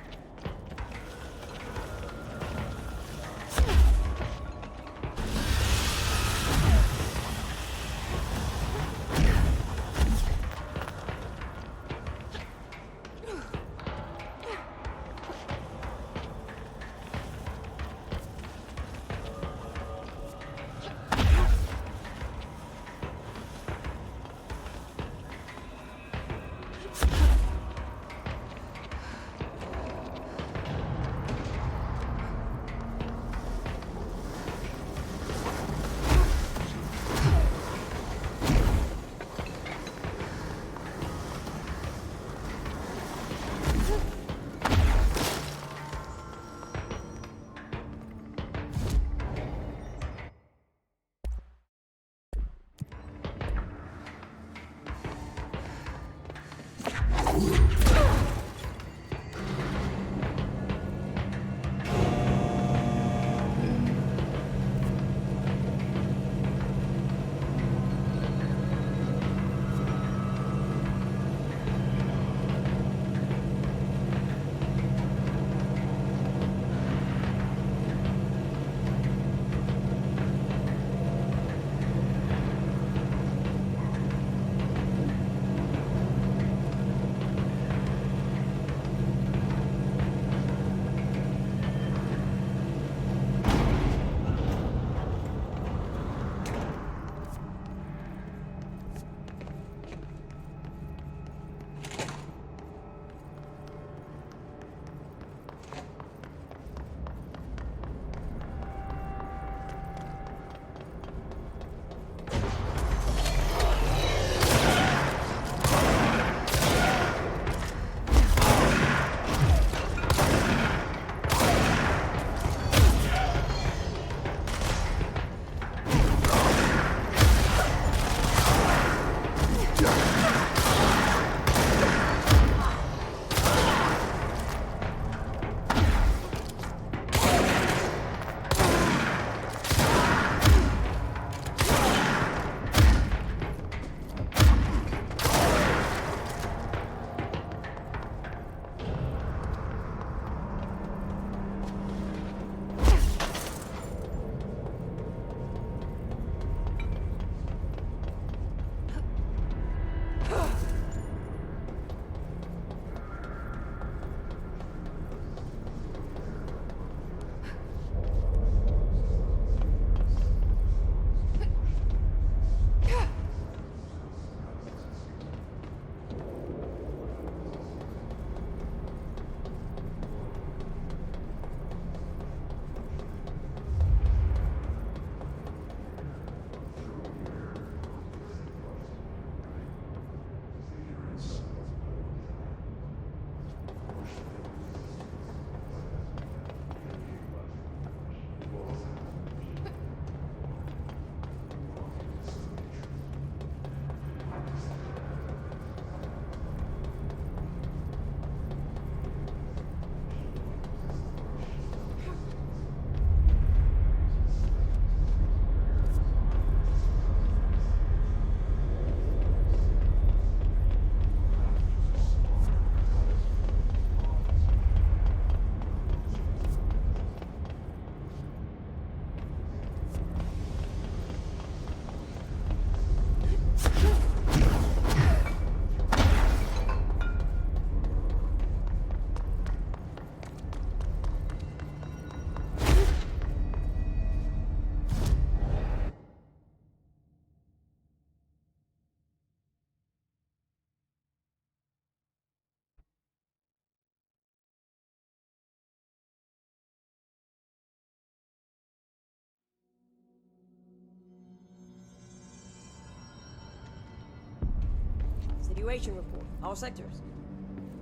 Situation report. All sectors.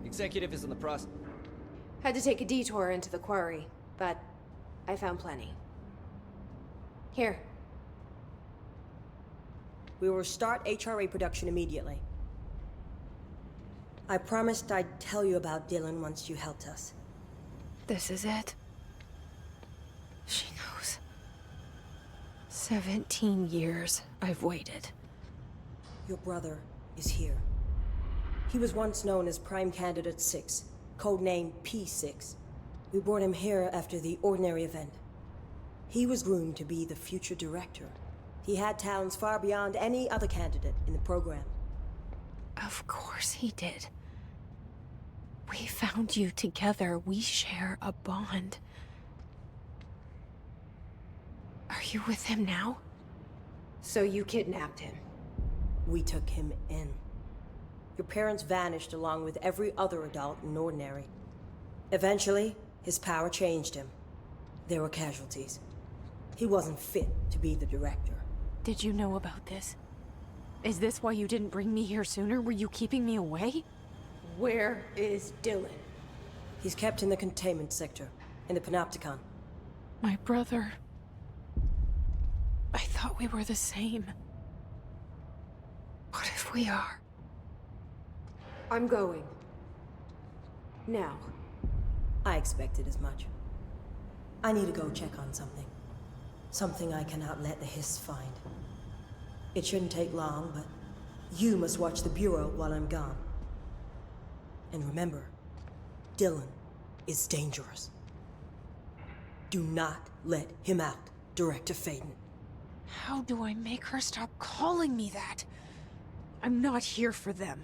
Executive is in the process. Had to take a detour into the quarry, but I found plenty. Here. We will start HRA production immediately. I promised I'd tell you about Dylan once you helped us. This is it. She knows. 17 years I've waited. Your brother is here. He was once known as Prime Candidate 6, codenamed P6. We brought him here after the ordinary event. He was groomed to be the future director. He had talents far beyond any other candidate in the program. Of course he did. We found you together. We share a bond. Are you with him now? So you kidnapped him? We took him in. Your parents vanished along with every other adult in Ordinary. Eventually, his power changed him. There were casualties. He wasn't fit to be the director. Did you know about this? Is this why you didn't bring me here sooner? Were you keeping me away? Where is Dylan? He's kept in the containment sector, in the Panopticon. My brother. I thought we were the same. What if we are? I'm going. Now. I expected as much. I need to go check on something. Something I cannot let the Hiss find. It shouldn't take long, but you must watch the Bureau while I'm gone. And remember, Dylan is dangerous. Do not let him out, Director Faden. How do I make her stop calling me that? I'm not here for them.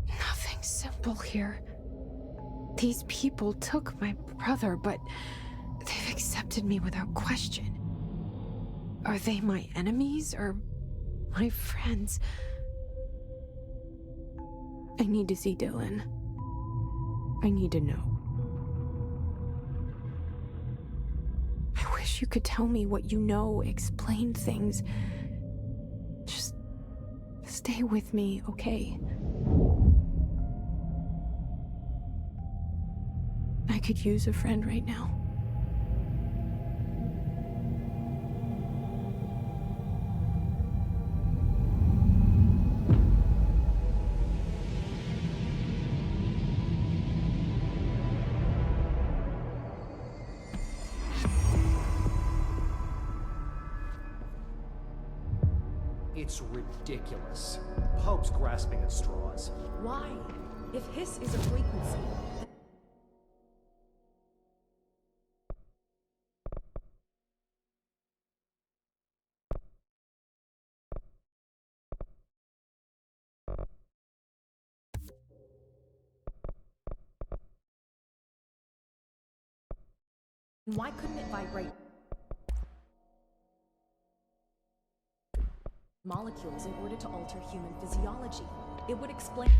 Nothing simple here. These people took my brother, but they've accepted me without question. Are they my enemies or my friends? I need to see Dylan. I need to know. I wish you could tell me what you know, explain things. Just stay with me, okay? I could use a friend right now. It's ridiculous. Pope's grasping at straws. Why? If hiss is a frequency, why couldn't it vibrate molecules in order to alter human physiology? It would explain.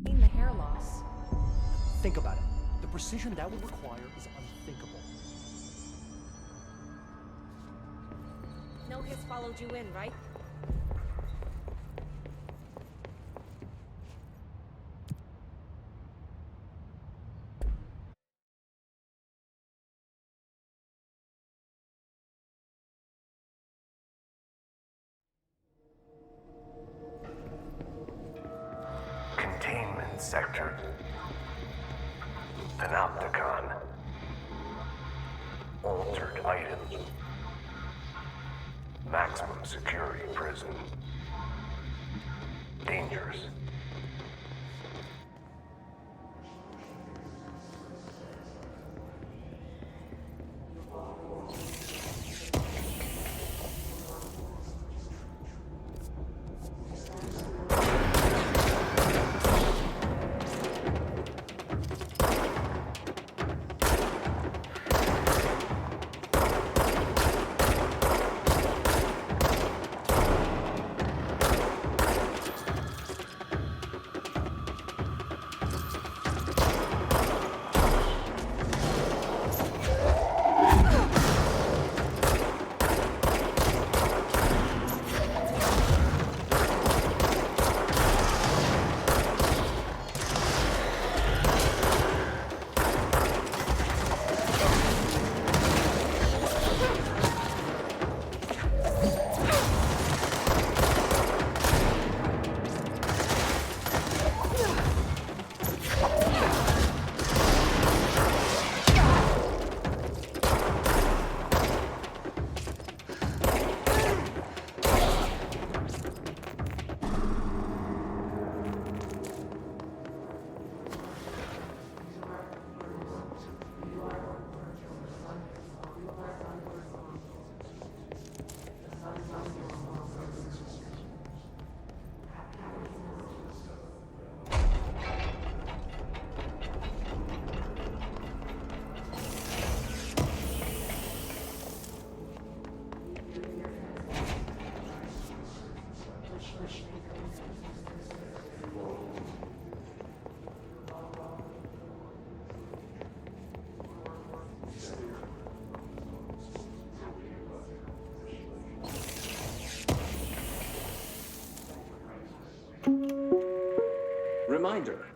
The hair loss. Think about it. The precision that would require is unthinkable. No hiss followed you in, right? Containment sector. Panopticon. Altered items. Maximum security prison. Dangerous. Reminder,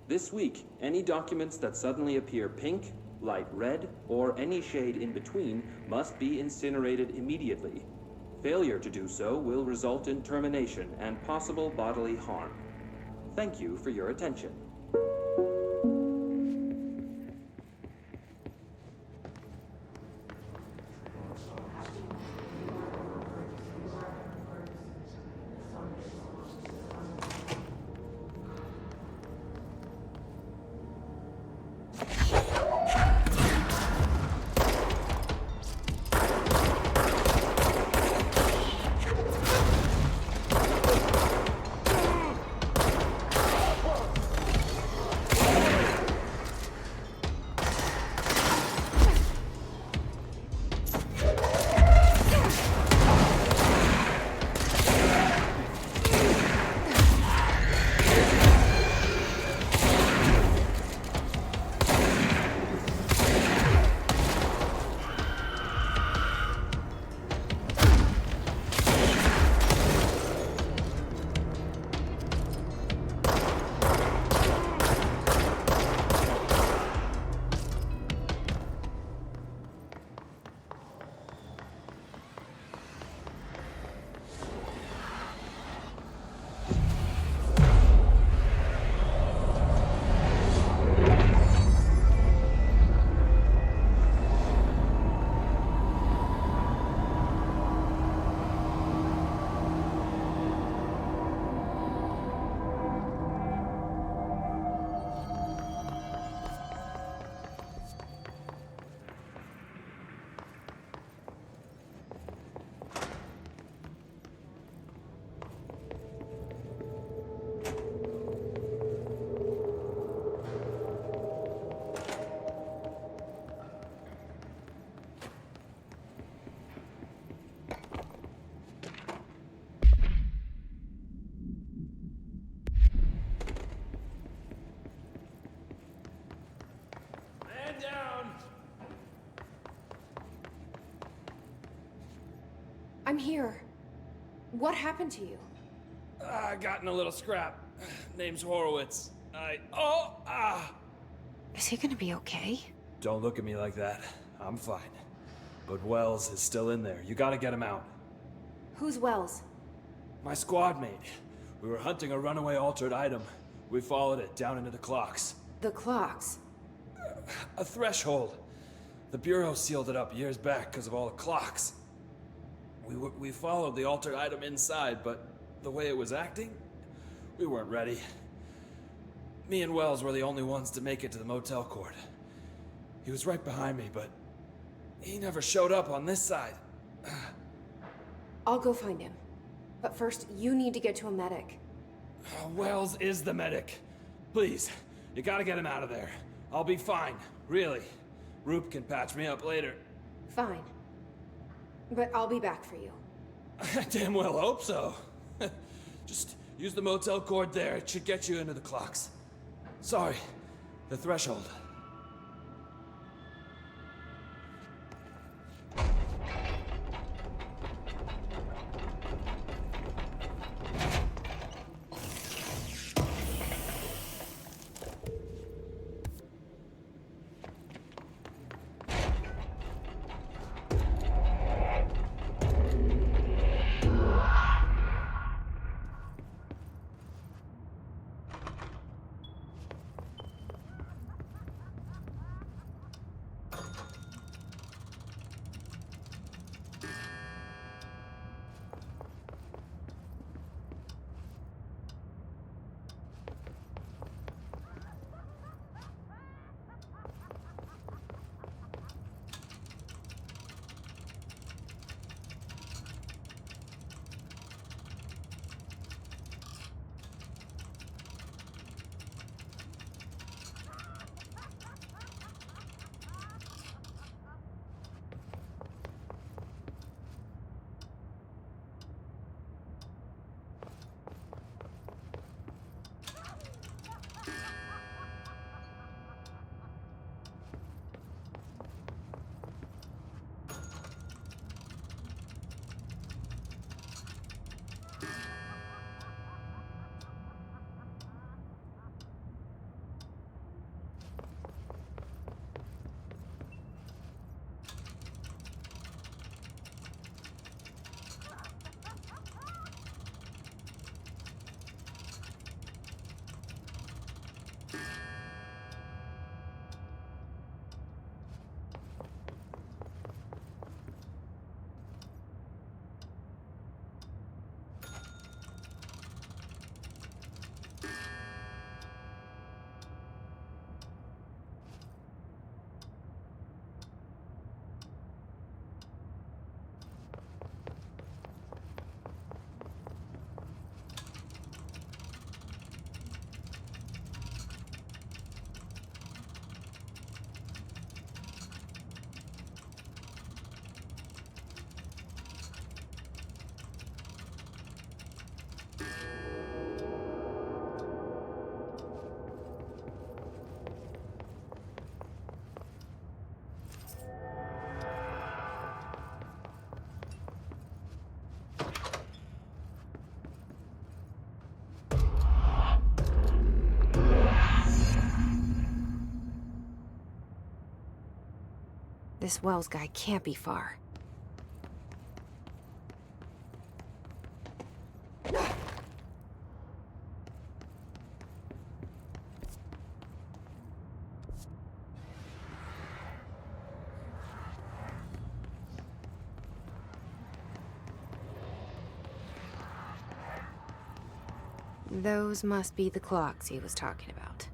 this week, any documents that suddenly appear pink, light red, or any shade in between must be incinerated immediately. Failure to do so will result in termination and possible bodily harm. Thank you for your attention. I'm here. What happened to you? I got in a little scrap. Name's Horowitz. Is he gonna be okay? Don't look at me like that. I'm fine. But Wells is still in there. You gotta get him out. Who's Wells? My squad mate. We were hunting a runaway altered item. We followed it down into the clocks. The clocks? A threshold. The Bureau sealed it up years back because of all the clocks. We followed the altered item inside, but the way it was acting, we weren't ready. Me and Wells were the only ones to make it to the motel court. He was right behind me, but he never showed up on this side. I'll go find him. But first, you need to get to a medic. Wells is the medic. Please, you gotta get him out of there. I'll be fine, really. Roop can patch me up later. Fine. But I'll be back for you. I damn well hope so. Just use the motel cord there. It should get you into the clocks. Sorry, the threshold. This Wells guy can't be far. Those must be the clocks he was talking about.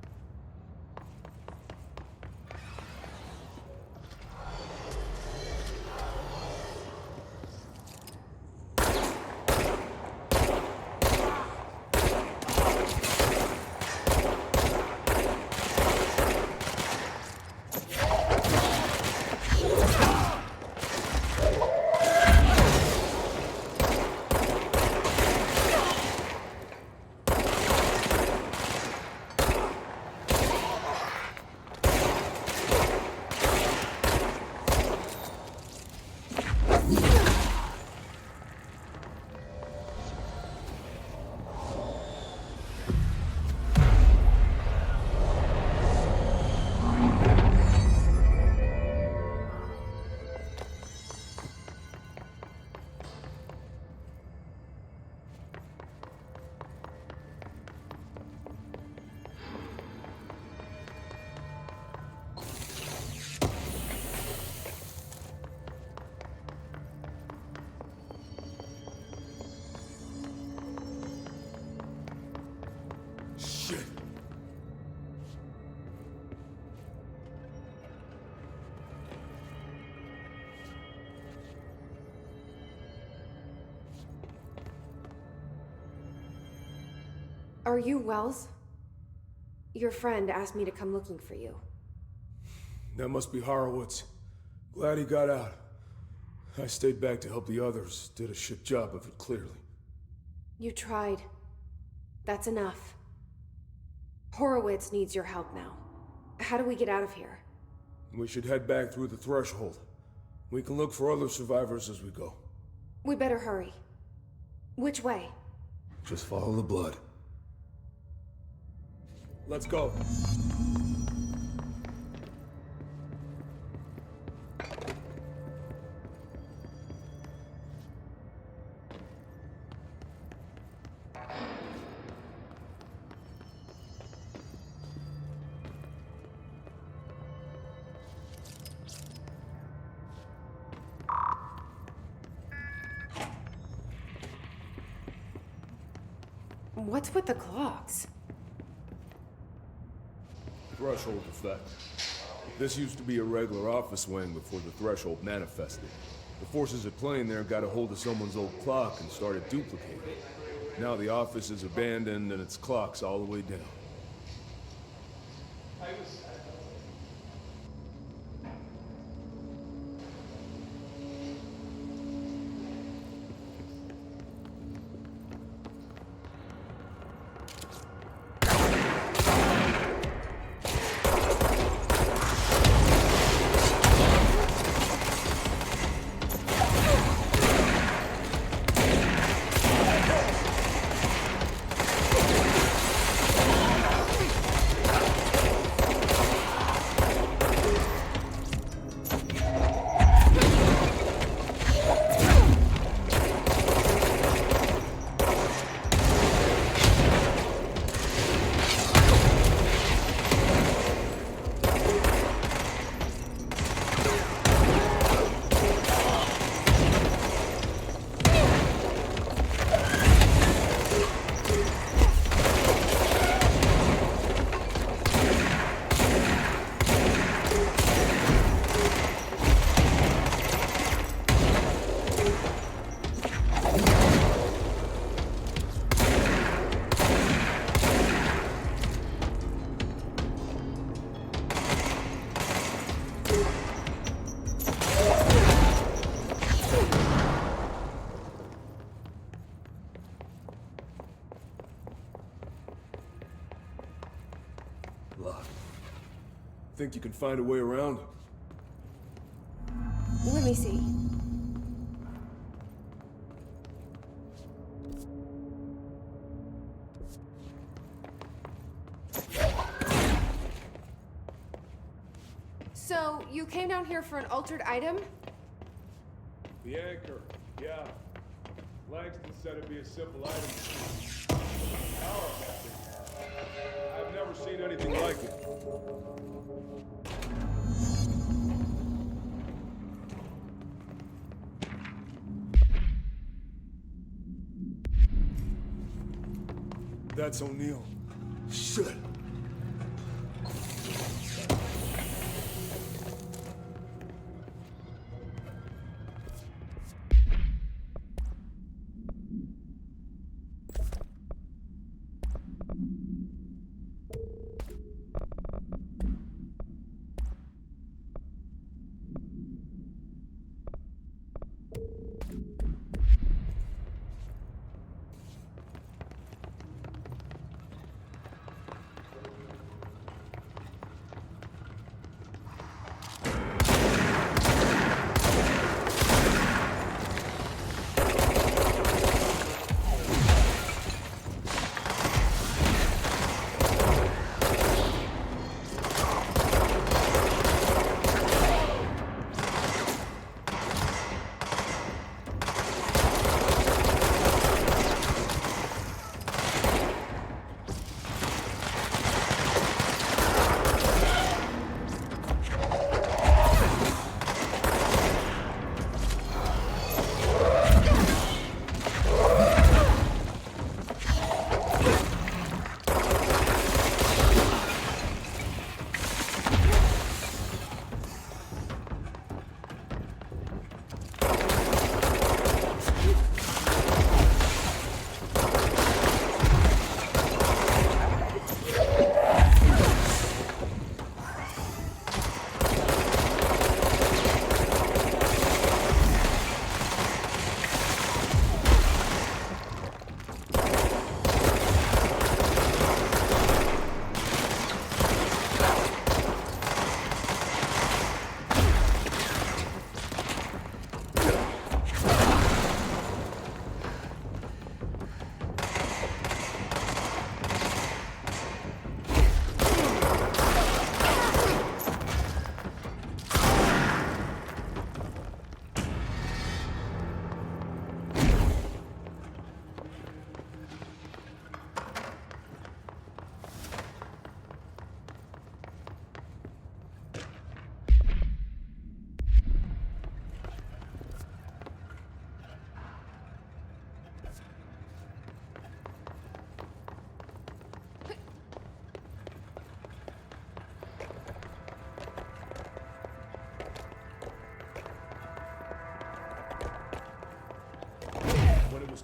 Are you Wells? Your friend asked me to come looking for you. That must be Horowitz. Glad he got out. I stayed back to help the others. Did a shit job of it, clearly. You tried. That's enough. Horowitz needs your help now. How do we get out of here? We should head back through the threshold. We can look for other survivors as we go. We better hurry. Which way? Just follow the blood. Let's go. What's with the clocks? Threshold effect. This used to be a regular office wing before the threshold manifested. The forces at play in there got a hold of someone's old clock and started duplicating it. Now the office is abandoned and its clock's all the way down. Think you can find a way around? Let me see. So, you came down here for an altered item? The anchor, yeah. Langston said it'd be a simple item. Power of that thing. I've never seen anything like it. That's O'Neill. Shit.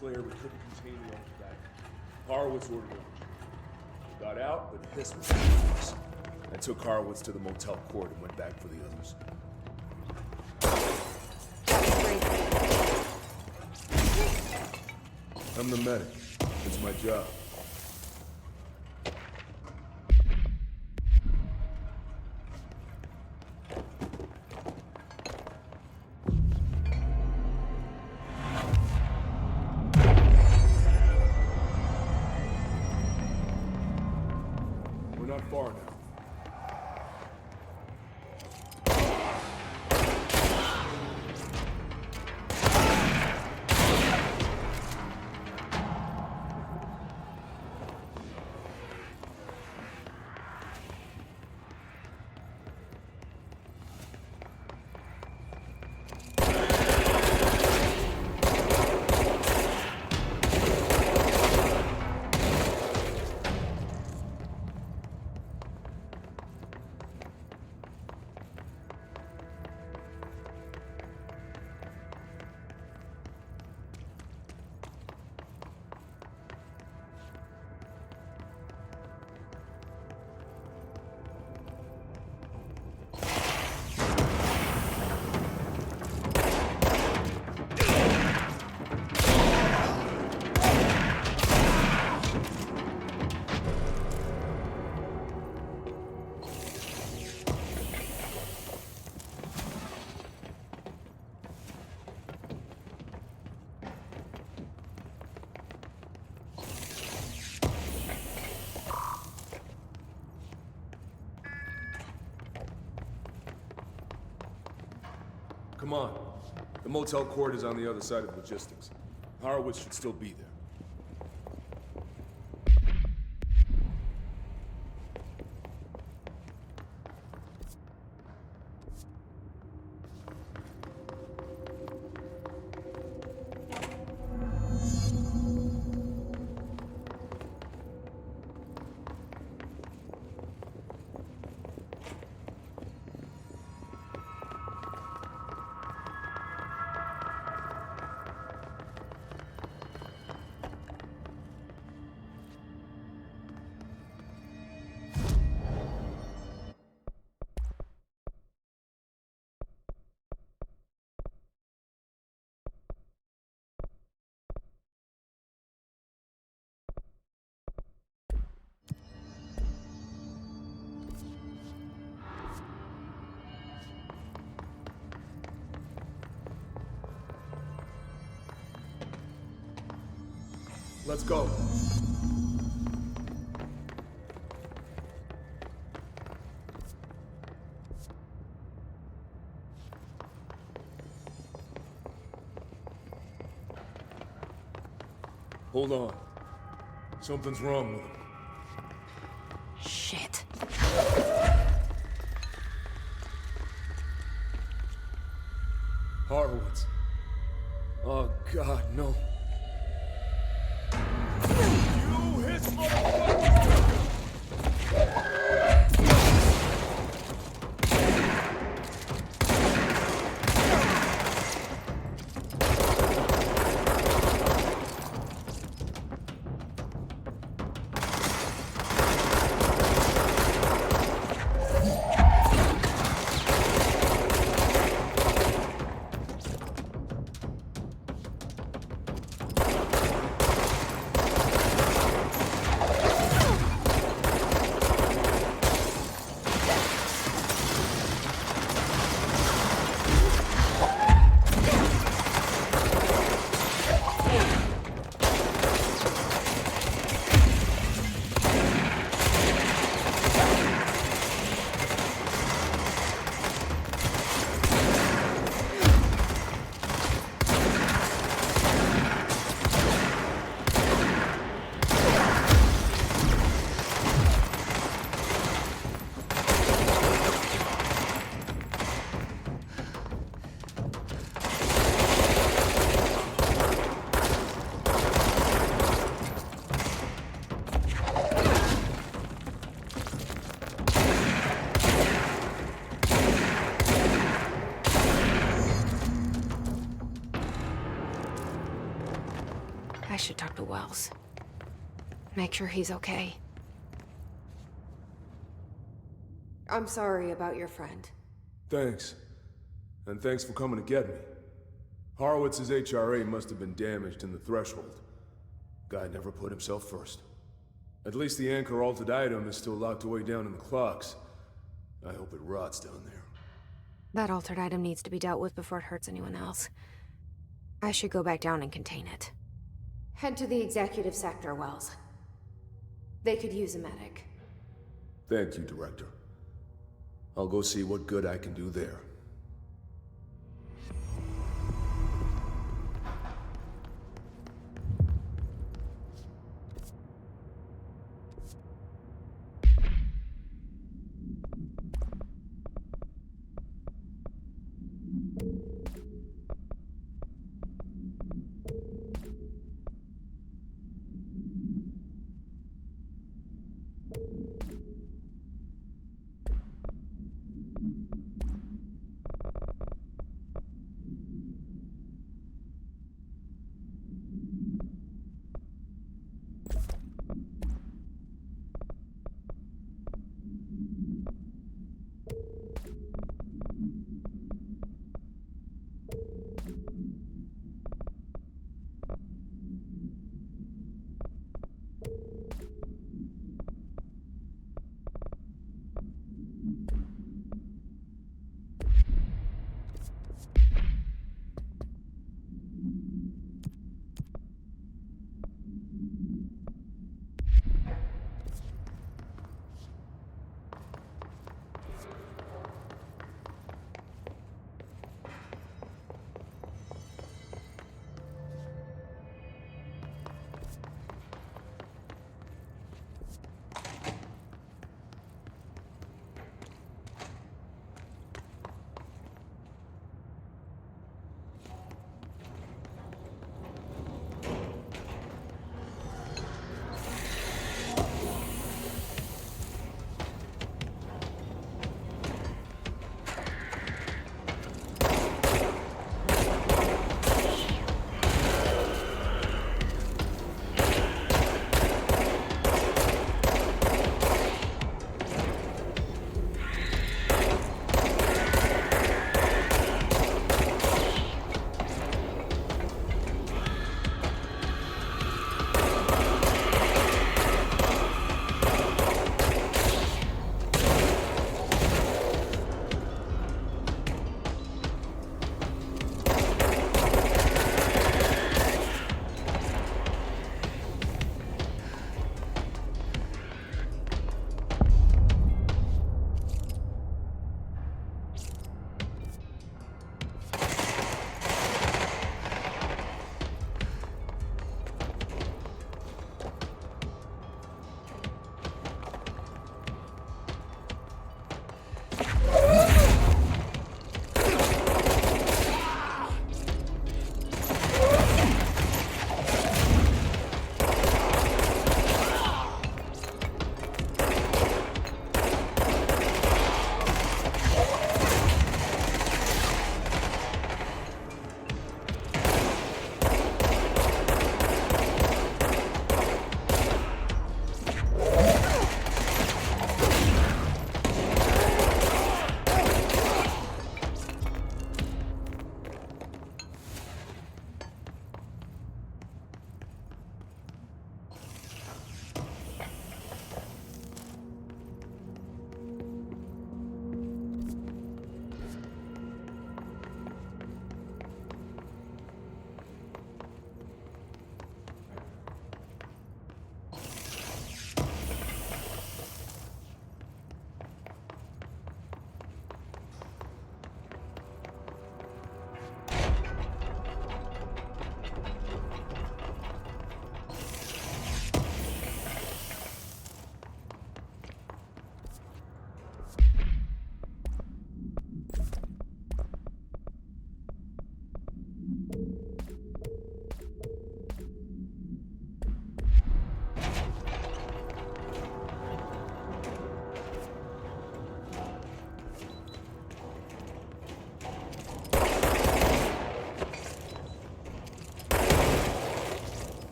Clear, we couldn't contain the back. Horowitz ordered it. We got out, but this was dangerous. I took Horowitz to the motel court and went back for the others. I'm the medic. It's my job. Far now. Come on. The motel court is on the other side of logistics. Horowitz should still be there. Let's go. Hold on. Something's wrong with him. Shit. Horowitz. Oh, God, no. You hit motherfucker! I should talk to Wells. Make sure he's okay. I'm sorry about your friend. Thanks. And thanks for coming to get me. Horowitz's HRA must have been damaged in the threshold. Guy never put himself first. At least the anchor altered item is still locked away down in the clocks. I hope it rots down there. That altered item needs to be dealt with before it hurts anyone else. I should go back down and contain it. Head to the executive sector, Wells. They could use a medic. Thank you, Director. I'll go see what good I can do there.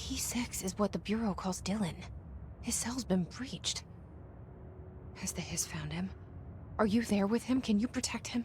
P6 is what the Bureau calls Dylan. His cell's been breached. Has the Hiss found him? Are you there with him? Can you protect him?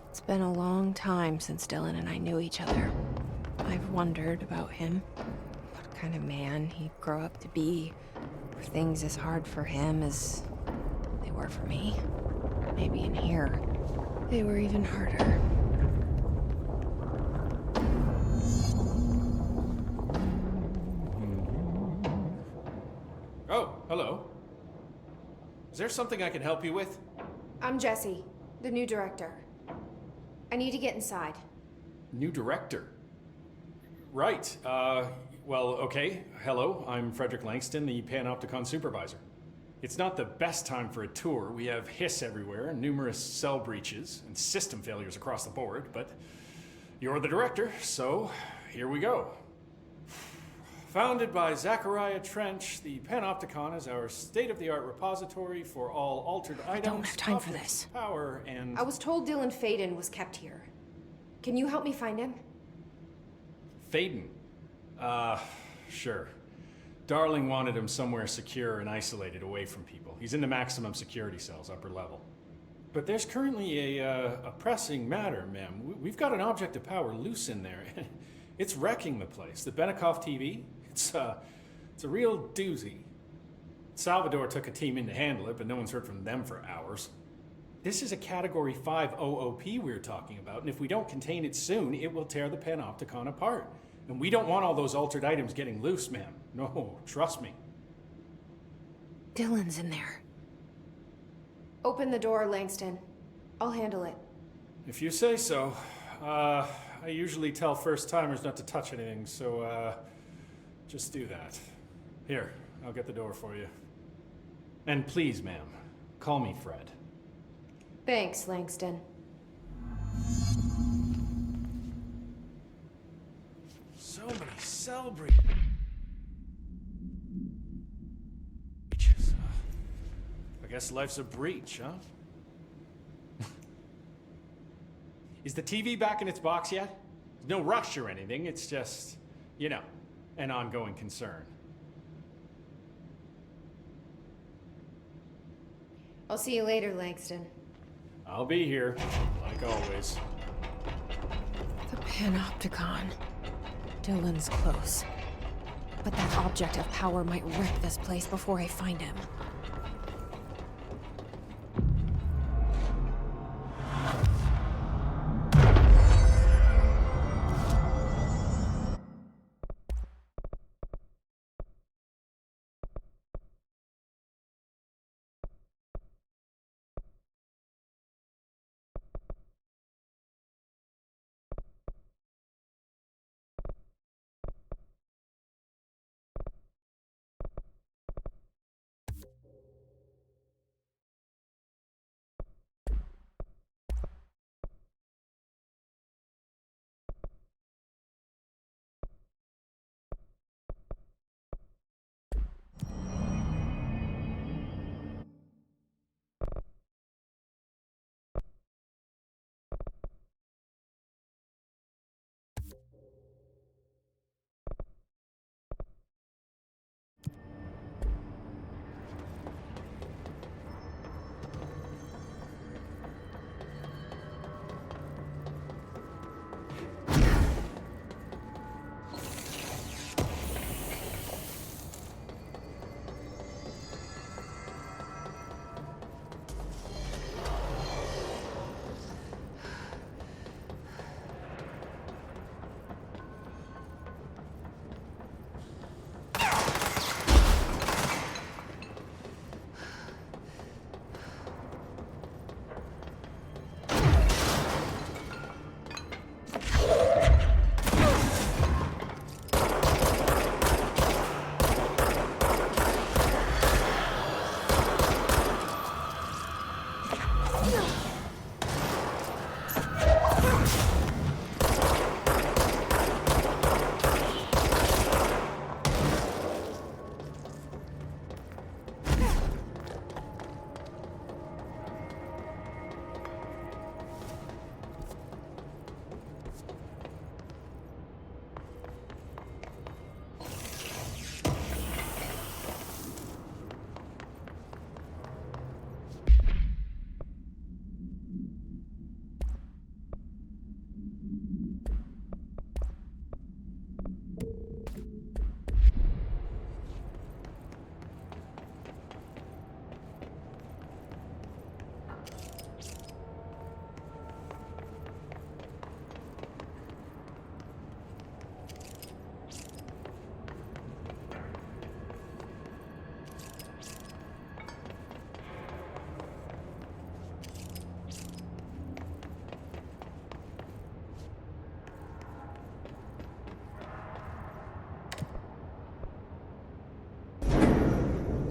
It's been a long time since Dylan and I knew each other. I've wondered about him. What kind of man he'd grow up to be. Were things as hard for him as they were for me? Maybe in here, they were even harder. Oh, hello. Is there something I can help you with? I'm Jesse, the new director. I need to get inside. New director? Right. Well, okay. Hello, I'm Frederick Langston, the Panopticon supervisor. It's not the best time for a tour. We have hiss everywhere, numerous cell breaches, and system failures across the board, but you're the director, so here we go. Founded by Zachariah Trench, the Panopticon is our state-of-the-art repository for all altered items. I don't have time for this. Power and... I was told Dylan Faden was kept here. Can you help me find him? Faden? Sure. Darling wanted him somewhere secure and isolated away from people. He's in the maximum security cells, upper level. But there's currently a pressing matter, ma'am. We've got an object of power loose in there. It's wrecking the place. The Benikoff TV, it's a real doozy. Salvador took a team in to handle it, but no one's heard from them for hours. This is a Category 5 OOP we're talking about, and if we don't contain it soon, it will tear the Panopticon apart. And we don't want all those altered items getting loose, ma'am. No, trust me. Dylan's in there. Open the door, Langston. I'll handle it. If you say so. I usually tell first-timers not to touch anything, so, just do that. Here, I'll get the door for you. And please, ma'am, call me Fred. Thanks, Langston. So many cell breaches. guess life's a breach, huh? Is the TV back in its box yet? No rush or anything, it's just, you know, an ongoing concern. I'll see you later, Langston. I'll be here, like always. The Panopticon. Dylan's close. But that object of power might wreck this place before I find him.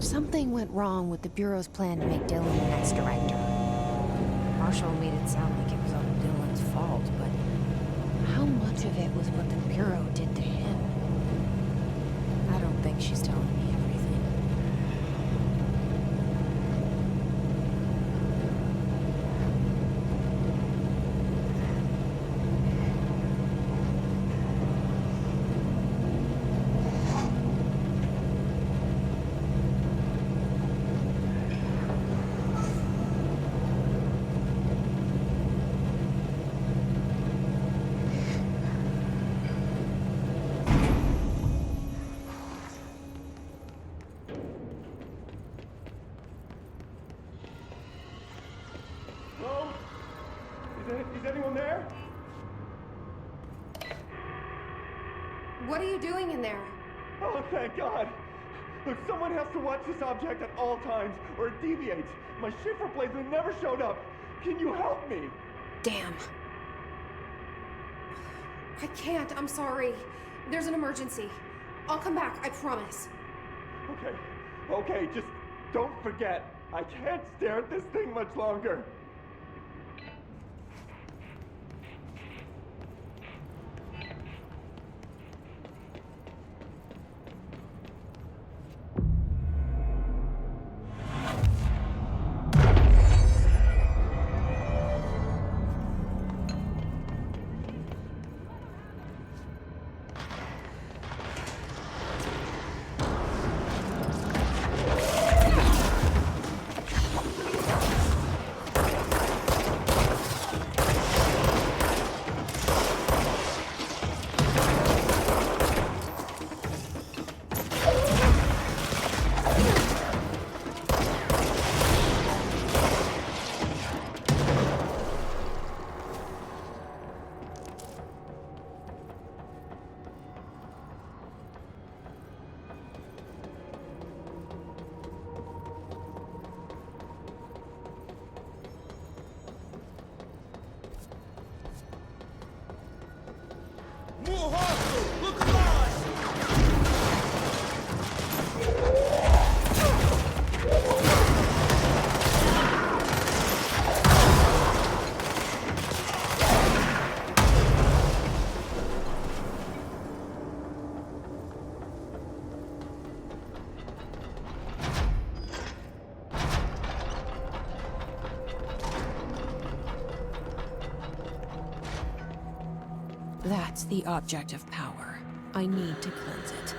Something went wrong with the Bureau's plan to make Dylan the next director. Marshall made it sound like it was all Dylan's fault, but how much of it was what the Bureau did to him? I don't think she's telling me everything. Is anyone there? What are you doing in there? Oh, thank God! Look, someone has to watch this object at all times, or it deviates. My shift replacement never showed up. Can you help me? Damn. I can't, I'm sorry. There's an emergency. I'll come back, I promise. Okay, just don't forget. I can't stare at this thing much longer. That's the object of power. I need to cleanse it.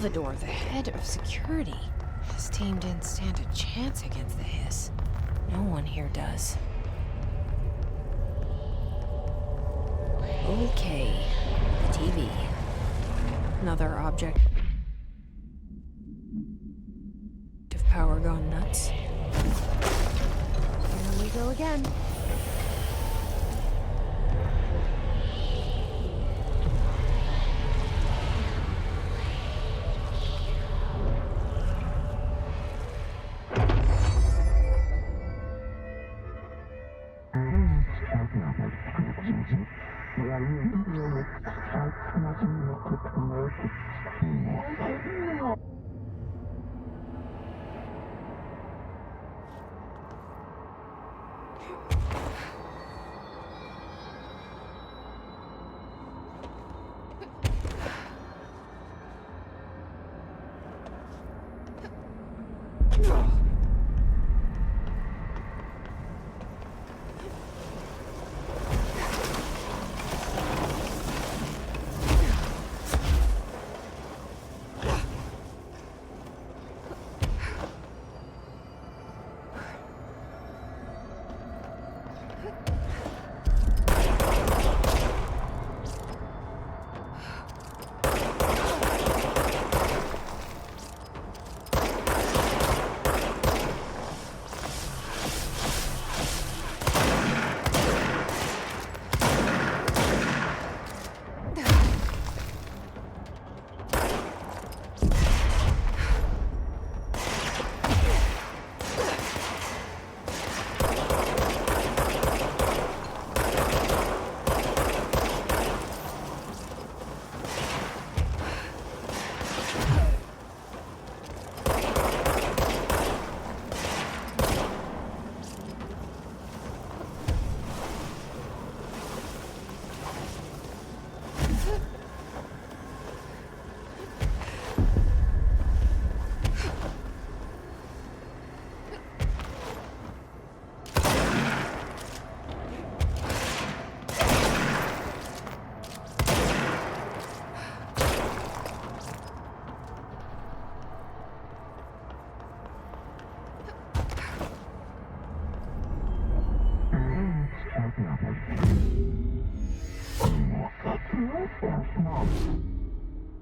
Salvador, the head of security. His team didn't stand a chance against the Hiss. No one here does. Okay, the TV. Another object of power gone nuts. Here we go again.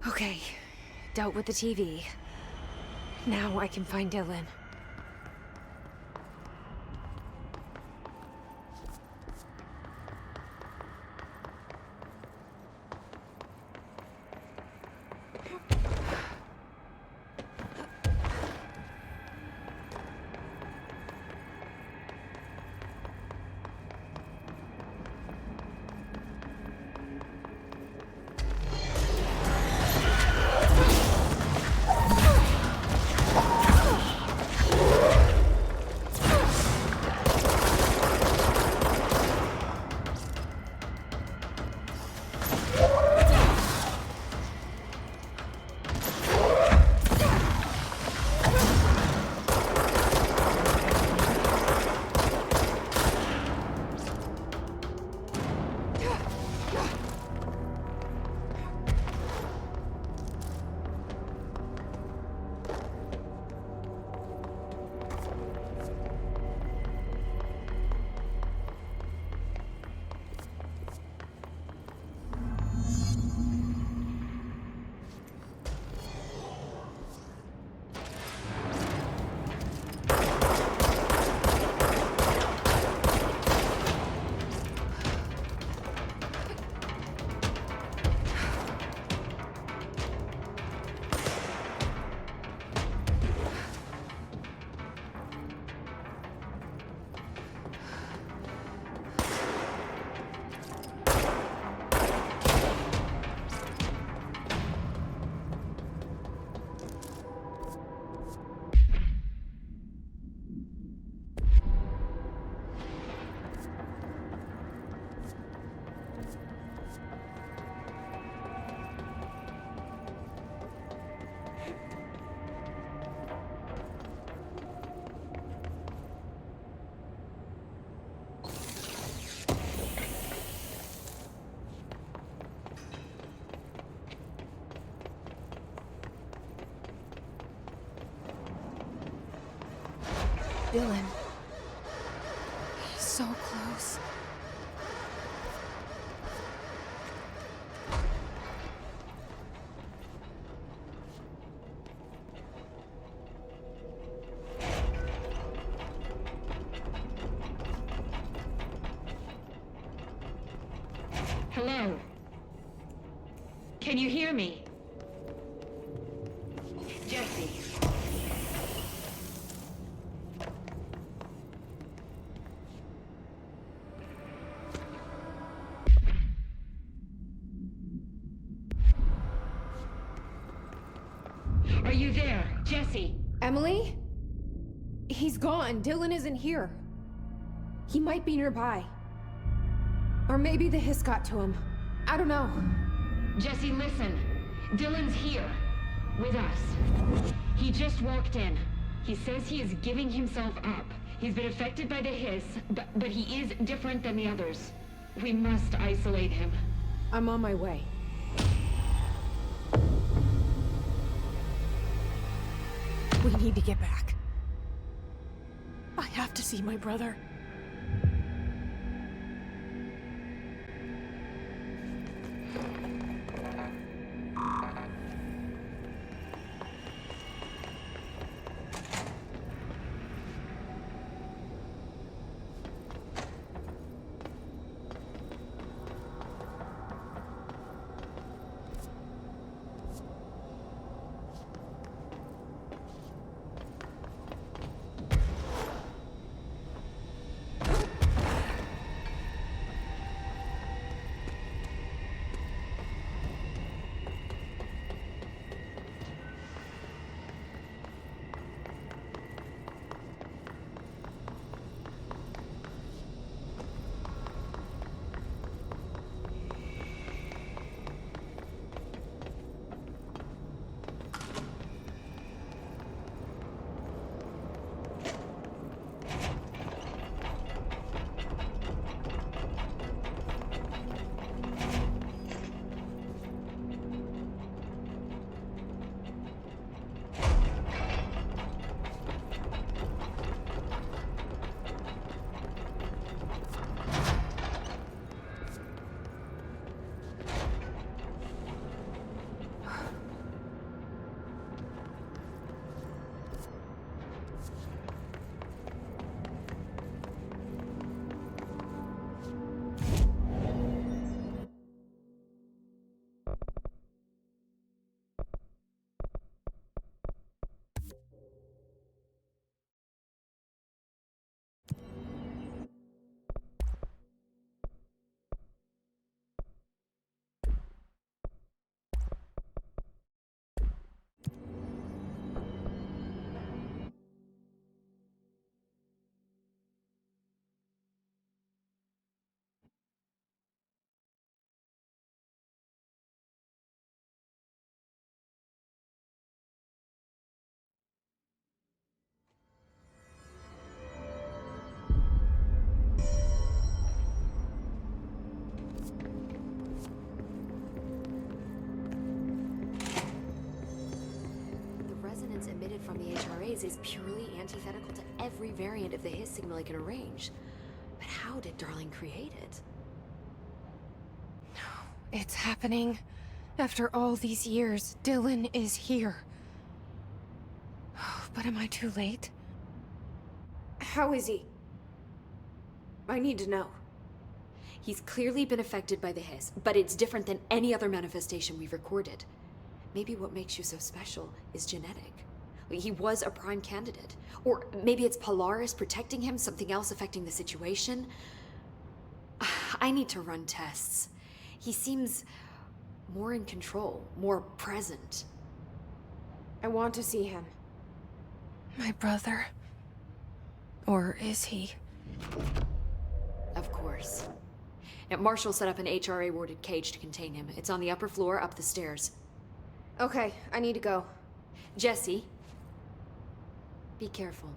Okay, dealt with the TV. Now I can find Dylan. Dylan. He's so close. Hello? Can you hear me? Jesse. Are you there, Jesse? Emily? He's gone. Dylan isn't here. He might be nearby. Or maybe the hiss got to him. I don't know. Jesse, listen. Dylan's here. With us. He just walked in. He says he is giving himself up. He's been affected by the hiss, but he is different than the others. We must isolate him. I'm on my way. We need to get back. I have to see my brother. HRAs is purely antithetical to every variant of the Hiss signal I can arrange. But how did Darling create it? It's happening. After all these years, Dylan is here. But am I too late? How is he? I need to know. He's clearly been affected by the Hiss, but it's different than any other manifestation we've recorded. Maybe what makes you so special is genetic. He was a prime candidate. Or maybe it's Polaris protecting him, something else affecting the situation. I need to run tests. He seems more in control, more present. I want to see him. My brother? Or is he? Of course. Now, Marshall set up an HRA-warded cage to contain him. It's on the upper floor, up the stairs. Okay, I need to go. Jesse, be careful.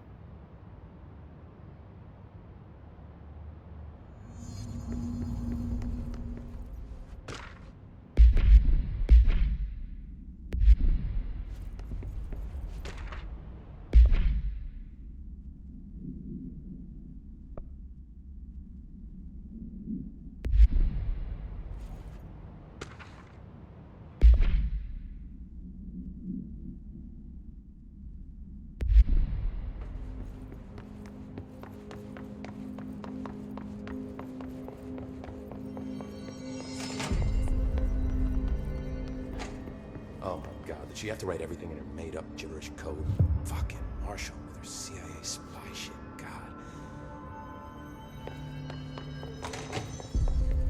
Did she have to write everything in her made-up gibberish code? Fucking Marshall with her CIA spy shit. God.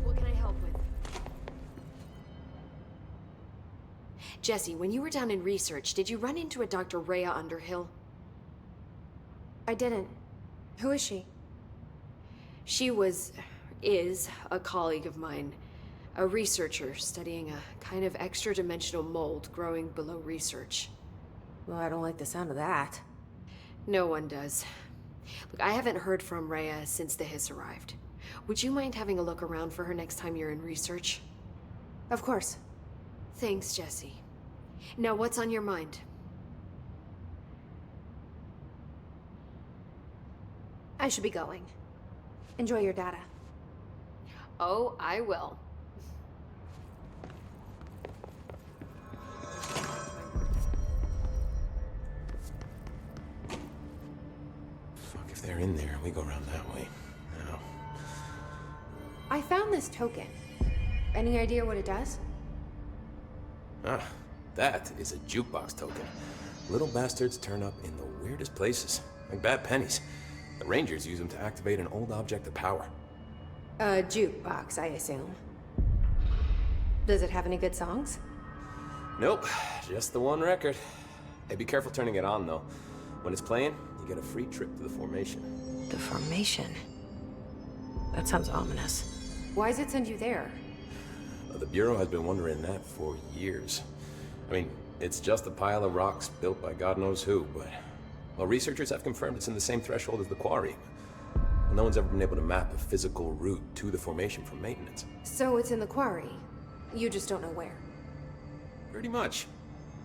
What can I help with? Jesse, when you were down in research, did you run into a Dr. Rhea Underhill? I didn't. Who is she? She is a colleague of mine. A researcher studying a kind of extra-dimensional mold growing below research. Well, I don't like the sound of that. No one does. Look, I haven't heard from Rhea since the Hiss arrived. Would you mind having a look around for her next time you're in research? Of course. Thanks, Jesse. Now, what's on your mind? I should be going. Enjoy your data. Oh, I will. If they're in there, we go around that way. No. I found this token. Any idea what it does? Ah, that is a jukebox token. Little bastards turn up in the weirdest places, like bad pennies. The Rangers use them to activate an old object of power. A jukebox, I assume. Does it have any good songs? Nope, just the one record. Hey, be careful turning it on, though. When it's playing, you get a free trip to the formation. The formation? That sounds ominous. Why does it send you there? The Bureau has been wondering that for years. I mean, it's just a pile of rocks built by God knows who, but... Well, researchers have confirmed it's in the same threshold as the quarry. No one's ever been able to map a physical route to the formation for maintenance. So it's in the quarry. You just don't know where. Pretty much.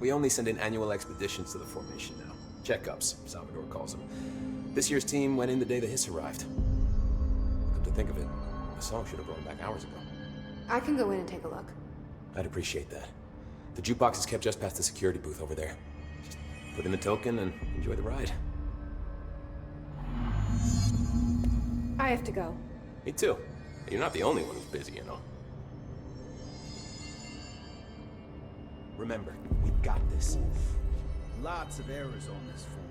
We only send in annual expeditions to the formation now. Checkups, Salvador calls them. This year's team went in the day the Hiss arrived. Come to think of it, the song should have brought back hours ago. I can go in and take a look. I'd appreciate that. The jukebox is kept just past the security booth over there. Just put in the token and enjoy the ride. I have to go. Me too. You're not the only one who's busy, you know. Remember, we've got this. Lots of errors on this form.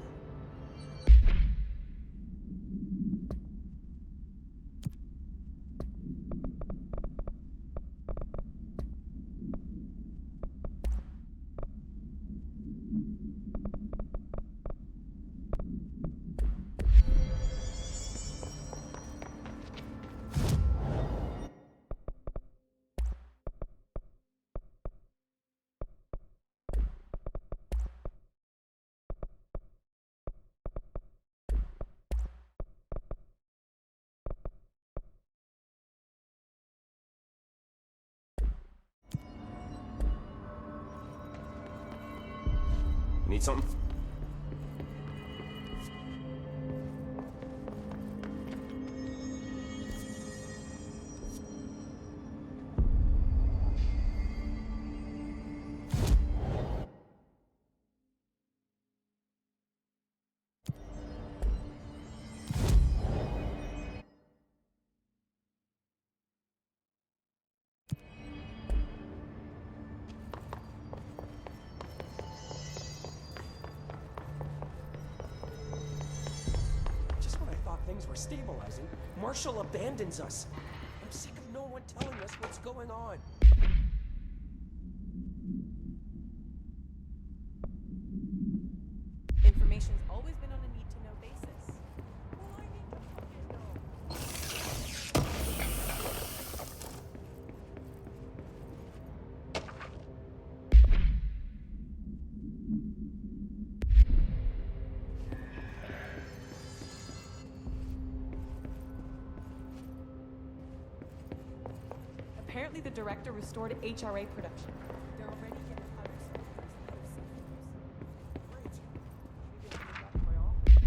Need something? things were stabilizing, Marshall abandons us. I'm sick of no one telling us what's going on. Information's always been on a need-to-know basis. Well, I need to fucking know. Apparently the director restored HRA production. They're already getting other sponsors and other systems. Great. Maybe I can get back to my office.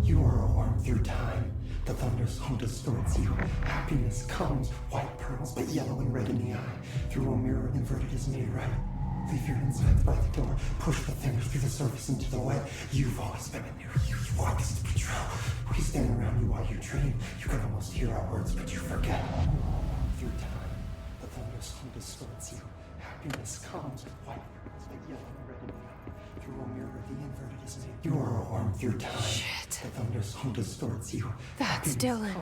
You are a worm through time. The thunderstorm distorts you. Happiness comes, white pearls, but yellow and red in the eye. Through a mirror inverted is made right. Leave your insides by the door. Push the fingers through the surface into the wet. You've always been in there. You walk as the patrol. We stand around you while you dream. You can almost hear our words, but you forget. Through time, the thunderstorm distorts you. Happiness comes, white pearls, but yellow and red in the eye. Through a mirror, the inverted is made. You are a worm through time. Shit. The thunderstorm distorts you. That's Dylan.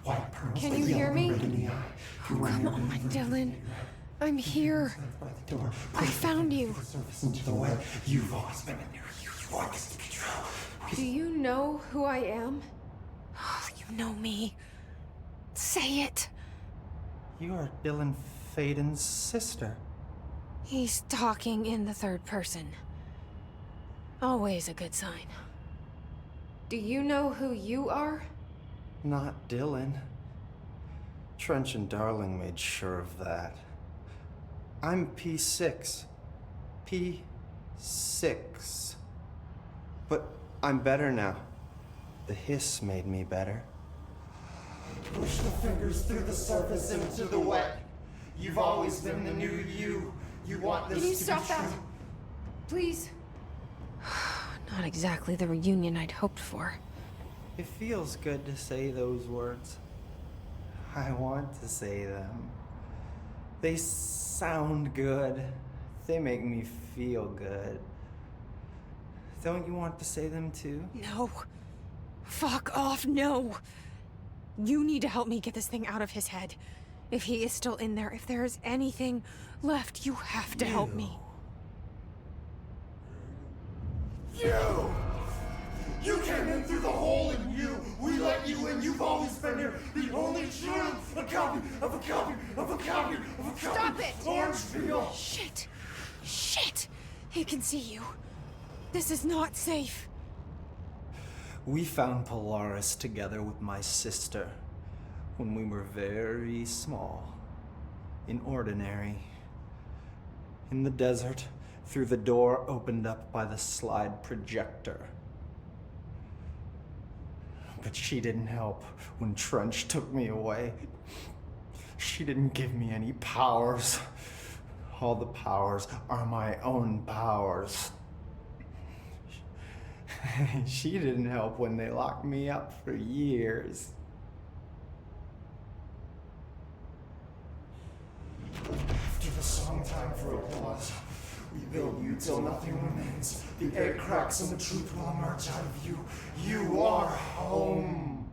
White pearls, Can but you yellow hear and me? red in the eye. Through a Come mirror, on, the inverted is Dylan. made. I'm here. By the door. I found you. Surface into the wet. You've always been in there. You walk as the patrol. Do you know who I am? Oh, you know me. Say it. You are Dylan Faden's sister. He's talking in the third person. Always a good sign. Do you know who you are? Not Dylan. Trench and Darling made sure of that. I'm P6. P6. But I'm better now. The hiss made me better. Push the fingers through the surface into the wet. You've always been the new you. You want this Can you to stop be that? true. Please. Not exactly the reunion I'd hoped for. It feels good to say those words. I want to say them. They sound good. They make me feel good. Don't you want to say them too? No. Fuck off, no. You need to help me get this thing out of his head. If he is still in there, if there is anything left, you have to help me. You came in through the hole in you. We let you in. You've always been here. The only true. A copy of a copy of a copy of a copy. Stop it! Orange peel. Shit. Shit. He can see you. This is not safe. We found Polaris together with my sister when we were very small. In Ordinary. In the desert, through the door opened up by the slide projector. But she didn't help when Trench took me away. She didn't give me any powers. All the powers are my own powers. She didn't help when they locked me up for years. After the song time for applause, we build you till nothing remains. The air cracks and the truth will emerge out of you. You are home.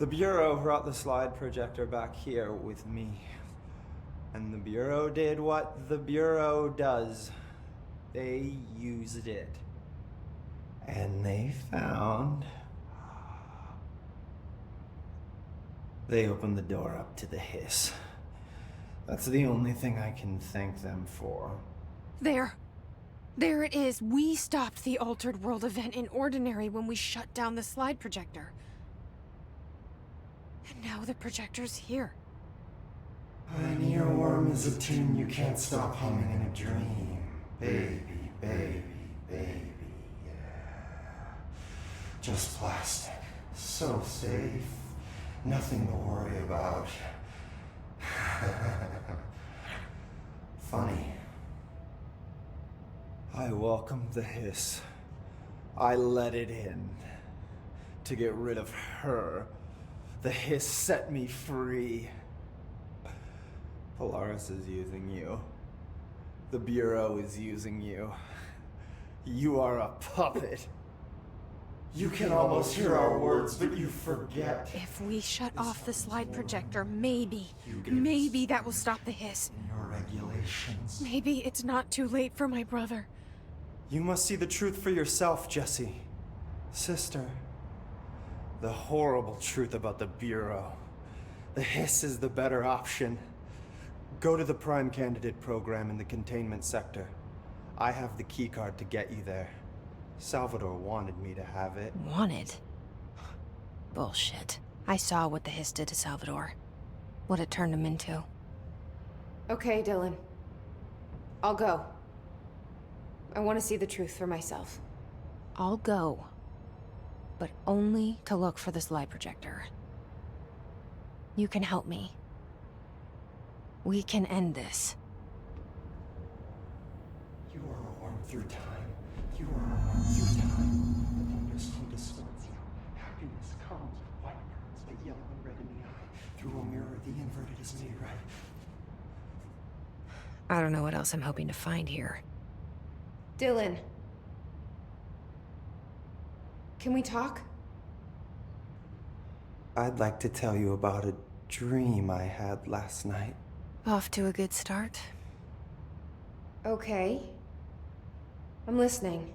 The Bureau brought the slide projector back here with me. And the Bureau did what the Bureau does. They used it. And they found... They opened the door up to the hiss. That's the only thing I can thank them for. There. There it is. We stopped the Altered World event in Ordinary when we shut down the slide projector. And now the projector's here. Linear world. warm as a tune you can't stop humming in a dream. Baby, baby, baby, yeah. Just plastic, so safe, nothing to worry about. Funny. I welcomed the hiss. I let it in. To get rid of her. The hiss set me free. Polaris is using you. The Bureau is using you. You are a puppet. You can almost hear our words, but you forget. If we shut off the slide projector, maybe that will stop the hiss. Your regulations. Maybe it's not too late for my brother. You must see the truth for yourself, Jesse. Sister. The horrible truth about the Bureau. The hiss is the better option. Go to the Prime Candidate program in the containment sector. I have the keycard to get you there. Salvador wanted me to have it. Wanted? Bullshit. I saw what the hiss did to Salvador. What it turned him into. Okay, Dylan. I'll go. I want to see the truth for myself. I'll go. But only to look for the slide projector. You can help me. We can end this. You are warm through time. You are warm through time. The thunderstorm distorts you. Happiness comes with white pearls, but yellow and red in the eye. Through a mirror, the inverted is made right. I don't know what else I'm hoping to find here. Dylan. Can we talk? I'd like to tell you about a dream I had last night. Off to a good start. Okay. I'm listening.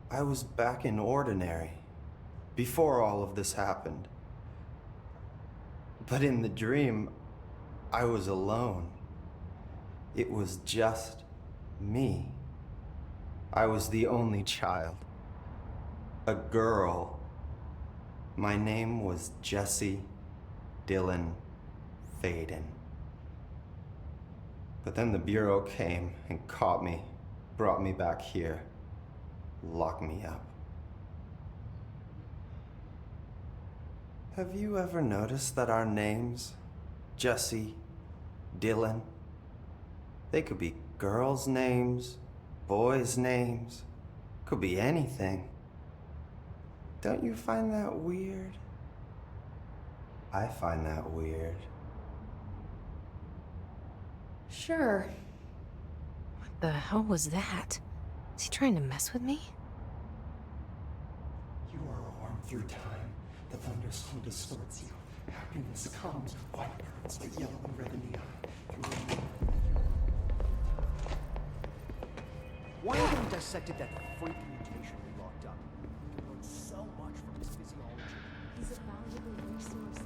I was back in Ordinary, before all of this happened. But in the dream, I was alone. It was just me. I was the only child. A girl. My name was Jesse Dylan Faden. But then the Bureau came and caught me, brought me back here, locked me up. Have you ever noticed that our names, Jesse, Dylan, they could be girls' names, boys' names, could be anything. Don't you find that weird? I find that weird. Sure. What the hell was that? Is he trying to mess with me? You are warm through time. The thunderstorm distorts you. Happiness comes with white pearls, but yellow and red in the eye. Why haven't we dissected that freak mutation we locked up? We can learn so much from his physiology. He's a valuable resource.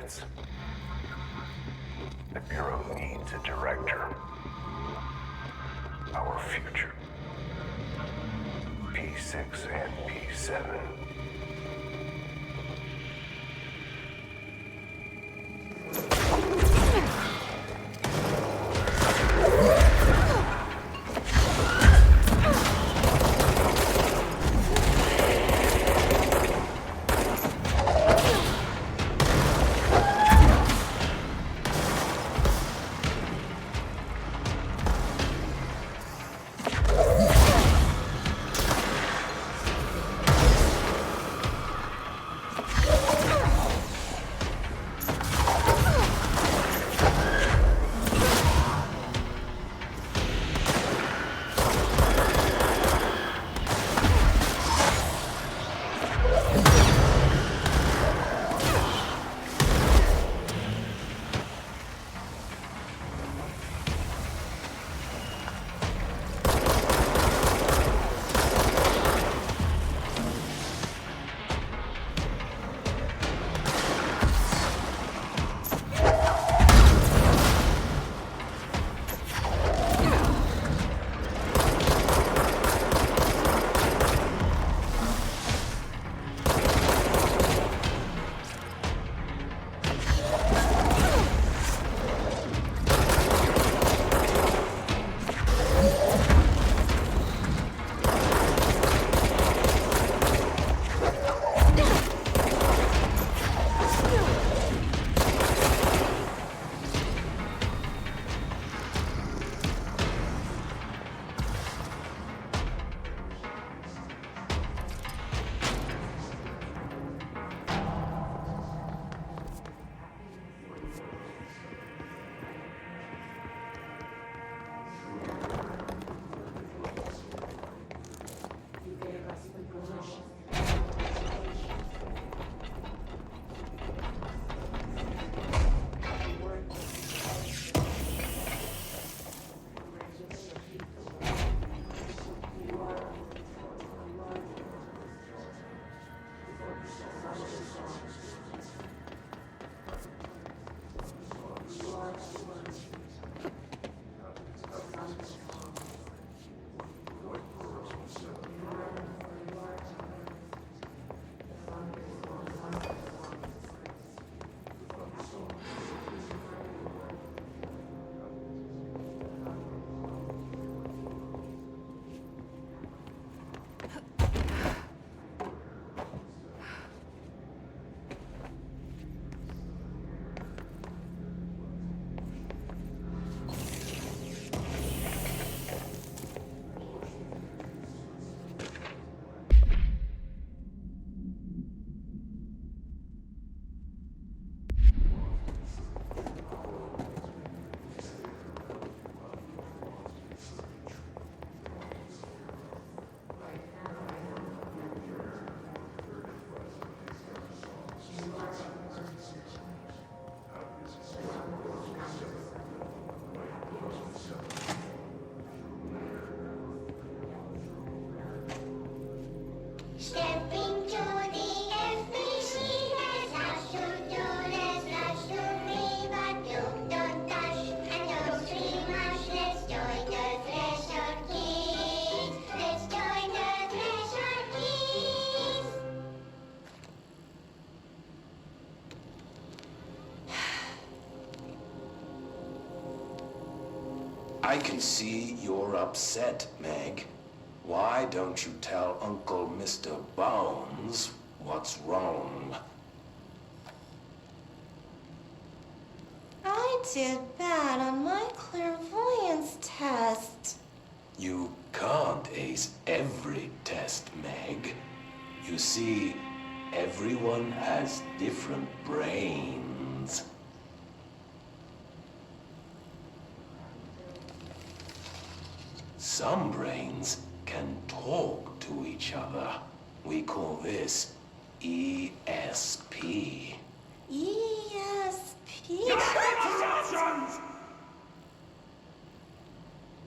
minutes. The Bureau needs a director. Our future. P6 and P7. I can see you're upset, Meg. Why don't you tell Uncle Mr. Bones what's wrong? I did bad on my clairvoyance test. You can't ace every test, Meg. You see, everyone has different brains. Some brains can talk to each other. We call this ESP. ESP?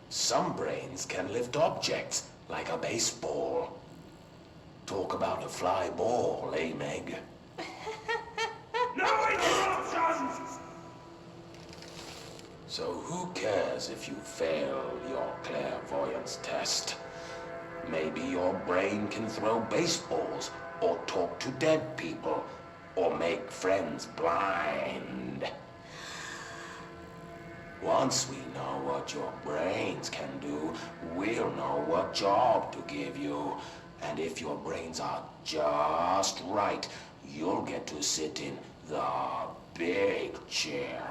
Some brains can lift objects, like a baseball. Talk about a fly ball, eh, Meg? No interruptions! So who cares if you fail your clairvoyance test? Maybe your brain can throw baseballs, or talk to dead people, or make friends blind. Once we know what your brains can do, we'll know what job to give you. And if your brains are just right, you'll get to sit in the big chair.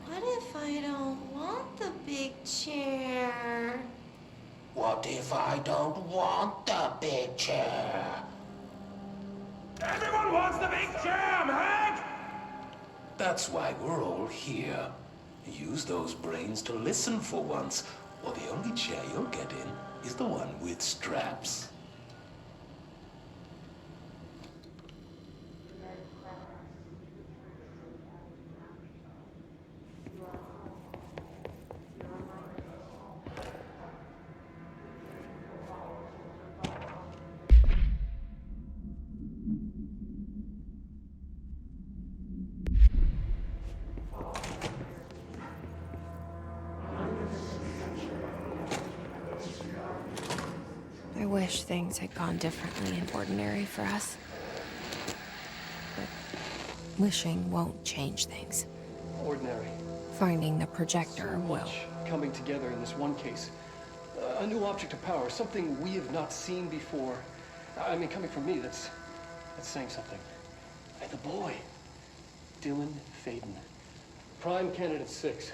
What if I don't want the big chair? What if I don't want the big chair? Everyone wants the big chair, man! That's why we're all here. Use those brains to listen for once, or the only chair you'll get in is the one with straps. I wish things had gone differently in Ordinary for us. But wishing won't change things. Ordinary. Finding the projector will. Coming together in this one case. A new object of power, something we have not seen before. I mean, coming from me, that's saying something. And the boy, Dylan Faden. Prime candidate 6.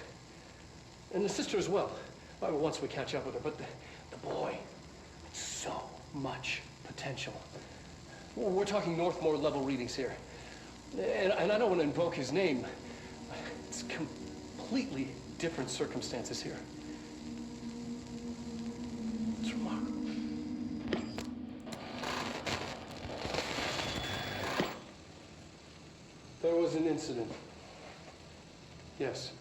And the sister as well. Once we catch up with her, but the boy. So much potential. We're talking Northmore level readings here. And I don't want to invoke his name. It's completely different circumstances here. It's remarkable. There was an incident. Yes.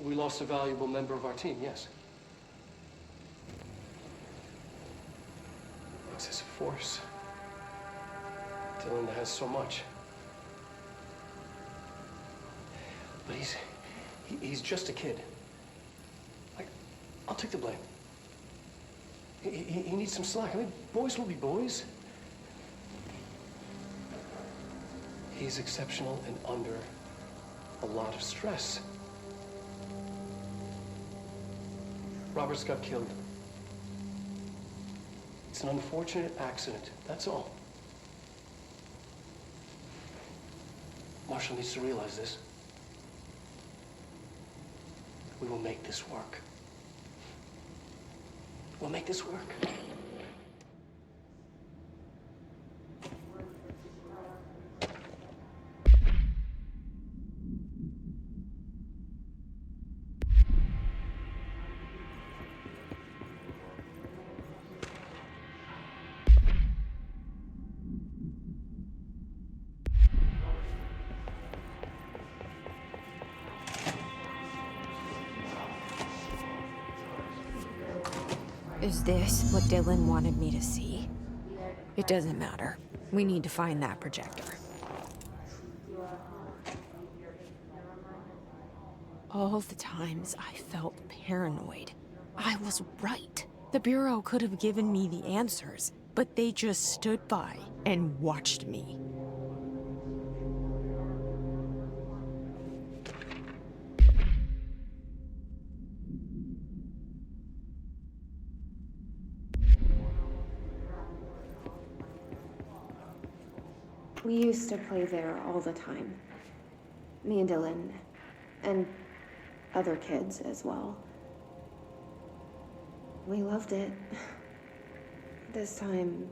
We lost a valuable member of our team, yes. Excessive force. Dylan has so much. But he's just a kid. I'll take the blame. He needs some slack. I mean, boys will be boys. He's exceptional and under a lot of stress. Robert's got killed. It's an unfortunate accident, that's all. Marshall needs to realize this. We will make this work. We'll make this work. Is this what Dylan wanted me to see? It doesn't matter. We need to find that projector. All the times I felt paranoid, I was right. The Bureau could have given me the answers, but they just stood by and watched me. We used to play there all the time. Me and Dylan, and other kids as well. We loved it. This time,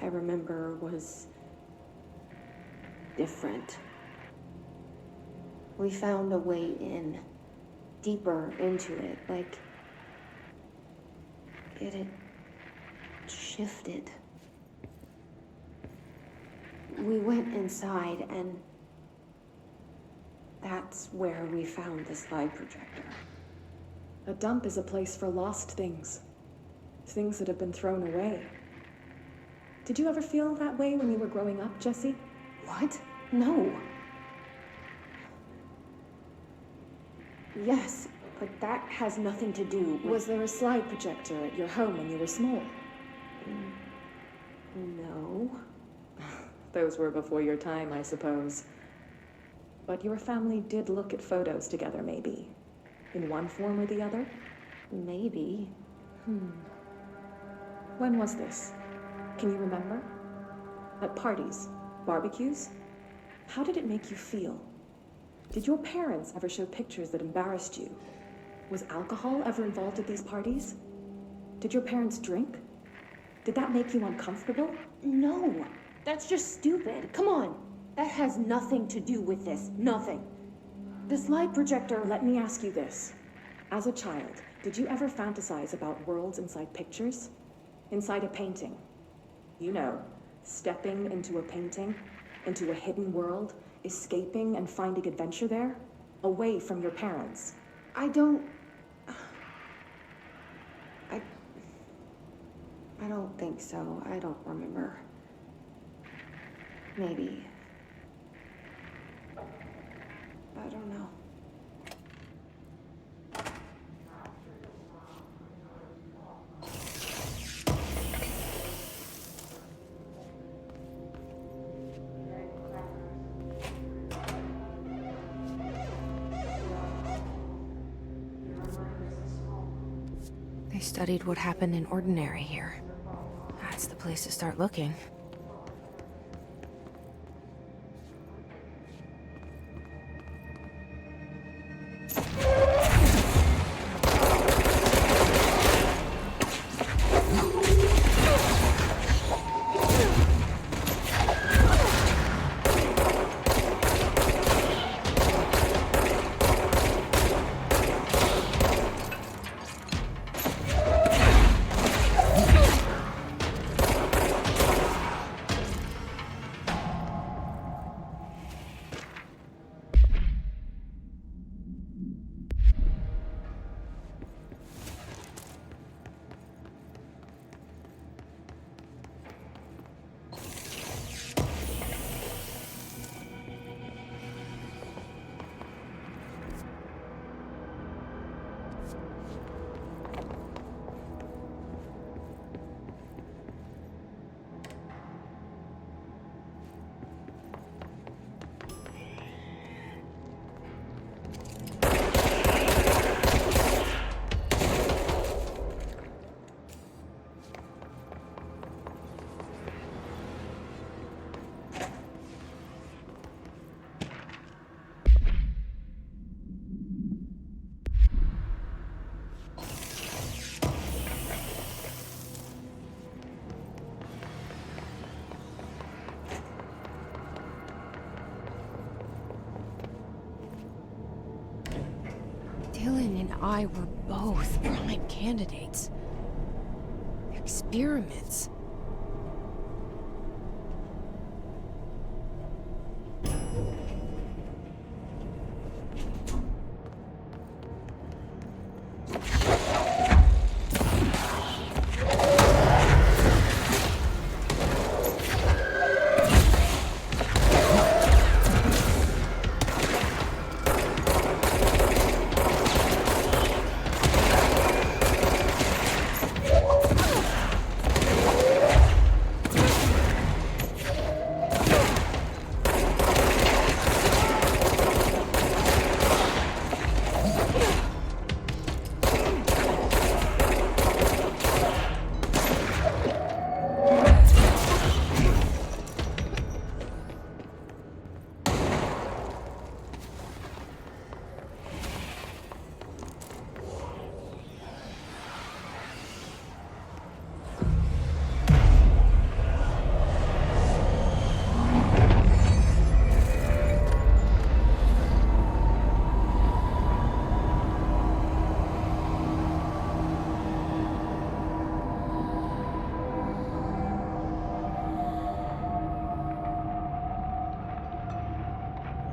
I remember, was different. We found a way in, deeper into it, like it had shifted. We went inside, and that's where we found the slide projector. A dump is a place for lost things. Things that have been thrown away. Did you ever feel that way when you were growing up, Jesse? What? No. Yes, but that has nothing to do with... Was there a slide projector at your home when you were small? No. Those were before your time, I suppose. But your family did look at photos together, maybe. In one form or the other? Maybe. When was this? Can you remember? At parties? Barbecues? How did it make you feel? Did your parents ever show pictures that embarrassed you? Was alcohol ever involved at these parties? Did your parents drink? Did that make you uncomfortable? No. That's just stupid. Come on. That has nothing to do with this. Nothing. The slide projector, let me ask you this. As a child, did you ever fantasize about worlds inside pictures? Inside a painting? You know, stepping into a painting, into a hidden world, escaping and finding adventure there, away from your parents. I don't think so. I don't remember. Maybe. I don't know. They studied what happened in Ordinary here. That's the place to start looking. Dylan and I were both prime candidates. Experiments.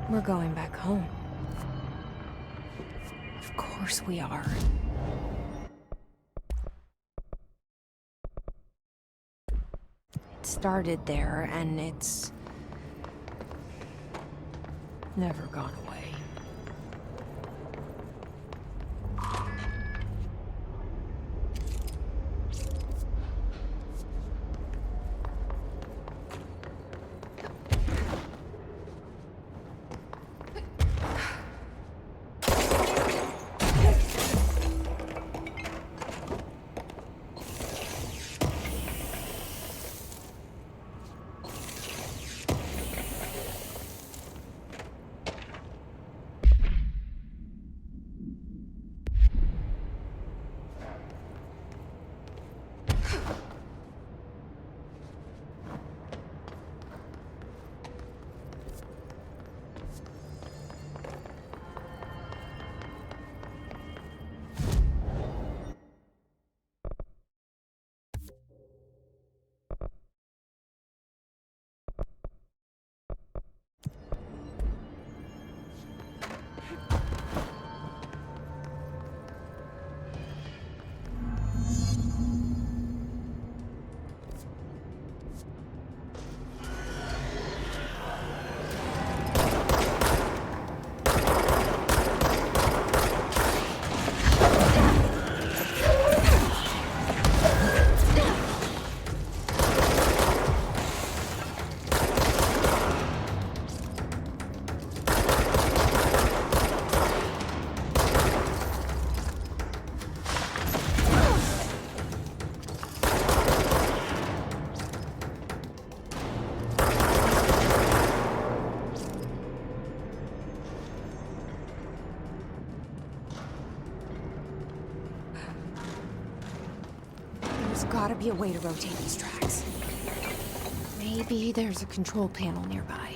We're going back home. Of course we are. It started there, and it's never gone away. There's gotta be a way to rotate these tracks. Maybe there's a control panel nearby.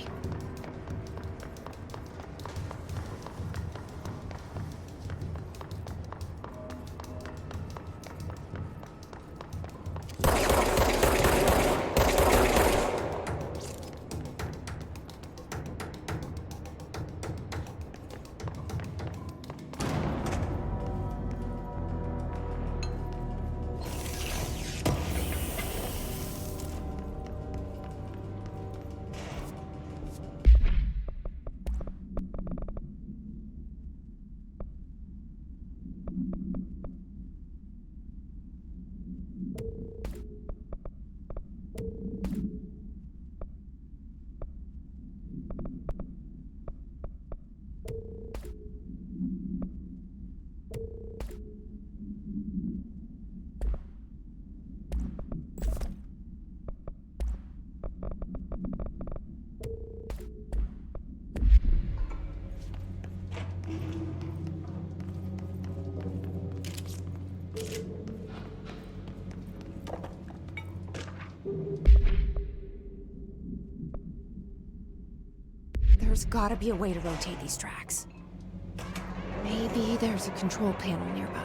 There's gotta be a way to rotate these tracks. Maybe there's a control panel nearby.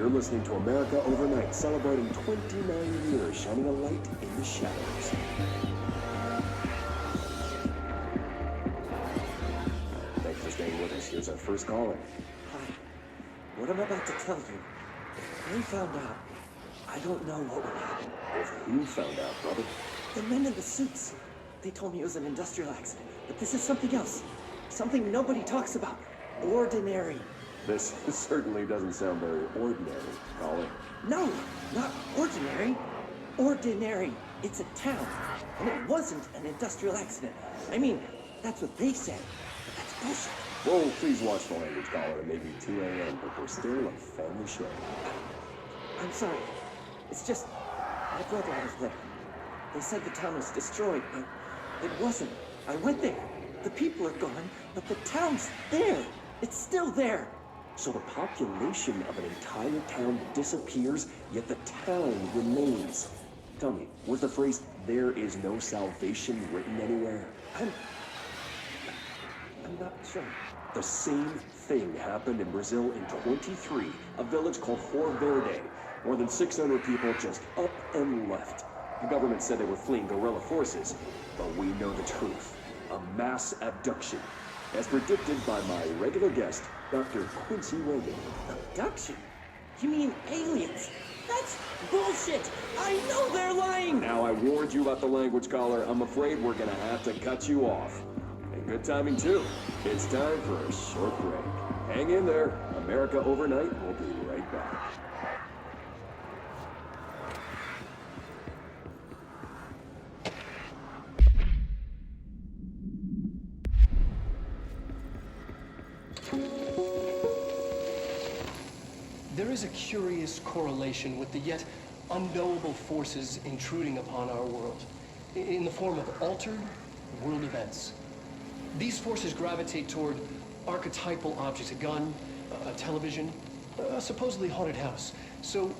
You're listening to America Overnight, celebrating 29 years, shining a light in the shadows. Thanks for staying with us. Here's our first caller. Hi. What I'm about to tell you, if they found out, I don't know what would happen. If who found out, brother? The men in the suits. They told me it was an industrial accident, but this is something else. Something nobody talks about. Ordinary. This certainly doesn't sound very ordinary, caller. No, not ordinary. Ordinary. It's a town. And it wasn't an industrial accident. I mean, that's what they said. But that's bullshit. Whoa, please watch the language, caller. It may be 2 a.m., but we're still a family show. I'm sorry. It's just, my brother was there. They said the town was destroyed, but it wasn't. I went there. The people are gone, but the town's there. It's still there. So the population of an entire town disappears, yet the town remains. Tell me, was the phrase, "there is no salvation," written anywhere? I'm not sure. The same thing happened in Brazil in 23, a village called Rio Verde. More than 600 people just up and left. The government said they were fleeing guerrilla forces, but we know the truth. A mass abduction, as predicted by my regular guest, Dr. Quincy Reagan. Abduction? You mean aliens? That's bullshit! I know they're lying! Now, I warned you about the language, caller. I'm afraid we're gonna have to cut you off. And good timing, too. It's time for a short break. Hang in there. America Overnight will be right back. There is a curious correlation with the yet unknowable forces intruding upon our world, in the form of altered world events. These forces gravitate toward archetypal objects, a gun, a television, a supposedly haunted house. So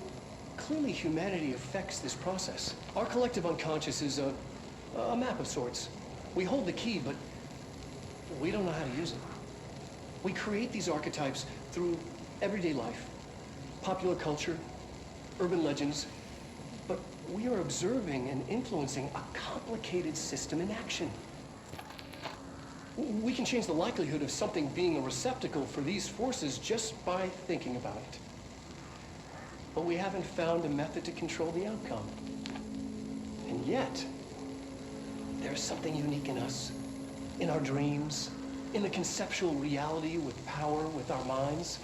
clearly humanity affects this process. Our collective unconscious is a map of sorts. We hold the key, but we don't know how to use it. We create these archetypes through everyday life, popular culture, urban legends, but we are observing and influencing a complicated system in action. We can change the likelihood of something being a receptacle for these forces just by thinking about it. But we haven't found a method to control the outcome. And yet, there's something unique in us, in our dreams, in the conceptual reality with power, with our minds.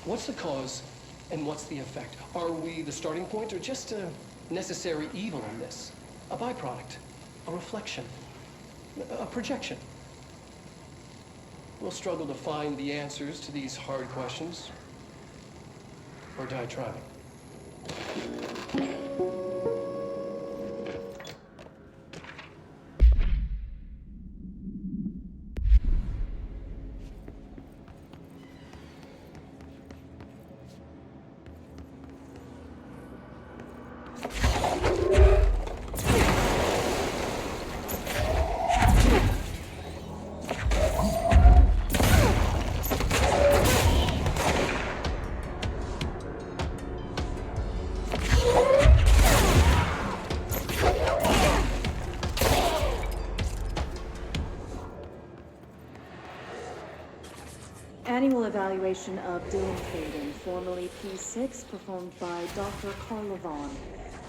What's the cause and what's the effect? Are we the starting point or just a necessary evil in this? A byproduct, a reflection, a projection? We'll struggle to find the answers to these hard questions, or die trying. Annual evaluation of Dylan Faden, formerly P6, performed by Dr. Carla Vaughn.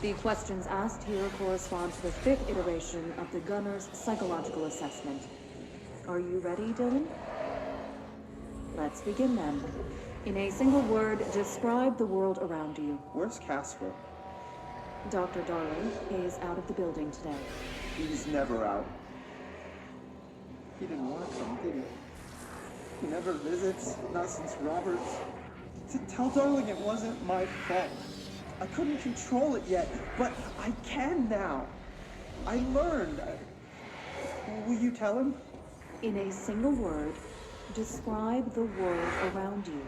The questions asked here correspond to the 5th iteration of the Gunner's psychological assessment. Are you ready, Dylan? Let's begin then. In a single word, describe the world around you. Where's Casper? Dr. Darling is out of the building today. He's never out. He didn't want to come, did he? He never visits, not since Roberts. Tell Darling it wasn't my fault. I couldn't control it yet, but I can now. I learned. Will you tell him? In a single word, describe the world around you.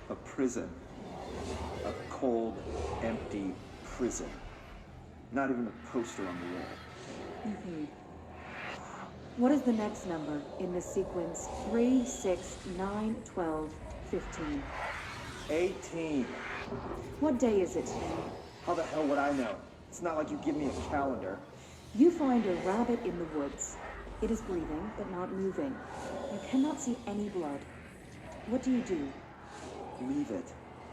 A prison. A cold, empty prison. Not even a poster on the wall. Mm-hmm. What is the next number in the sequence 3, 6, 9, 12, 15? 18. What day is it today? How the hell would I know? It's not like you give me a calendar. You find a rabbit in the woods. It is breathing, but not moving. You cannot see any blood. What do you do? Leave it.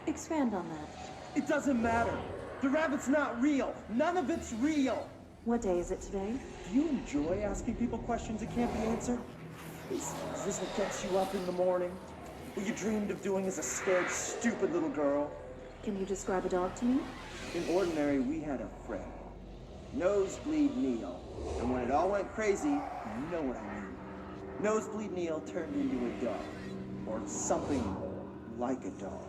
Expand on that. It doesn't matter. The rabbit's not real. None of it's real. What day is it today? Do you enjoy asking people questions that can't be answered? Is this what gets you up in the morning? What you dreamed of doing as a scared, stupid little girl? Can you describe a dog to me? In Ordinary, we had a friend. Nosebleed Neil. And when it all went crazy, you know what I mean. Nosebleed Neil turned into a dog. Or something like a dog.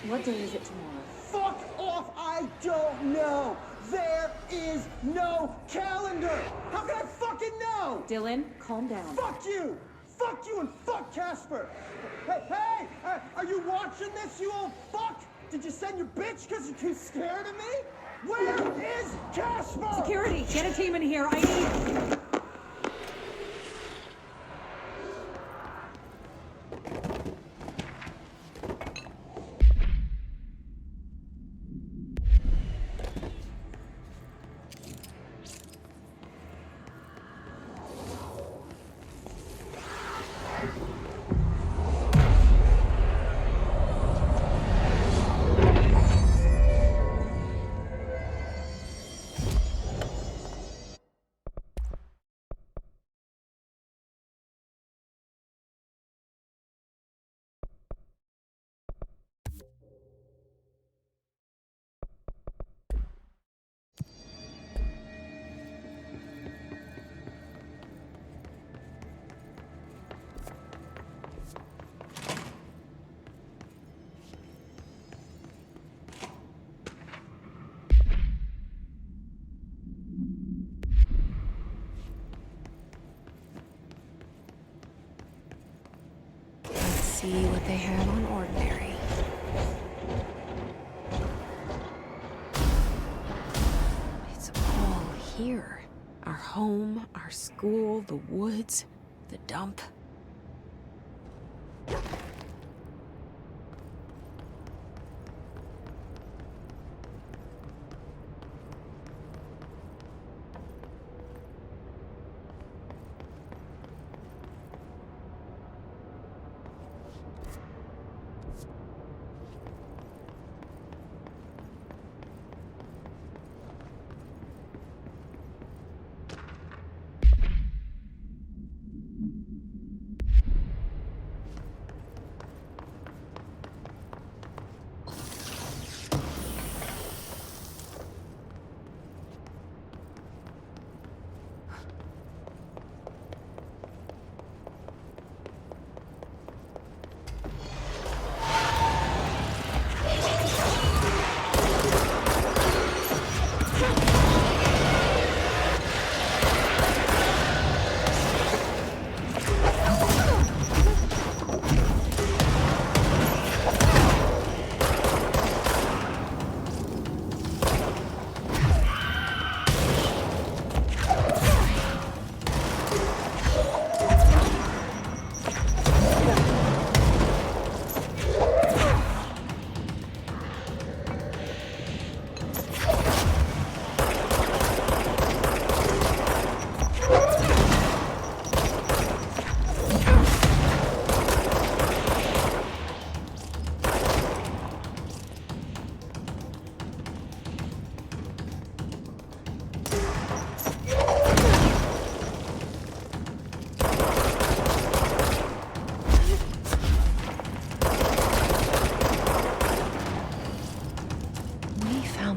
What day is it tomorrow? Fuck off! I don't know! There is no calendar! How can I fucking know? Dylan, calm down. Fuck you! Fuck you and fuck Casper! Hey! Are you watching this, you old fuck? Did you send your bitch because you're too scared of me? Where is Casper? Security, get a team in here. I need... See what they have on Ordinary. It's all here. Our home, our school, the woods, the dump.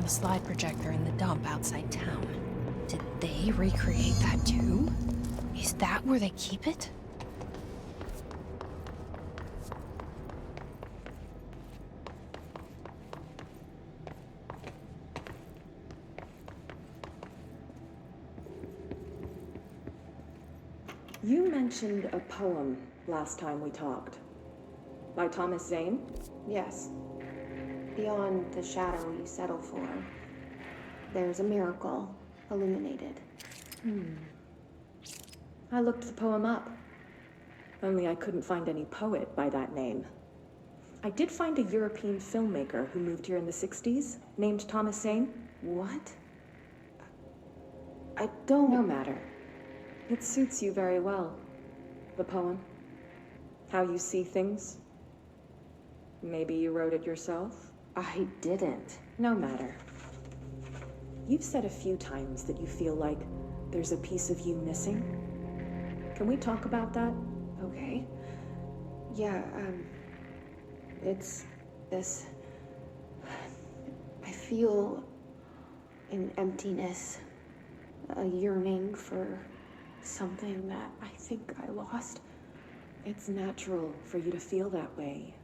The slide projector in the dump outside town. Did they recreate that too? Is that where they keep it? You mentioned a poem last time we talked. By Thomas Zane? Yes. Beyond the shadow you settle for, there's a miracle illuminated. I looked the poem up. Only I couldn't find any poet by that name. I did find a European filmmaker who moved here in the 60s, named Thomas Sane. What? I don't... No matter. It suits you very well. The poem. How you see things. Maybe you wrote it yourself? I didn't. No matter. You've said a few times that you feel like there's a piece of you missing. Can we talk about that? Okay. Yeah, it's this... I feel an emptiness, a yearning for something that I think I lost. It's natural for you to feel that way.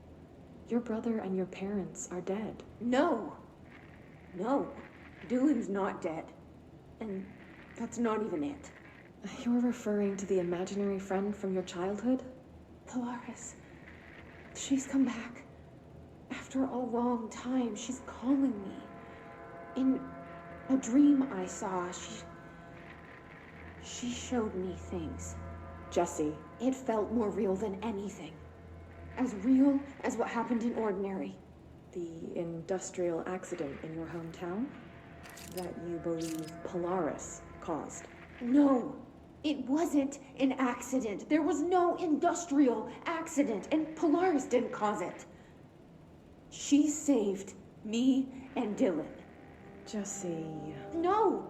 Your brother and your parents are dead. No! No. Dylan's not dead. And that's not even it. You're referring to the imaginary friend from your childhood? Polaris. She's come back. After a long time, she's calling me. In a dream I saw, she showed me things. Jesse. It felt more real than anything. As real as what happened in Ordinary. The industrial accident in your hometown? That you believe Polaris caused? No, it wasn't an accident. There was no industrial accident, and Polaris didn't cause it. She saved me and Dylan. Jesse... No!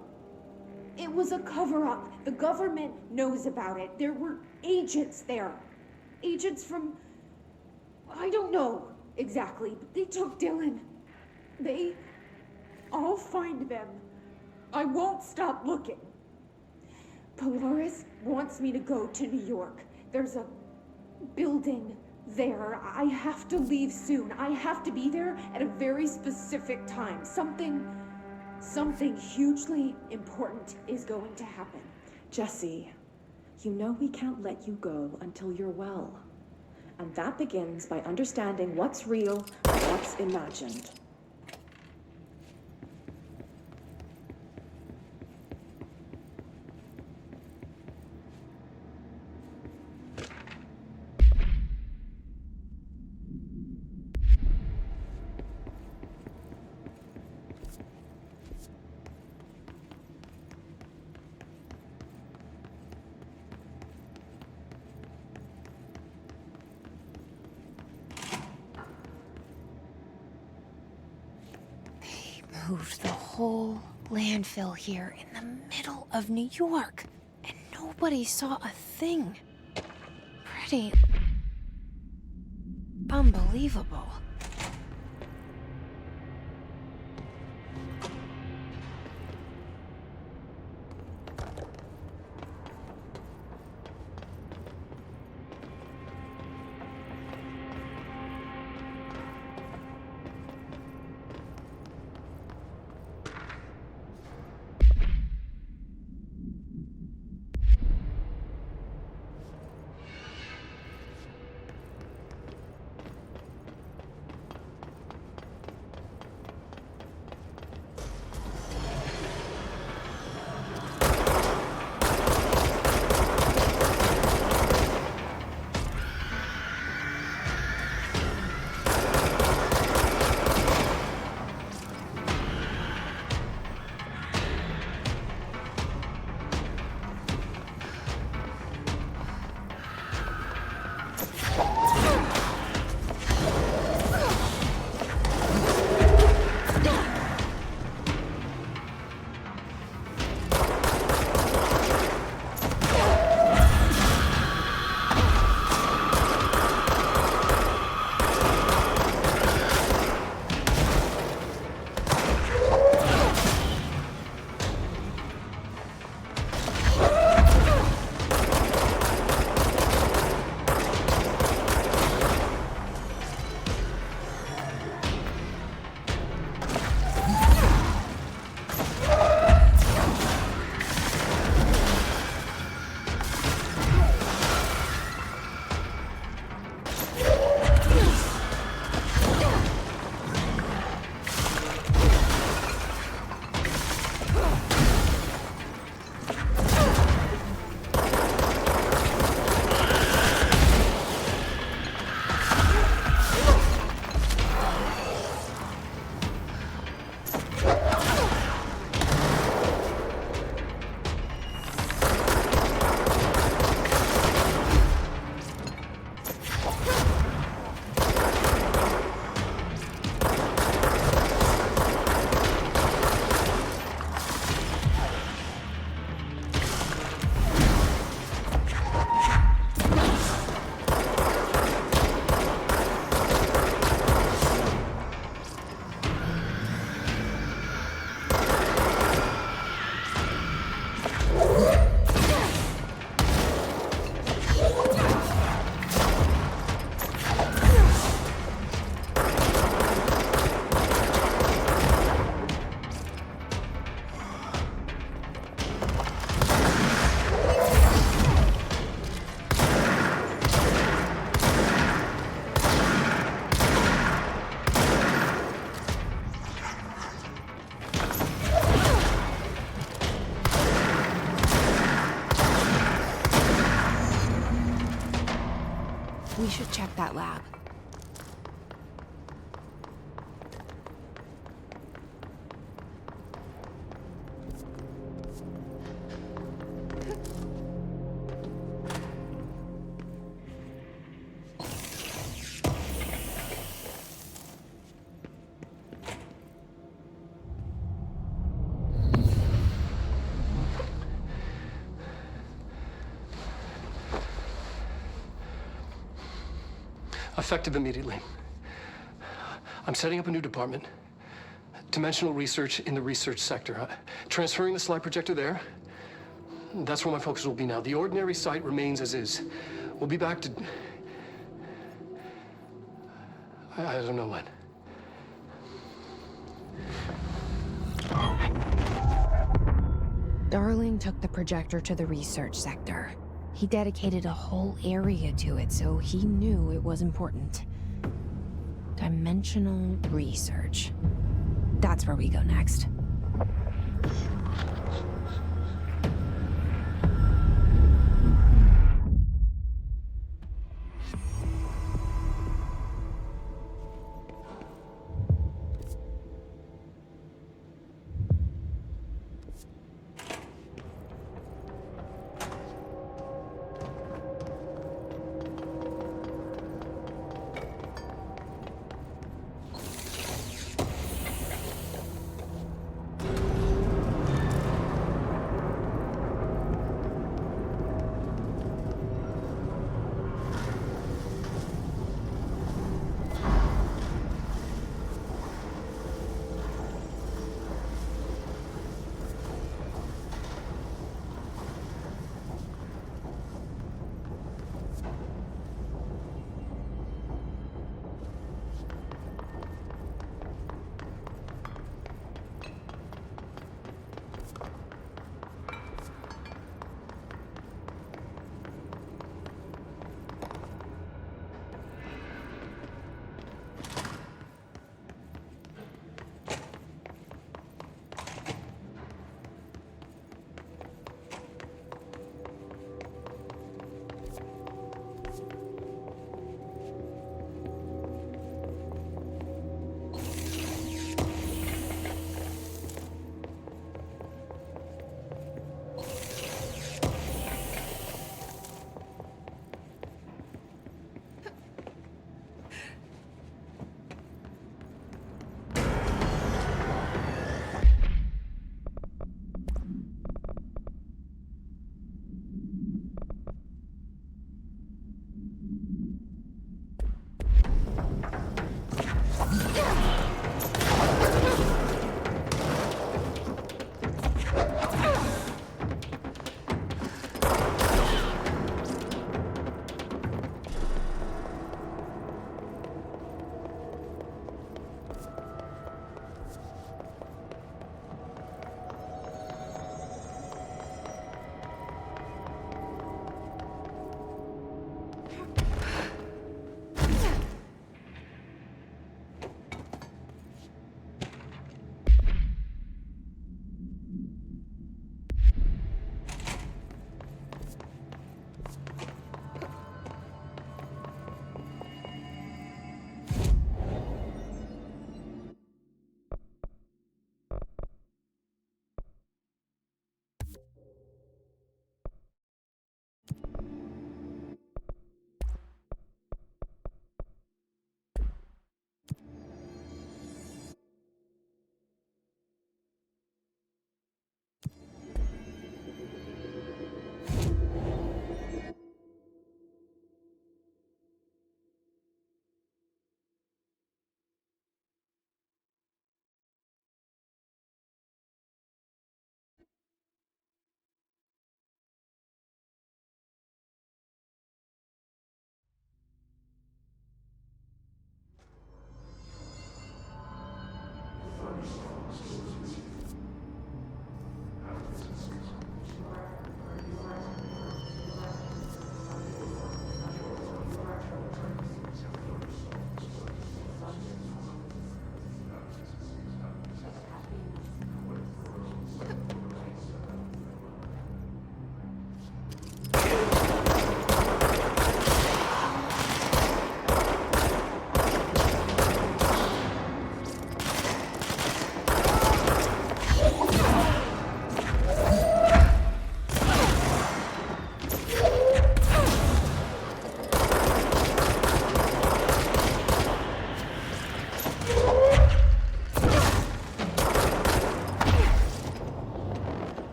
It was a cover-up. The government knows about it. There were agents there. Agents from... I don't know exactly, but they took Dylan. I'll find them. I won't stop looking. Polaris wants me to go to New York. There's a building there. I have to leave soon. I have to be there at a very specific time. Something hugely important is going to happen. Jesse, you know we can't let you go until you're well. And that begins by understanding what's real and what's imagined. Moved the whole landfill here in the middle of New York, and nobody saw a thing. Pretty unbelievable. should check that lab. Effective immediately. I'm setting up a new department. Dimensional research in the research sector. Transferring the slide projector there. That's where my focus will be now. The ordinary site remains as is. We'll be back to... I don't know when. Darling took the projector to the research sector. He dedicated a whole area to it, so he knew it was important. Dimensional research. That's where we go next.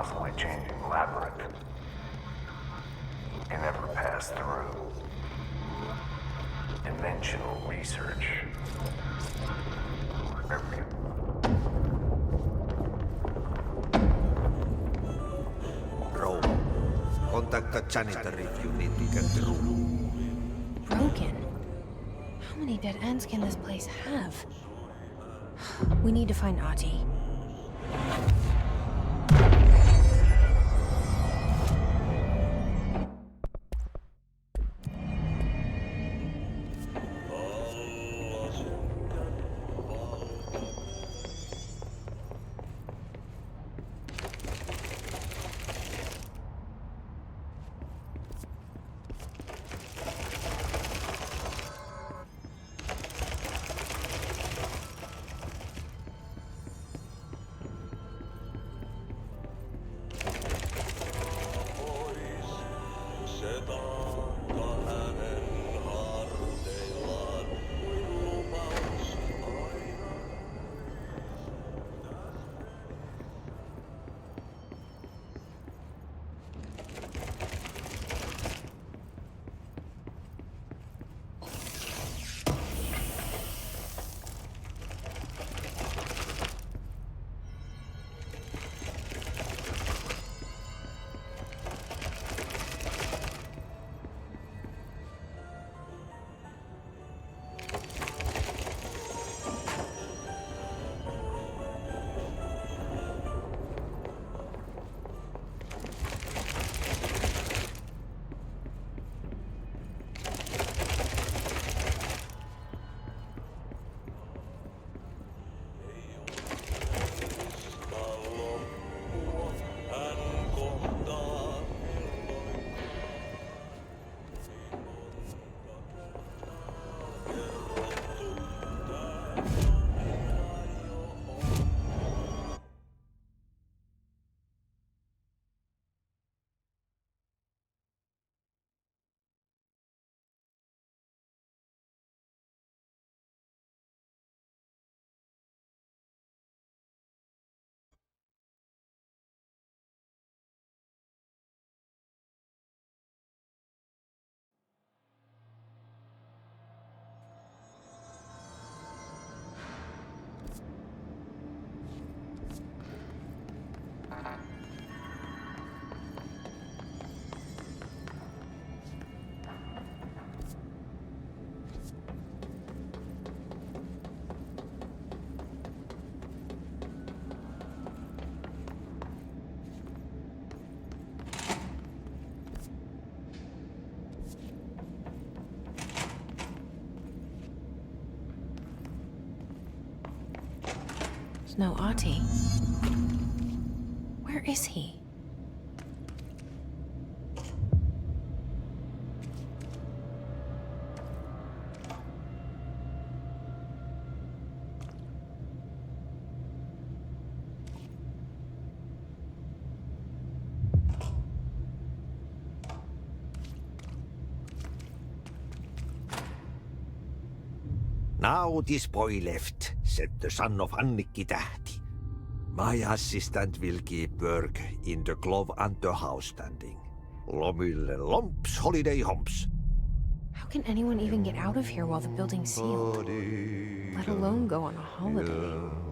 constantly changing labyrinth. You can never pass through. Dimensional research. Bro, contact the janitor if you need to get through. Broken? How many dead ends can this place have? We need to find Ahti. No Ahti. Where is he? Now this boy left, said the son of Annikki Tähti. My assistant will keep work in the glove and the house standing. Lomille lomps, holiday humps. How can anyone even get out of here while the building's sealed? Let alone go on a holiday.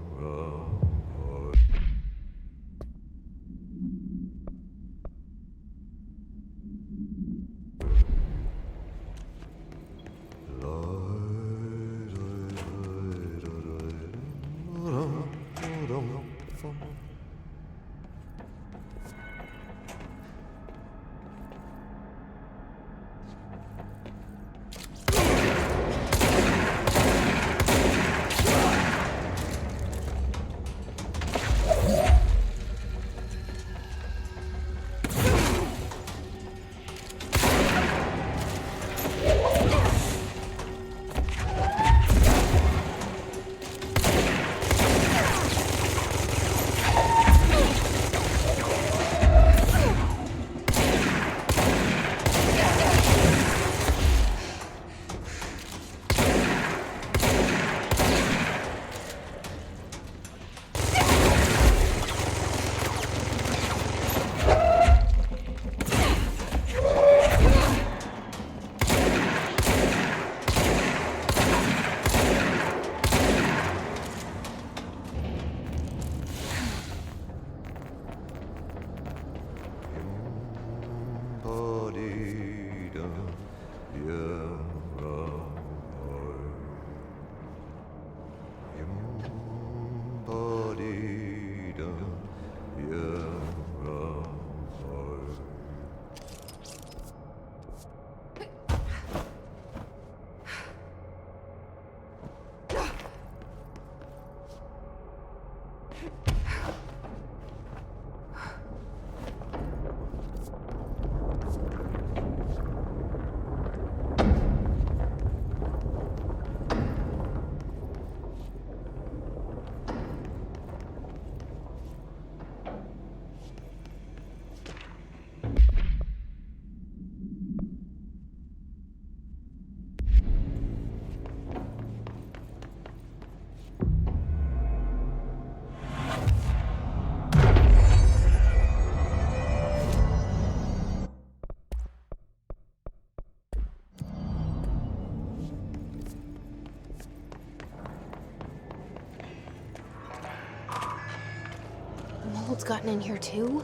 Mold's gotten in here too?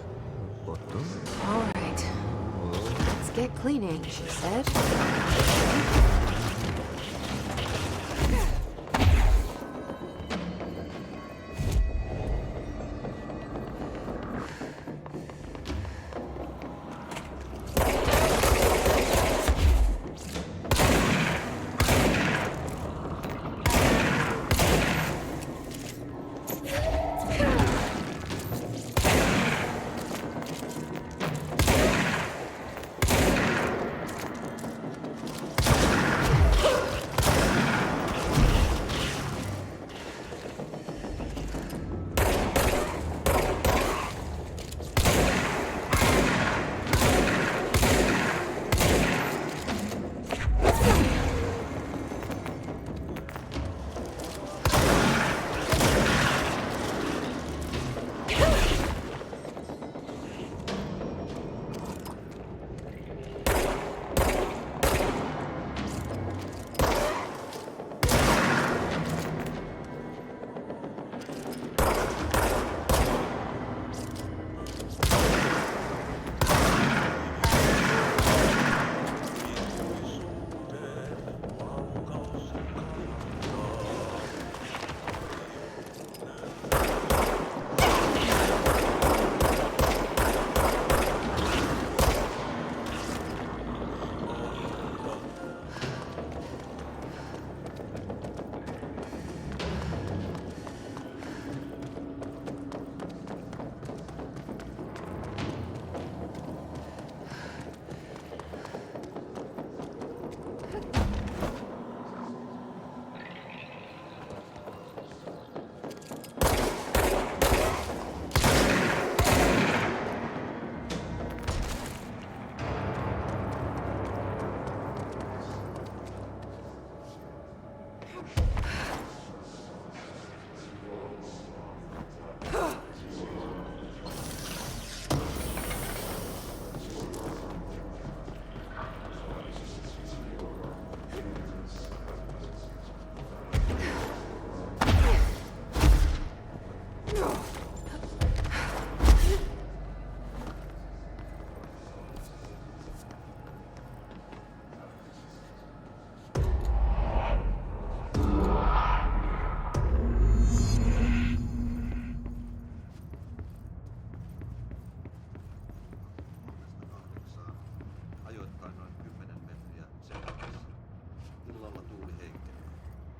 All right. Let's get cleaning, she said.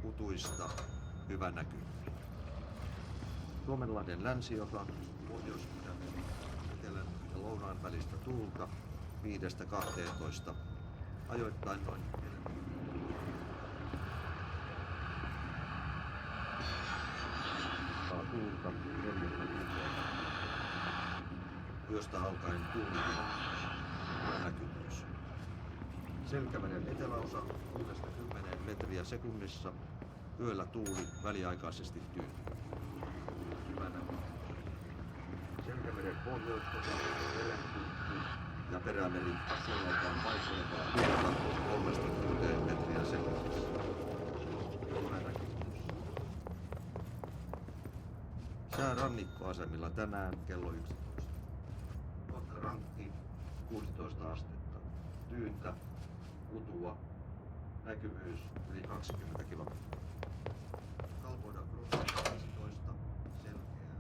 Kutuista hyvä näkymä. Suomenlahden länsiosa, Pohjois-Idän, etelän ja lounaan välistä tuulta 5–12, ajoittain noin 4. Tuulta 4–6. Yöstä alkaen tuuli hyvä näkyvyys. Selkämeren eteläosa 6–10 metriä sekunnissa. Yöllä tuuli väliaikaisesti tyynni. Hyvä näkyvyys. Selkämeren pohjoisosa ja perämeri suunnaltaan vaihtelevaa tuulta 3–6 metriä sekunnissa. Hyvä näkyvyys. Sää rannikkoasemilla tänään kello 11. Rankki 16 astetta. Tyyntä, kutua, näkyvyys yli 20 kilometriä. Kalvoida 15, selkeää.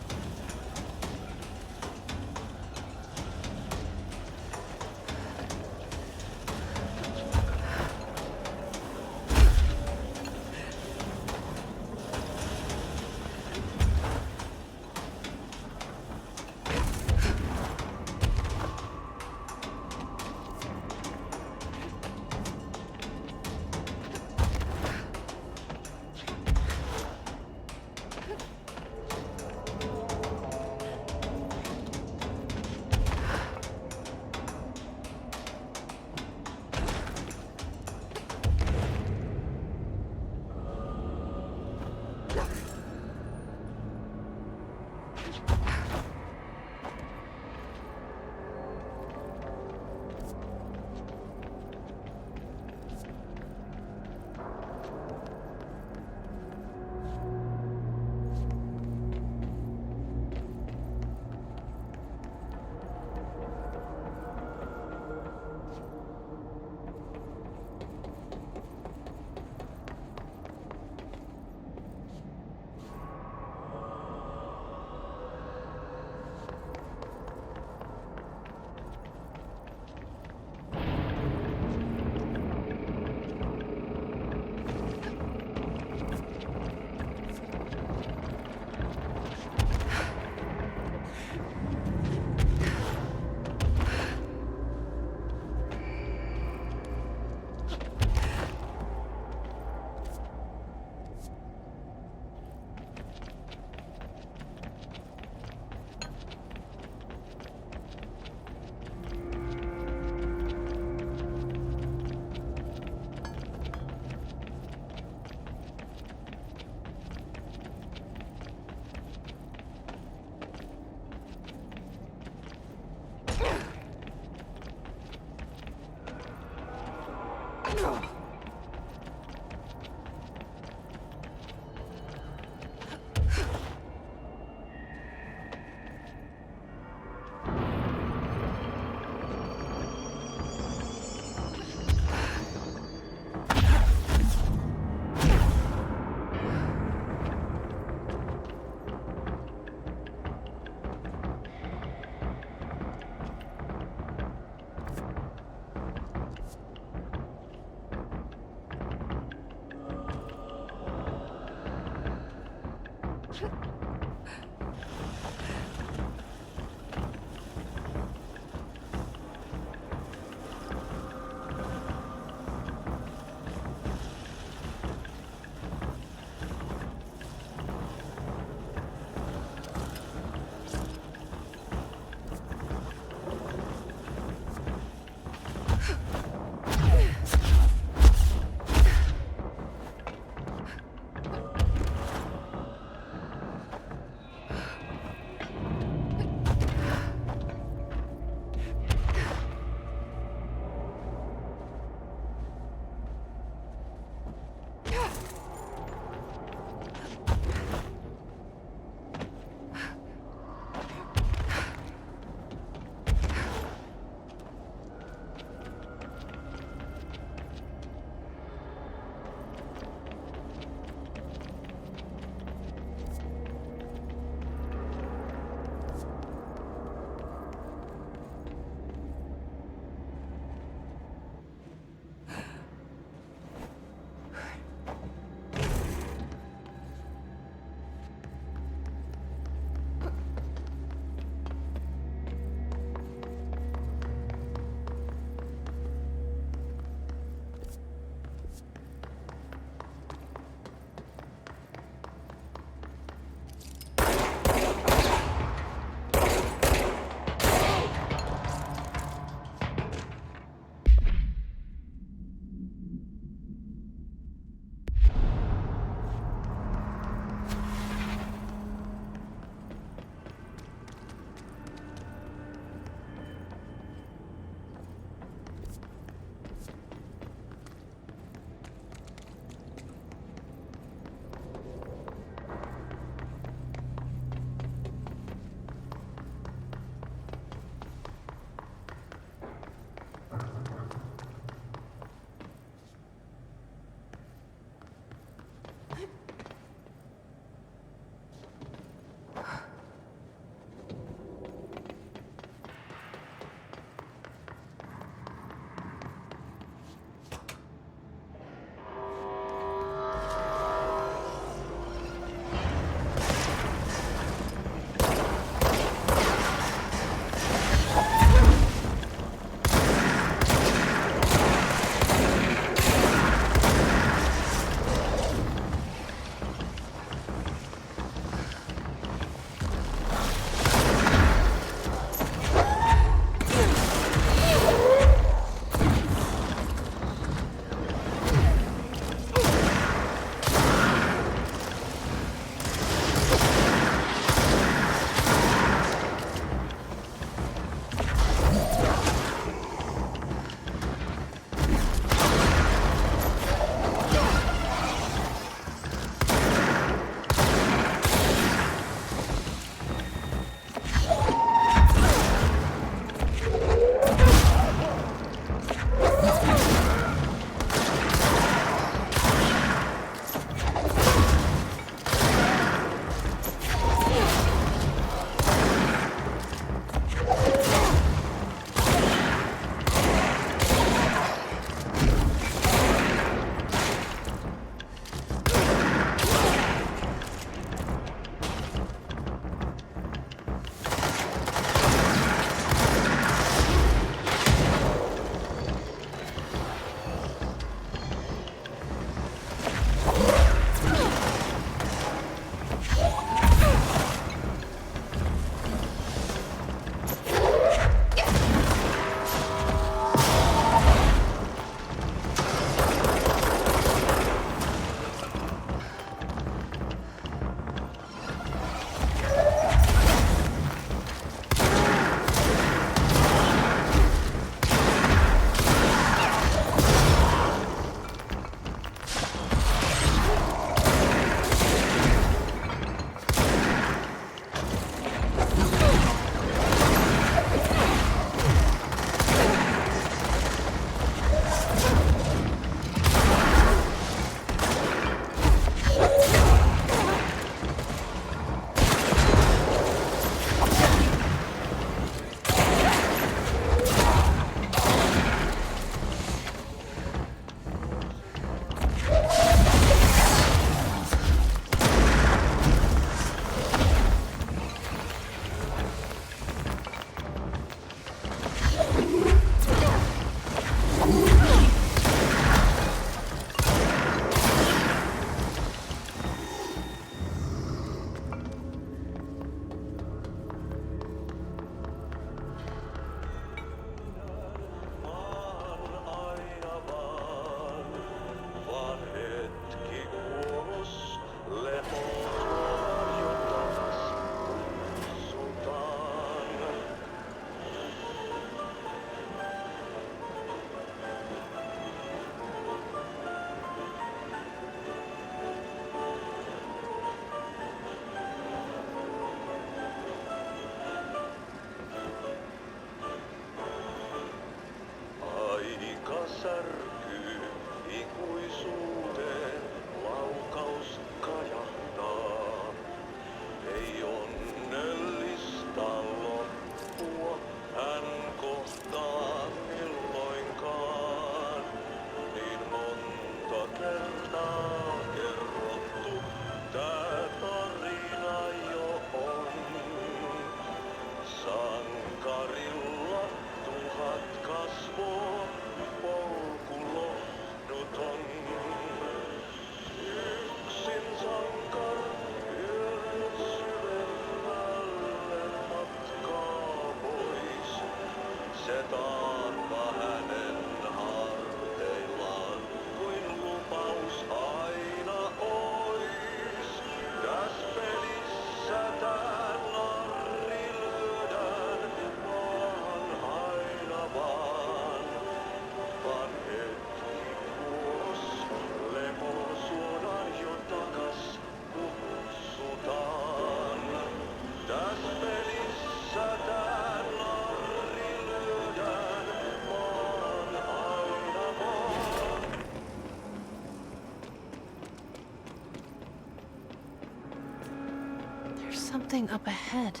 something up ahead.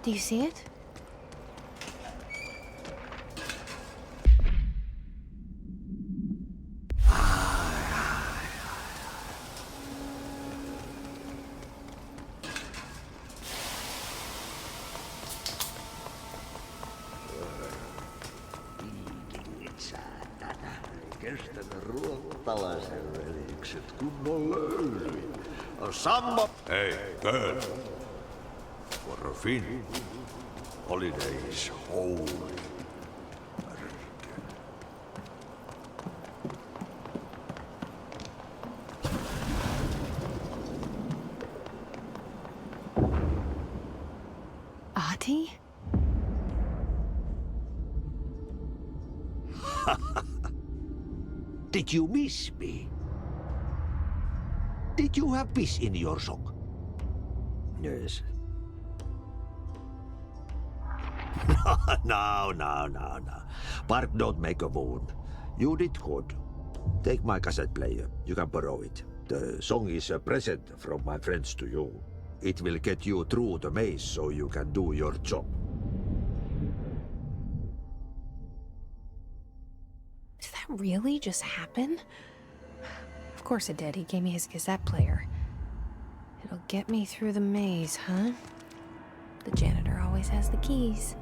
Do you see it? Kestänyt ruottalaisen velikset kunnon löylyin. Sammo... Hey, girl. For a fin. Holidays holy. Ati? Did you miss me? Did you have piss in your sock? Yes. No. Bark don't make a wound. You did good. Take my cassette player. You can borrow it. The song is a present from my friends to you. It will get you through the maze so you can do your job. Did that really just happen? Of course it did. He gave me his cassette player. It'll get me through the maze, huh? The janitor always has the keys.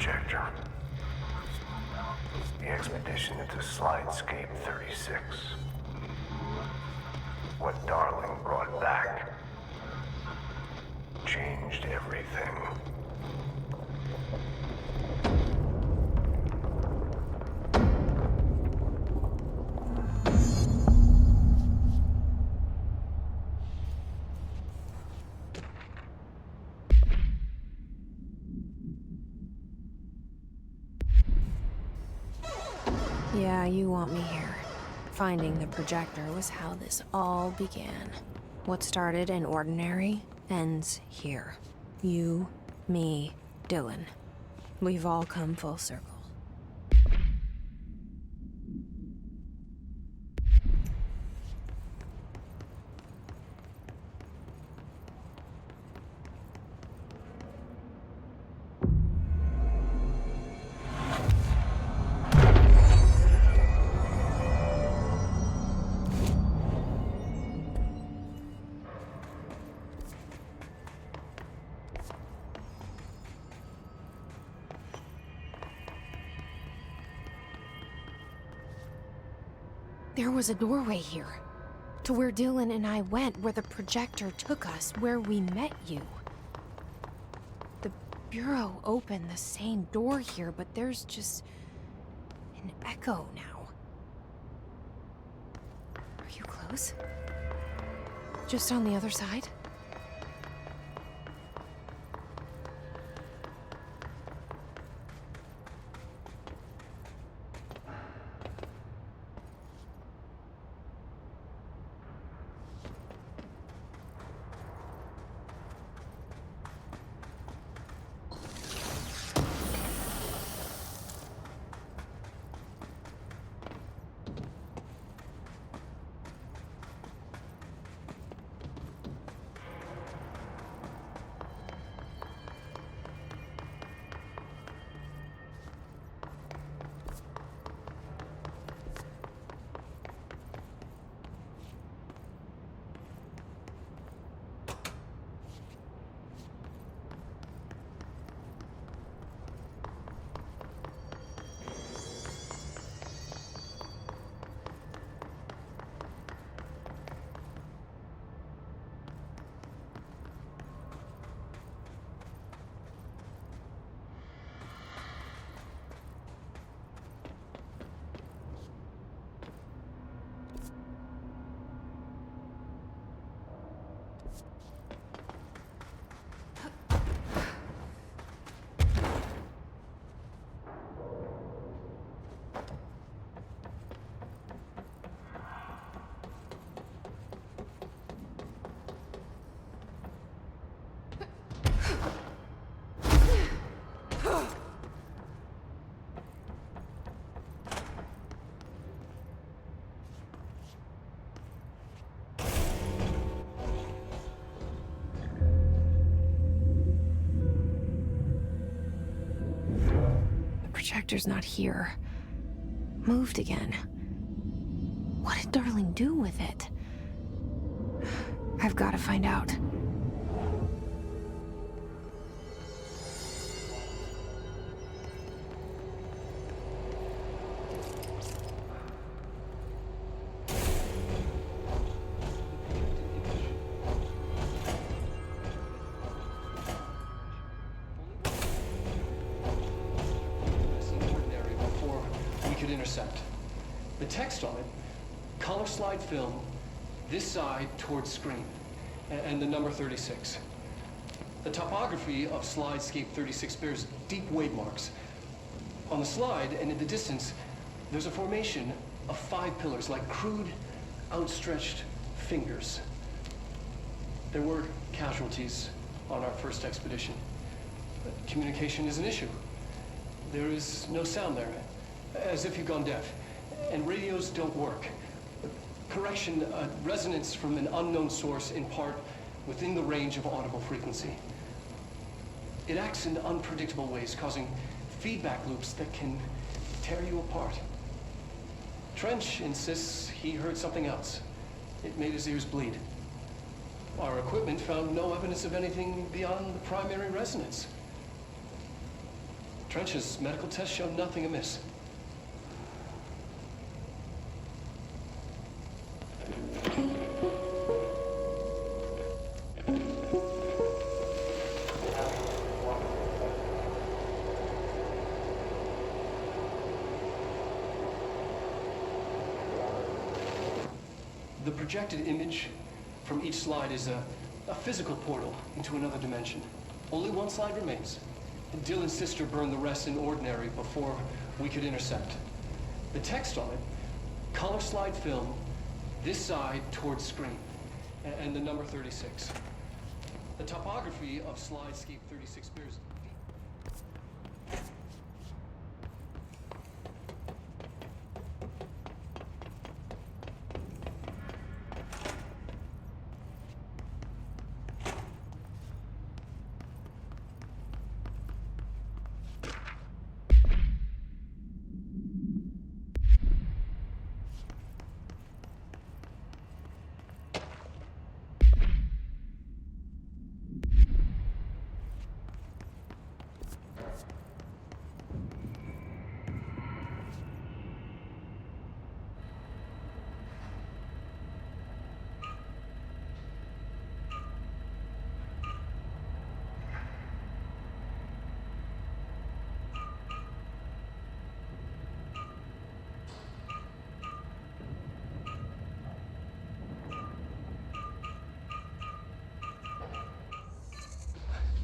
projector. The expedition into Slidescape 36. What Darling brought back changed everything. Yeah, you want me here. Finding the projector was how this all began. What started in ordinary ends here. You, me, Dylan. We've all come full circle. There was a doorway here. To where Dylan and I went, where the projector took us, where we met you. The Bureau opened the same door here, but there's just an echo now. Are you close? Just on the other side? Projector's not here. Moved again. What did Darling do with it? I've got to find out. Intersect. The text on it, color slide film, this side towards screen, and the number 36. The topography of Slidescape 36 bears deep wave marks. On the slide and in the distance, there's a formation of 5 pillars like crude, outstretched fingers. There were casualties on our first expedition. But communication is an issue. There is no sound there. As if you've gone deaf. And radios don't work. Correction, resonance from an unknown source in part within the range of audible frequency. It acts in unpredictable ways, causing feedback loops that can tear you apart. Trench insists he heard something else. It made his ears bleed. Our equipment found no evidence of anything beyond the primary resonance. Trench's medical tests show nothing amiss. The projected image from each slide is a physical portal into another dimension. Only one slide remains. And Dylan's sister burned the rest in ordinary before we could intercept. The text on it, color slide film, this side towards screen, and the number 36. The topography of slidescape 36 bears.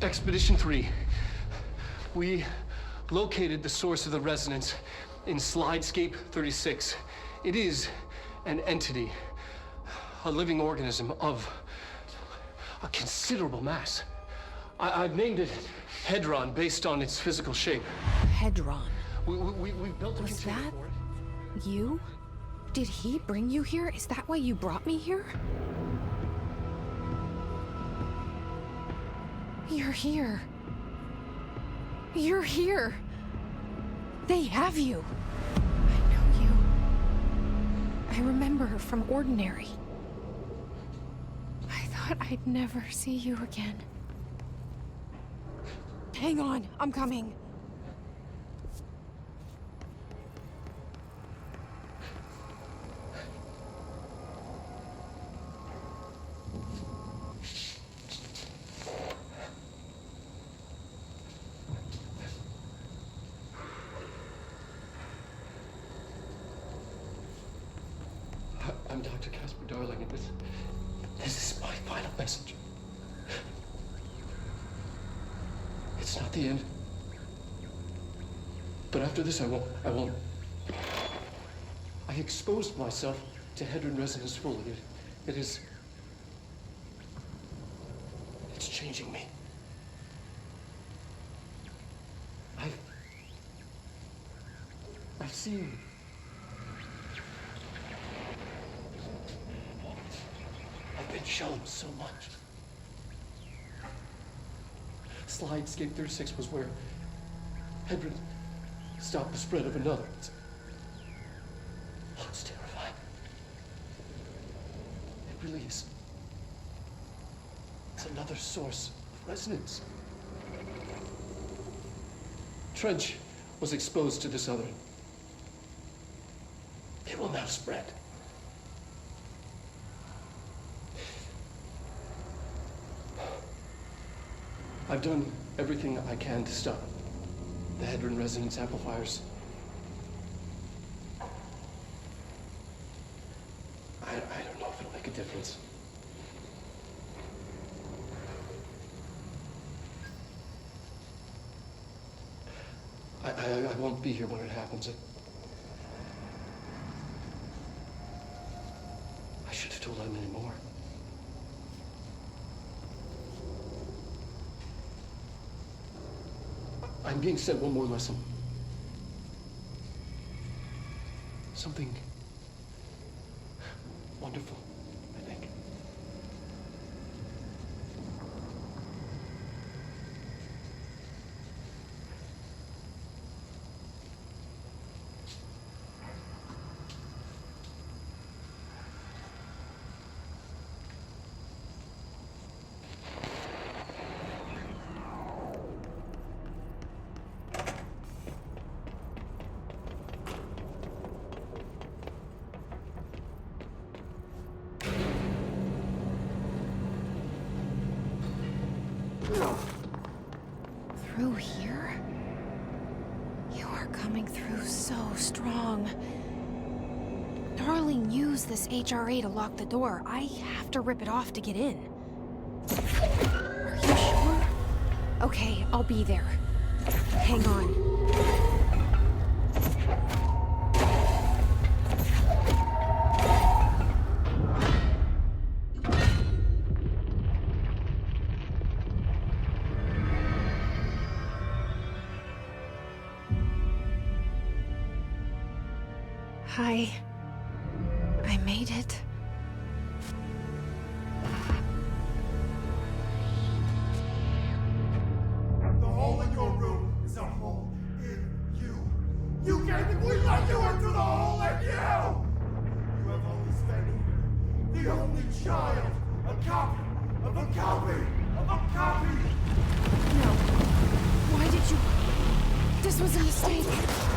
Expedition 3. We located the source of the resonance in slidescape 36. It is an entity, a living organism of a considerable mass. I've named it Hedron based on its physical shape. Hedron. We built a Was container that for it. you? Did he bring you here? Is that why you brought me here? You're here. You're here. They have you. I know you. I remember her from Ordinary. I thought I'd never see you again. Hang on, I'm coming. I'm Dr. Casper Darling, and this is my final message. It's not the end. But after this, I won't. I exposed myself to Hedron resonance fully. It's changing me. I've seen. I've been shown so much. Slidescape 36 was where Hedron stopped the spread of another. It's terrifying. It really is. It's another source of resonance. Trench was exposed to this other. It will now spread. I've done everything I can to stop the Hedron resonance amplifiers. I don't know if it'll make a difference. I won't be here when it happens. I should have told Emily more. I'm being sent one more lesson. Something wonderful, I think. through here? You are coming through so strong. Darling used this HRA to lock the door. I have to rip it off to get in. Are you sure? Okay, I'll be there. Hang on. Hi. I made it. The hole in your room is a hole in you. You came and we let you into the hole in you! You have always been here. The only child. A copy of a copy of a copy! No. Why did you... This was a mistake.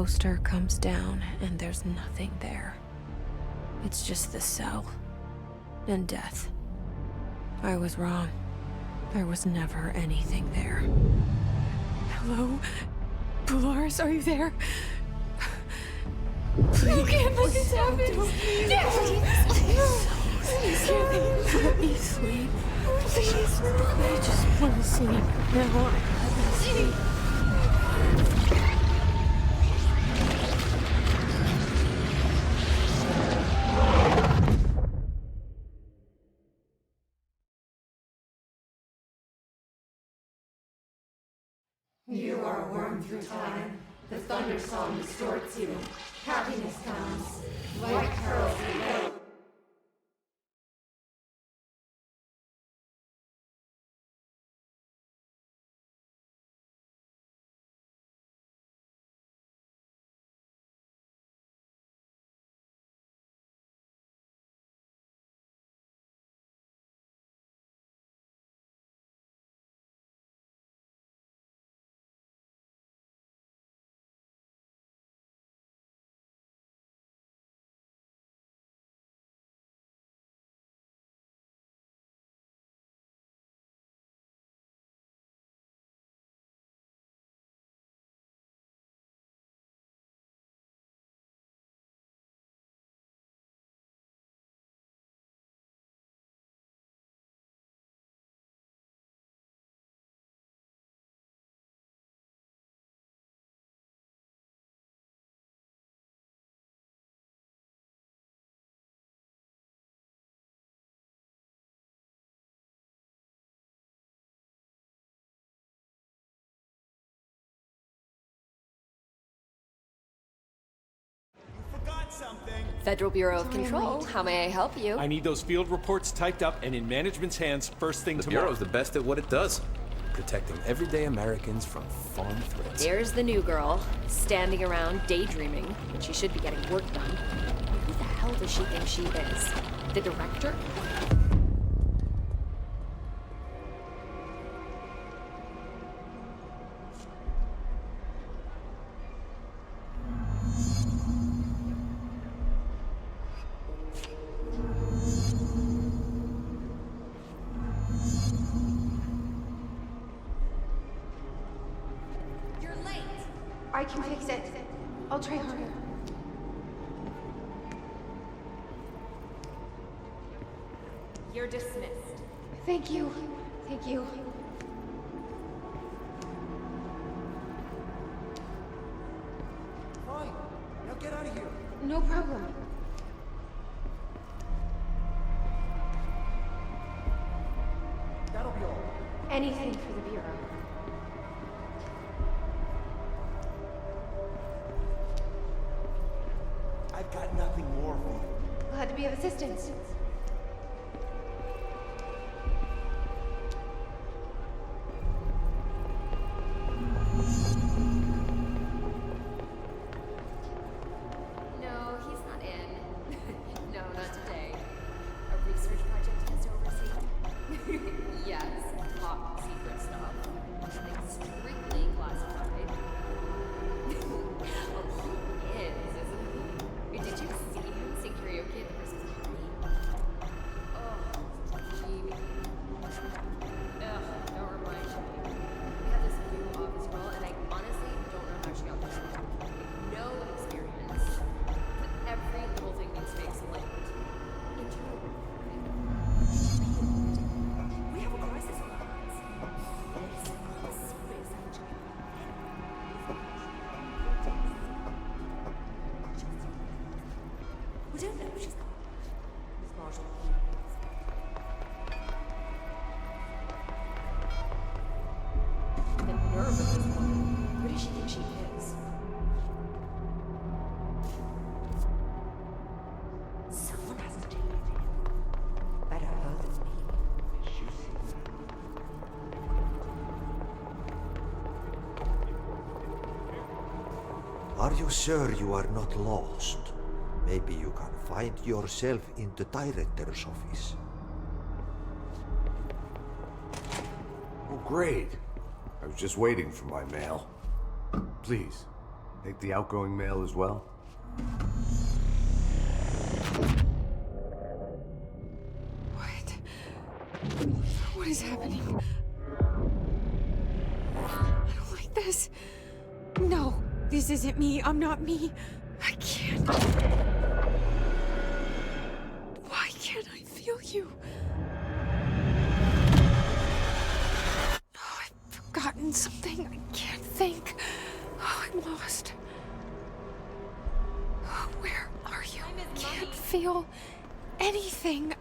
poster comes down and there's nothing there. It's just the cell. And death. I was wrong. There was never anything there. Hello? Polaris, are you there? Please. You can't let this happen. Please. Let me sleep. Please. I just want to sleep. Now, let me sleep. You are a worm through time. The thunder song distorts you. Happiness comes. White pearls reveal. Federal Bureau of Control, how may I help you? I need those field reports typed up and in management's hands first thing tomorrow. The Bureau's the best at what it does. Protecting everyday Americans from foreign threats. There's the new girl, standing around daydreaming, when she should be getting work done. Who the hell does she think she is? The director? I can fix it. I'll try harder. You're dismissed. Thank you. Thank you. Fine. Now get out of here. No problem. That'll be all. Anything for the Bureau. I've got nothing more for you. Glad to be of assistance. No, he's not in. No, not today. A research project he has to oversee. Yes, top secret stuff. Extremely classified. Oh, he is, isn't he? Wait, did you see him sing karaoke at the Christmas party? Oh, Jamie. Ugh, don't remind me. We have this new office role, and I honestly don't know how she got this one. No experience. But every little thing needs to be explained. We have a crisis on our hands. It's all serious, actually. We don't know if she's gone. Miss Marshall. The nerve of this woman. Who does she think she is? Someone has to take it. Better her than me. Are you sure you are not lost? Maybe you can find yourself in the director's office. Oh, great. I was just waiting for my mail. Please, Take the outgoing mail as well? What is happening? I don't like this. No, this isn't me. I'm not me. I can't. Why can't I feel you? Oh, I've forgotten something. I can't think. Oh, I'm lost. Oh, where are you? I can't feel anything.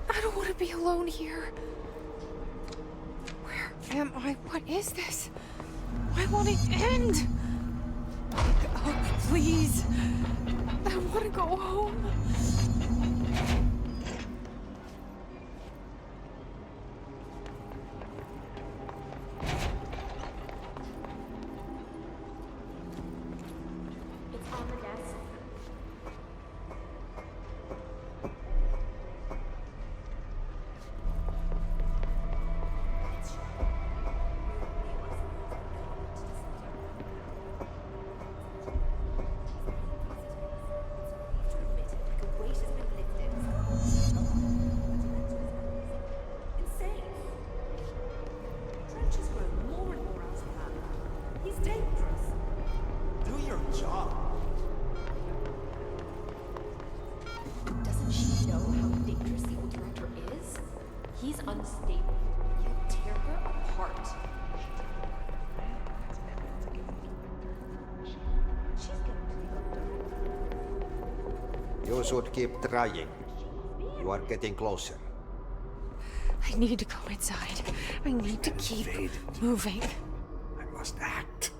I don't want to be alone here. Where am I? What is this? Why won't it end? Wake up, please. I want to go home. It's on the desk. Doesn't she know how dangerous the old director is? He's unstable. He'll tear her apart. You should keep trying. You are getting closer. I need to go inside. I need to keep moving. I must act.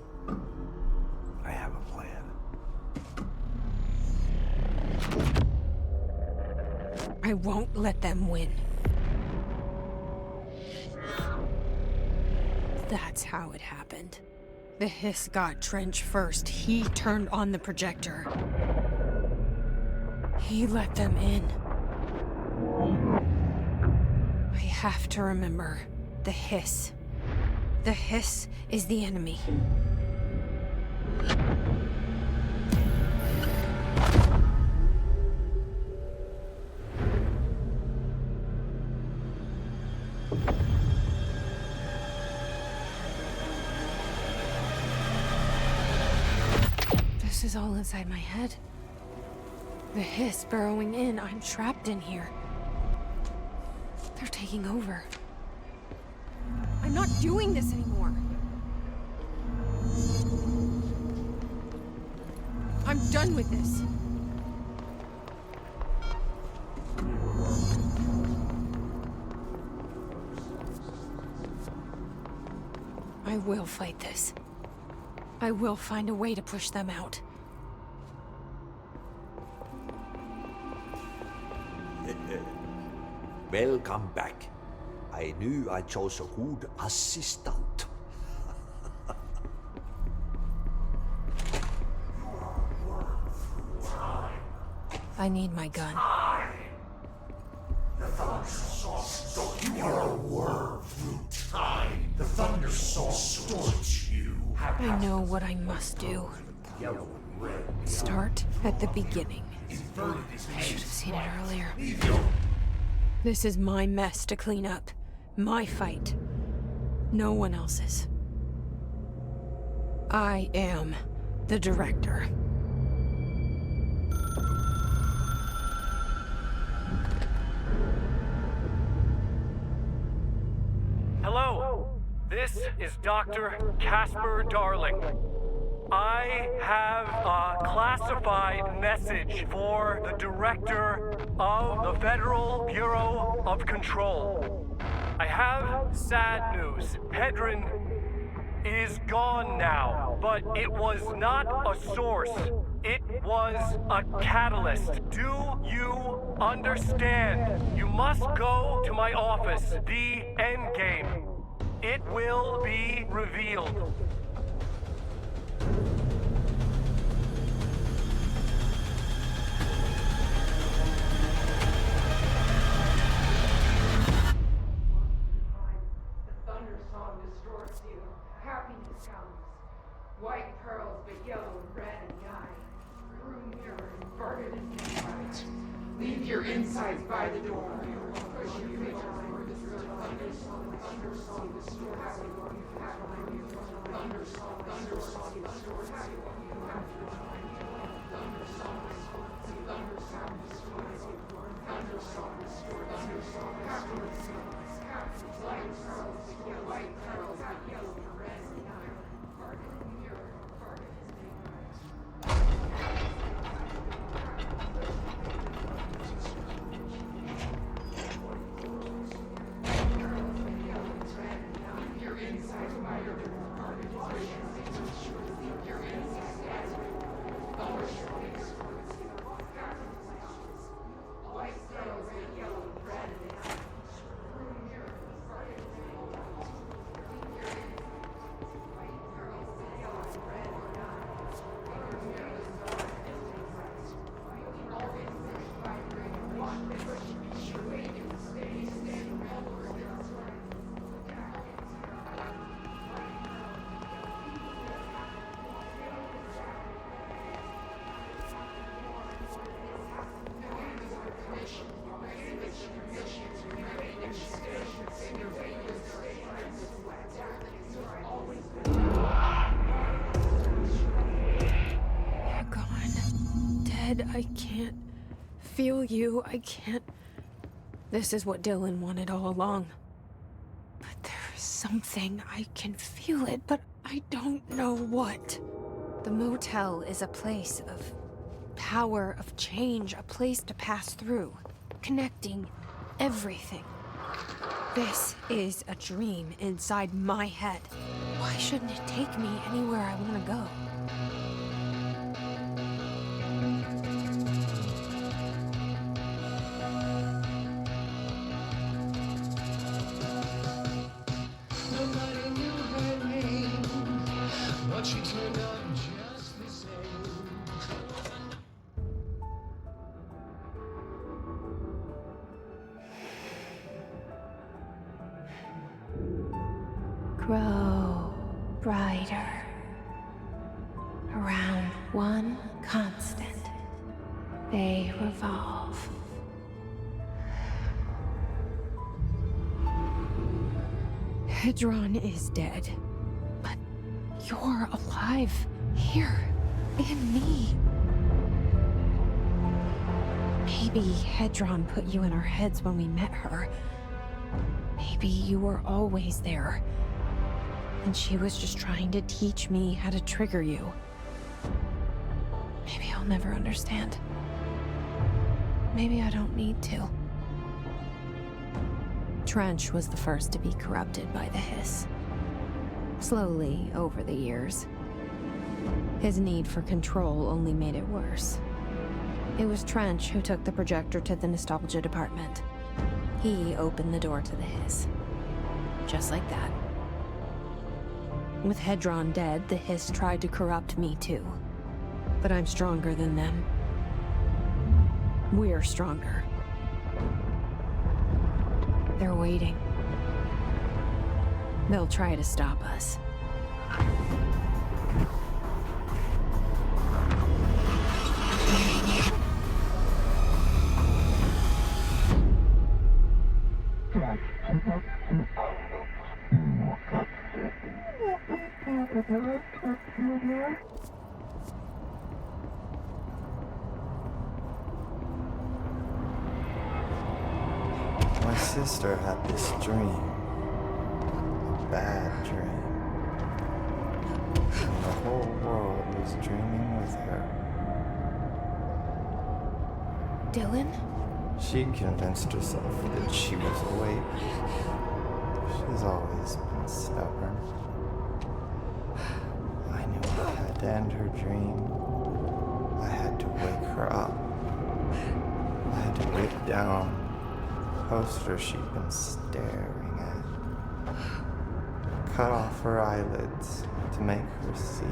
I have a plan. I won't let them win. That's how it happened. The hiss got Trench first. He turned on the projector. He let them in. I have to remember the hiss. The hiss is the enemy. This is all inside my head. The hiss burrowing in. I'm trapped in here. They're taking over. I'm not doing this anymore. I'm done with this. I will fight this. I will find a way to push them out. Welcome back. I knew I chose a good assistant. I need my gun. The Thunder Saw. You are a worm through time. The Thunder Saw distorts you. I know what I must do. Start at the beginning. I should have seen it earlier. This is my mess to clean up. My fight. No one else's. I am the director. Hello, this is Dr. Casper Darling. I have a classified message for the director of the Federal Bureau of Control. I have sad news. Hedron is gone now, but it was not a source. It was a catalyst. Do you understand? You must go to my office, the Endgame. It will be revealed. Thunder song distorts you. Happiness comes. White pearl. Leave your insides by the door. Push your feet forward. Thunderstorm, I can't feel you. I can't. This is what Dylan wanted all along. But there's something. I can feel it, but I don't know what. The motel is a place of power, of change, a place to pass through, connecting everything. This is a dream inside my head. Why shouldn't it take me anywhere I want to go? Grow brighter around one constant. They revolve. Hedron is dead, but you're alive here in me. Maybe Hedron put you in our heads when we met her. Maybe you were always there. And she was just trying to teach me how to trigger you. Maybe I'll never understand. Maybe I don't need to. Trench was the first to be corrupted by the hiss. Slowly, over the years. His need for control only made it worse. It was Trench who took the projector to the nostalgia department. He opened the door to the hiss. Just like that. With Hedron dead, the hiss tried to corrupt me too. But I'm stronger than them. We're stronger. They're waiting. They'll try to stop us. My sister had this dream. A bad dream. And the whole world was dreaming with her. Dylan? She convinced herself that she was awake. She's always been stubborn. I knew I had to end her dream. I had to wake her up. I had to rip down the poster she'd been staring at. Cut off her eyelids to make her see.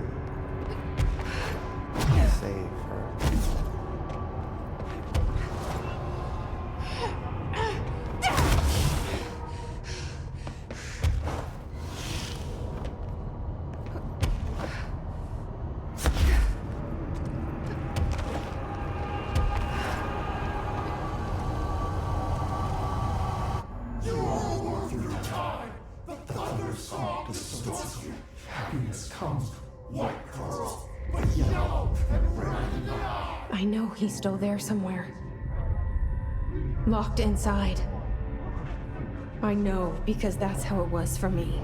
Save her. distorts you. Happiness comes, white pearls, but yellow and red. I know he's still there somewhere. Locked inside. I know, because that's how it was for me.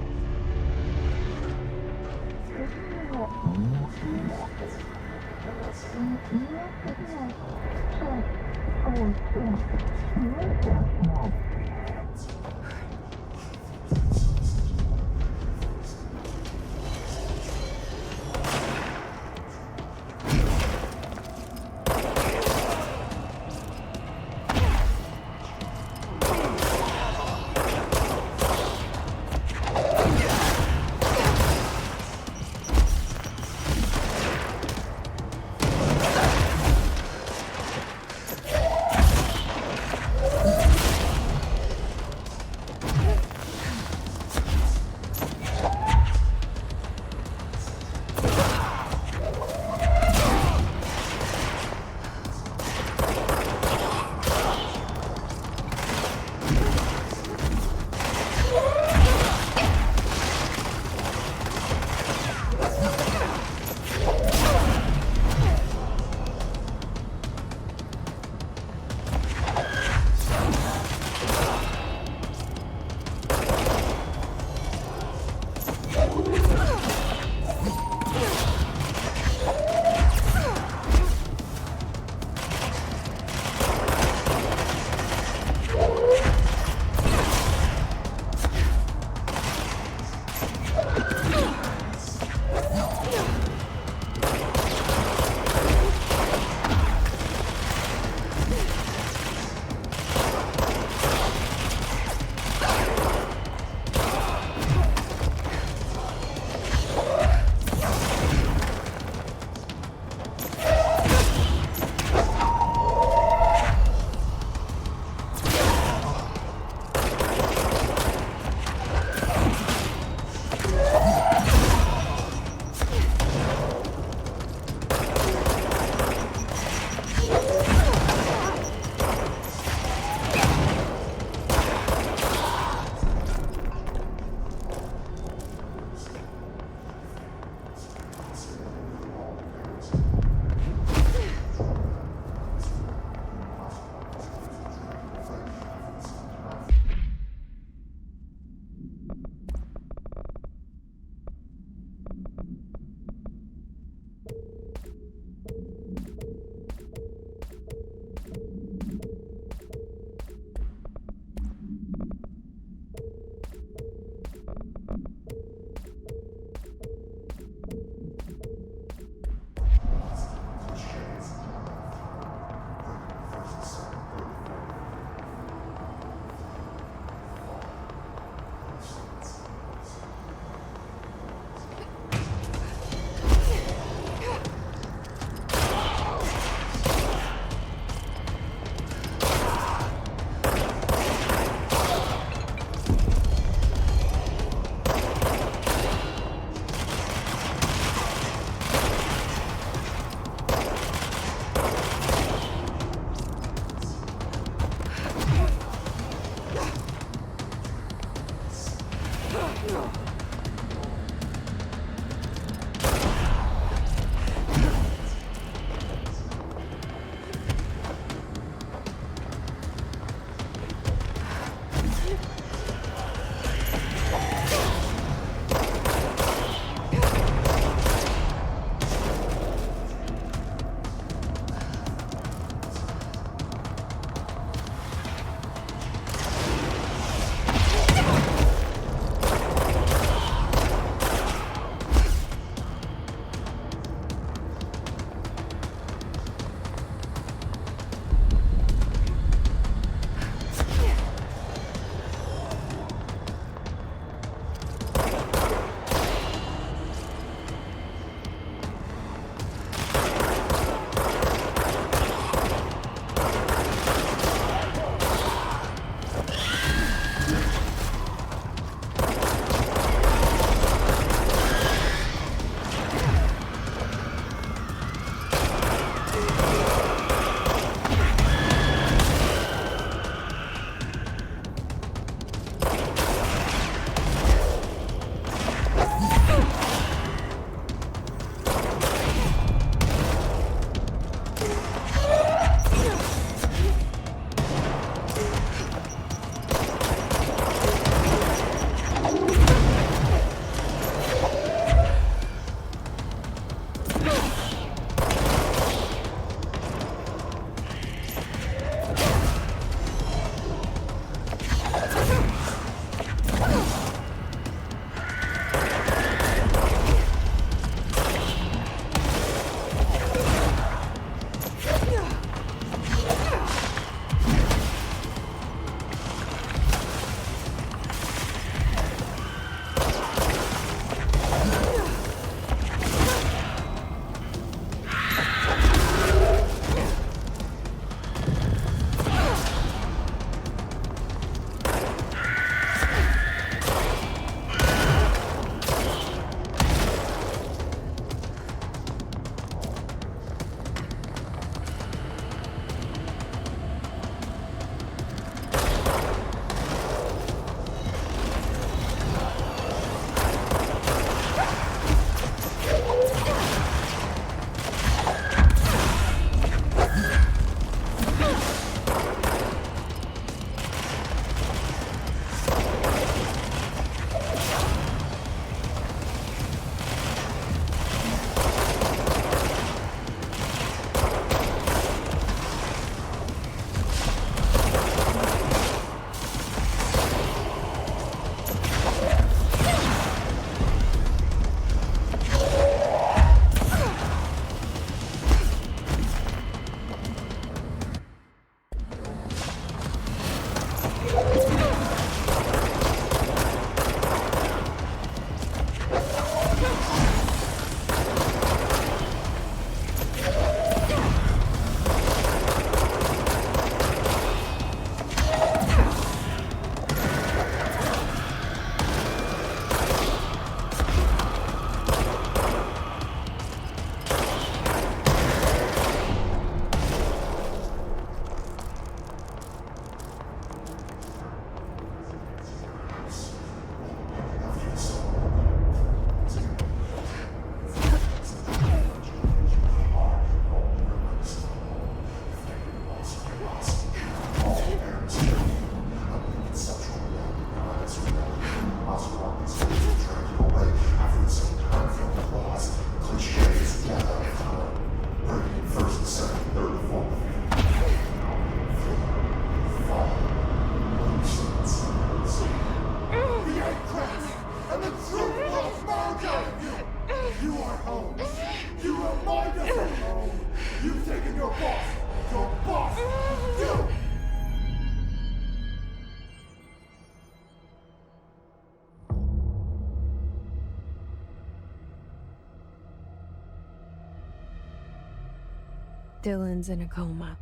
Dylan's in a coma.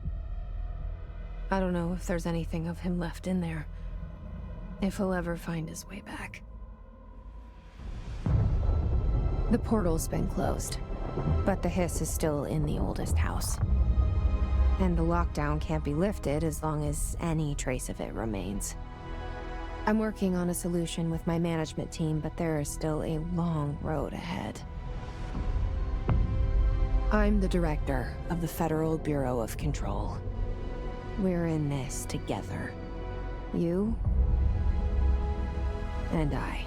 I don't know if there's anything of him left in there. If he'll ever find his way back. The portal's been closed, but the hiss is still in the oldest house. And the lockdown can't be lifted as long as any trace of it remains. I'm working on a solution with my management team, but there is still a long road ahead. I'm the director of the Federal Bureau of Control. We're in this together. You and I.